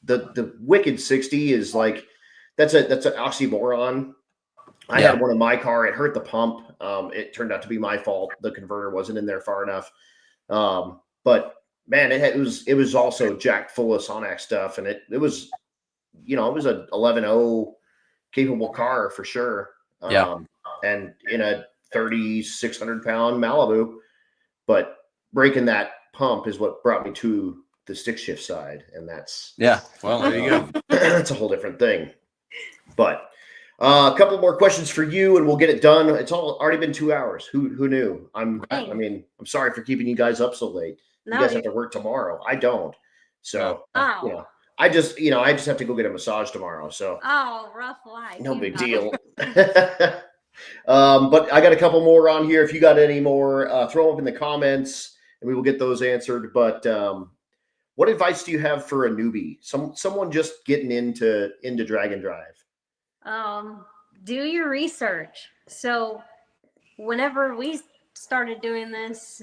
the Wicked 60 is like, that's an oxymoron. I had one in my car. It hurt the pump. It turned out to be my fault. The converter wasn't in there far enough. But man, it was also jacked full of Sonax stuff, and it was an 11.0 capable car for sure. And in a 3,600 pound Malibu, but breaking that pump is what brought me to the stick shift side, and that's well, there you go. That's a whole different thing. But a couple more questions for you, and we'll get it done. It's already been 2 hours. Who knew? I'm sorry for keeping you guys up so late. You guys have to work tomorrow. I don't. So I just have to go get a massage tomorrow. So rough life. No big deal. But I got a couple more on here. If you got any more, throw them up in the comments, and we will get those answered. But what advice do you have for a newbie? Someone just getting into drag and drive? Do your research. So whenever we started doing this,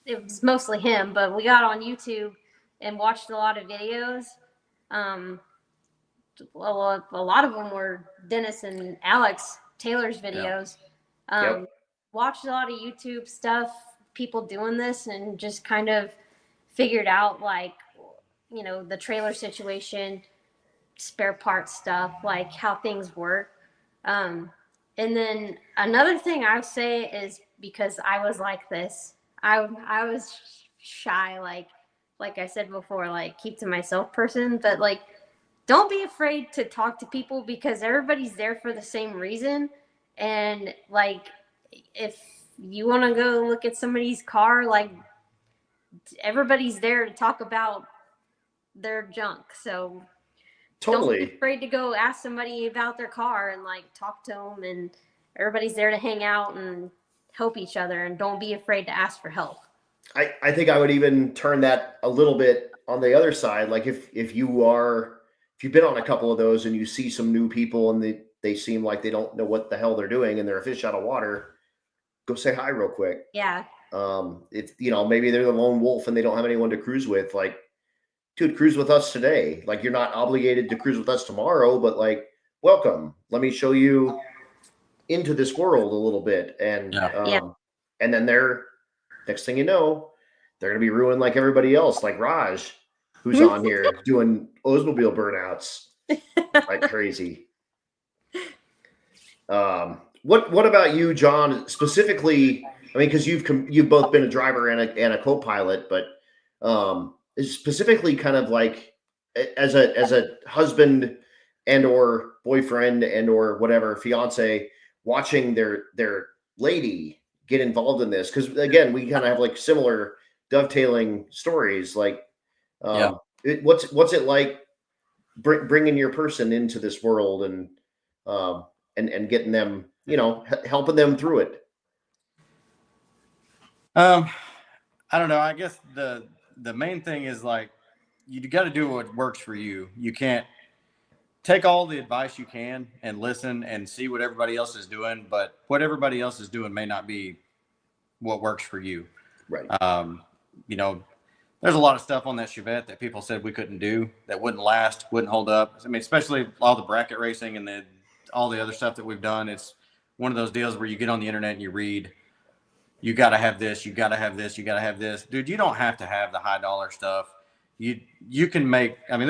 it was mostly him, but we got on YouTube and watched a lot of videos. A lot of them were Dennis and Alex Taylor's videos. Watched a lot of YouTube stuff, people doing this, and just kind of figured out, like, the trailer situation, spare parts stuff, like how things work. And then another thing I would say is, because I was like this, I was shy, like I said before, like keep to myself person, but like don't be afraid to talk to people because everybody's there for the same reason. And like if you want to go look at somebody's car, like everybody's there to talk about their junk. So don't be Totally. afraid to go ask somebody about their car and like talk to them, and everybody's there to hang out and help each other, and don't be afraid to ask for help. I think I would even turn that a little bit on the other side. Like if you've been on a couple of those and you see some new people and they seem like they don't know what the hell they're doing and they're a fish out of water, go say hi real quick. Yeah. If maybe they're the lone wolf and they don't have anyone to cruise with, like, dude, cruise with us today. Like, you're not obligated to cruise with us tomorrow, but like, welcome. Let me show you into this world a little bit. And and then next thing you know, they're gonna be ruined like everybody else, like Raj, who's on here doing Oldsmobile burnouts like crazy. What about you, John? Specifically, I mean, because you've both been a driver and a co-pilot, but specifically, kind of like as a husband and or boyfriend and or whatever fiance, watching their lady get involved in this, because again, we kind of have like similar dovetailing stories. Like, what's it like bringing your person into this world and getting them, helping them through it? I don't know. I guess the main thing is like you got to do what works for you. You can't take all the advice you can and listen and see what everybody else is doing, but what everybody else is doing may not be what works for you. Right. There's a lot of stuff on that Chevette that people said we couldn't do, that wouldn't last, wouldn't hold up. I mean, especially all the bracket racing and all the other stuff that we've done. It's one of those deals where you get on the internet and you read, you got to have this, you got to have this, you got to have this. Dude, you don't have to have the high dollar stuff. You can make, I mean,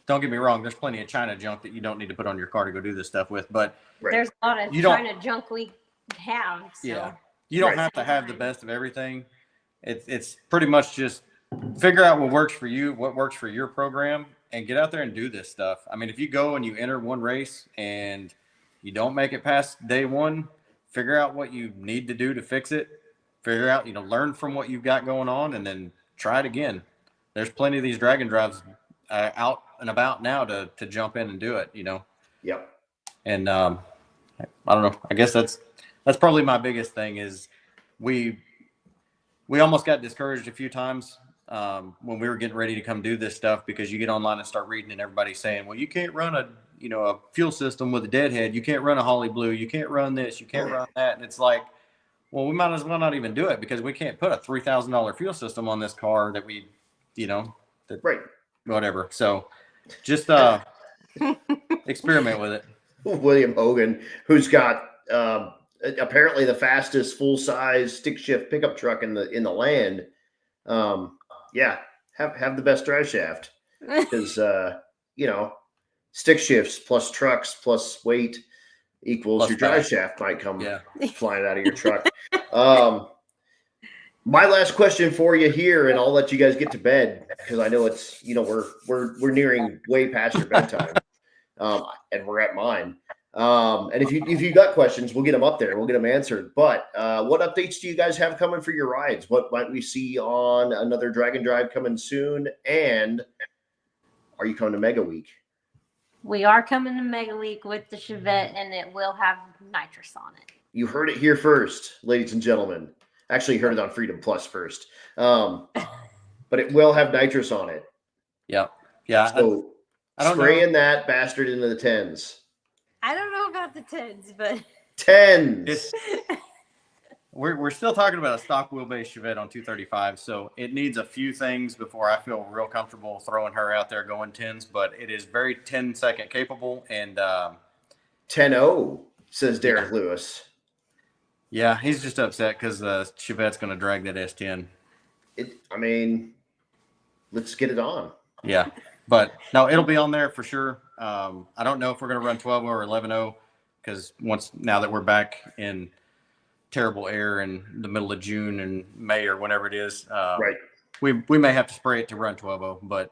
don't get me wrong, there's plenty of China junk that you don't need to put on your car to go do this stuff with, but there's a lot of China junk we have. So. Yeah. You don't have to have the best of everything. It's pretty much just figure out what works for you, what works for your program, and get out there and do this stuff. I mean, if you go and you enter one race and you don't make it past day one, figure out what you need to do to fix it. Figure out, learn from what you've got going on, and then try it again. There's plenty of these dragon drives out and about now to jump in and do it, Yep. And I don't know. I guess that's probably my biggest thing is we almost got discouraged a few times when we were getting ready to come do this stuff, because you get online and start reading and everybody's saying, well, you can't run a fuel system with a deadhead. You can't run a Holly Blue. You can't run this. You can't run that. And it's like, well, we might as well not even do it, because we can't put a $3,000 fuel system on this car that we, right. Whatever. So just experiment with it. William Hogan, who's got apparently the fastest full-size stick shift pickup truck in the land. Have the best drive shaft, because stick shifts plus trucks plus weight equals plus your drive shaft might come flying out of your truck. My last question for you here, and I'll let you guys get to bed, because I know it's we're nearing way past your bedtime, and we're at mine. And if you got questions, we'll get them up there. We'll get them answered. But what updates do you guys have coming for your rides? What might we see on another Dragon Drive coming soon? And are you coming to Mega Week? We are coming to Mega Week with the Chevette, and it will have nitrous on it. You heard it here first, ladies and gentlemen. Actually, you heard it on Freedom Plus first. But it will have nitrous on it. Yep. Yeah. So spraying that bastard into the tens. I don't know about the tens, but tens. We're still talking about a stock wheelbase Chevette on 235, so it needs a few things before I feel real comfortable throwing her out there going tens. But it is very 10-second capable, and 10-0 says Derek Lewis. Yeah, he's just upset because the Chevette's going to drag that S10. Let's get it on. Yeah, but no, it'll be on there for sure. I don't know if we're going to run 12-0 or 11-0, because now that we're back in terrible air in the middle of June and May or whenever it is. Right. We may have to spray it to run 12.0, but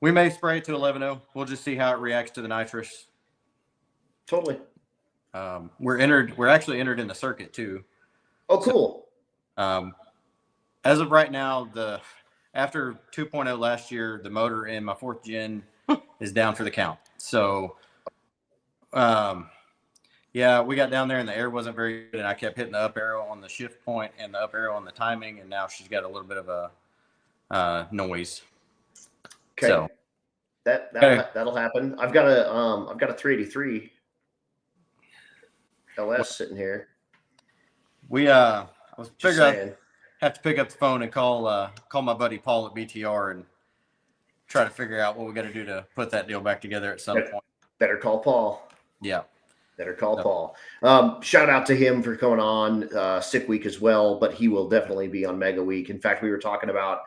we may spray it to 11.0. We'll just see how it reacts to the nitrous. Totally. We're actually entered in the circuit too. Oh, cool. So, as of right now, after 2.0 last year, the motor in my 4th gen is down for the count. So, yeah, we got down there and the air wasn't very good, and I kept hitting the up arrow on the shift point and the up arrow on the timing, and now she's got a little bit of a noise. Okay. So, that'll happen. I've got a 383 LS sitting here. I was Just figuring saying. have to pick up the phone and call my buddy Paul at BTR and try to figure out what we got to do to put that deal back together at some point. Better call Paul. Yeah. Better call Paul. Shout out to him for coming on Sick Week as well, but he will definitely be on Mega Week. In fact, we were talking about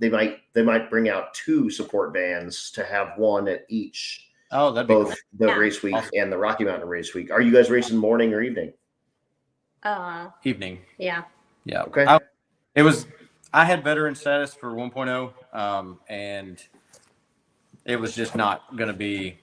they might bring out 2 support vans to have one at each. Oh, that'd be both cool. the race week and the Rocky Mountain race week. Are you guys racing morning or evening? Evening. Yeah. Yeah. Okay. I had veteran status for 1.0, and it was just not going to be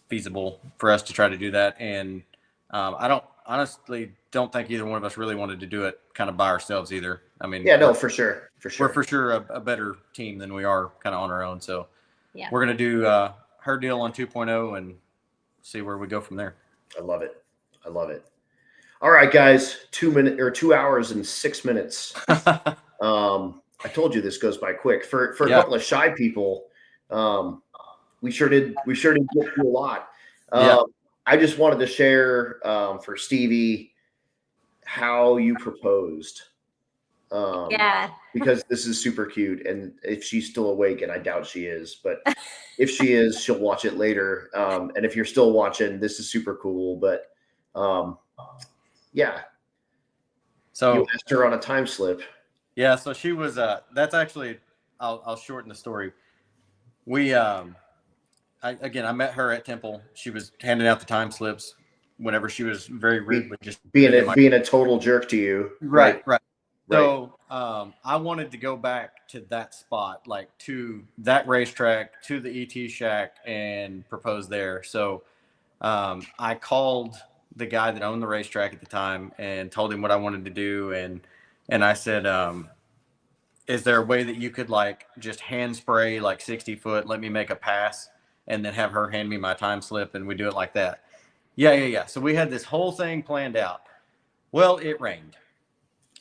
feasible for us to try to do that. And I honestly don't think either one of us really wanted to do it kind of by ourselves either. I mean, yeah, no, for sure. We're for sure a better team than we are kind of on our own. So Yeah. we're going to do her deal on 2.0 and see where we go from there. I love it. All right, guys, 2 hours and 6 minutes. I told you this goes by quick. For a couple of shy people, we sure did get through a lot. I just wanted to share for Stevie how you proposed. Because this is super cute, and if she's still awake, and I doubt she is, but if she is, she'll watch it later. And if you're still watching, this is super cool. But yeah. So you asked her on a time slip. Yeah, so she was. That's actually. I'll shorten the story. We. I met her at Temple. She was handing out the time slips whenever she was very rude, but just being a total jerk to you. Right. So I wanted to go back to that spot, like to that racetrack, to the ET shack, and propose there. So I called the guy that owned the racetrack at the time and told him what I wanted to do, and I said, is there a way that you could like just hand spray like 60 foot, let me make a pass, and then have her hand me my time slip, and we do it like that? Yeah. So we had this whole thing planned out. Well, it rained.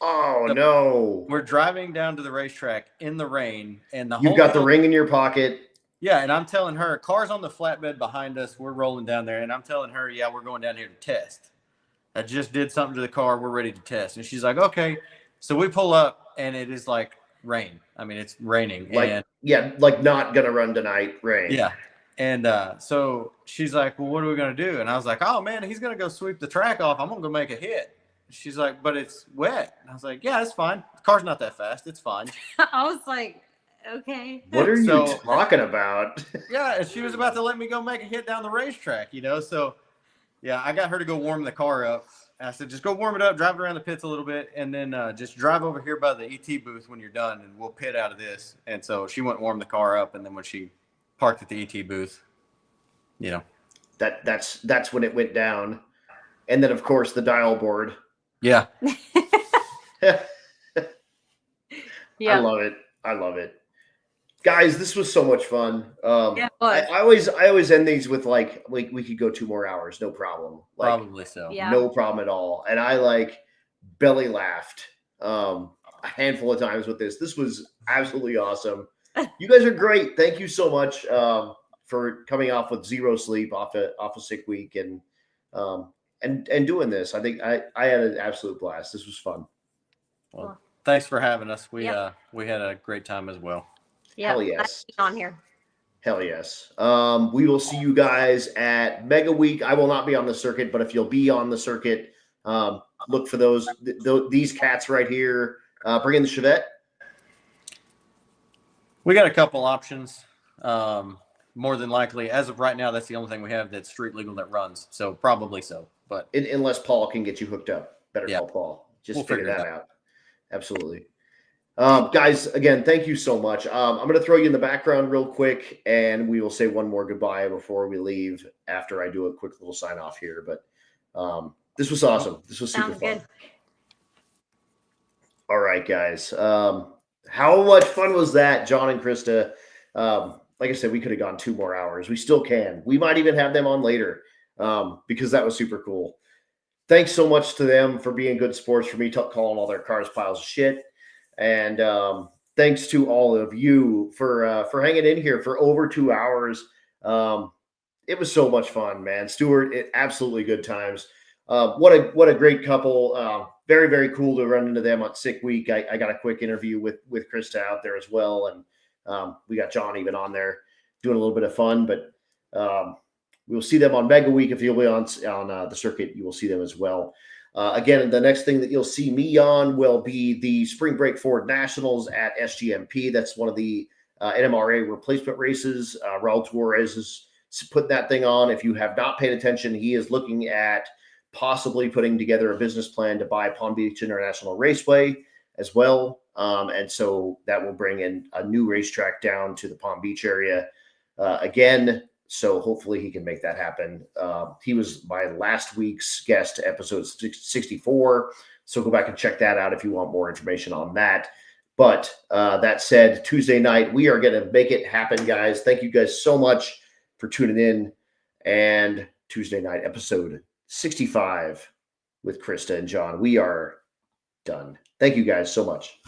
Oh, no. We're driving down to the racetrack in the rain, and you've got the ring in your pocket. Yeah, and I'm telling her, car's on the flatbed behind us. We're rolling down there, and I'm telling her, yeah, we're going down here to test. I just did something to the car. We're ready to test. And she's like, okay. So we pull up, and it is like rain. I mean, it's raining. Like not going to run tonight, rain. Yeah. And so she's like, well, what are we going to do? And I was like, oh, man, he's going to go sweep the track off. I'm going to go make a hit. She's like, but it's wet. And I was like, yeah, it's fine. The car's not that fast. It's fine. I was like, okay. What are you talking about? Yeah, and she was about to let me go make a hit down the racetrack, So, yeah, I got her to go warm the car up. And I said, just go warm it up, drive it around the pits a little bit, and then just drive over here by the ET booth when you're done, and we'll pit out of this. And so she went and warmed the car up, and then when she parked at the ET booth, That's when it went down. And then, of course, the dial board. Yeah. Yeah. I love it. Guys, this was so much fun. Yeah, I always end these with like we could go 2 more hours, no problem. Probably so. Yeah. No problem at all. And I belly laughed a handful of times with this. This was absolutely awesome. You guys are great. Thank you so much for coming off with zero sleep off a sick week and doing this. I think I had an absolute blast. This was fun. Well, thanks for having us. We had a great time as well. Yeah. Hell yes. On here. Hell yes. We will see you guys at Mega Week. I will not be on the circuit, but if you'll be on the circuit, look for these cats right here. Bring in the Chevette. We got a couple options. More than likely, as of right now, that's the only thing we have that's street legal that runs. So probably so. But unless Paul can get you hooked up. Better Yeah. Call Paul. Just We'll figure figure it that out. Absolutely. Guys, again, thank you so much. I'm going to throw you in the background real quick, and we will say one more goodbye before we leave after I do a quick little sign off here. But this was awesome. This was super Sounds fun. good. All right, guys. How much fun was that, John and Krista? Like I said, we could have gone 2 more hours. We still can. We might even have them on later because that was super cool. Thanks so much to them for being good sports for me, calling all their cars piles of shit. And thanks to all of you for hanging in here for over 2 hours. It was so much fun, man. Stuart, absolutely good times. What a great couple. Very, very cool to run into them on Sick Week. I got a quick interview with Krista out there as well. And we got John even on there doing a little bit of fun. But we'll see them on Mega Week. If you'll be on the circuit, you will see them as well. Again, the next thing that you'll see me on will be the Spring Break Ford Nationals at SGMP. That's one of the NMRA replacement races. Raul Torres is putting that thing on. If you have not paid attention, he is looking at possibly putting together a business plan to buy Palm Beach International Raceway as well. And so that will bring in a new racetrack down to the Palm Beach area again. So hopefully he can make that happen. He was my last week's guest, episode 64. So go back and check that out if you want more information on that. But that said, Tuesday night, we are going to make it happen, guys. Thank you guys so much for tuning in. And Tuesday night, episode 65 with Krista and John. We are done. Thank you guys so much.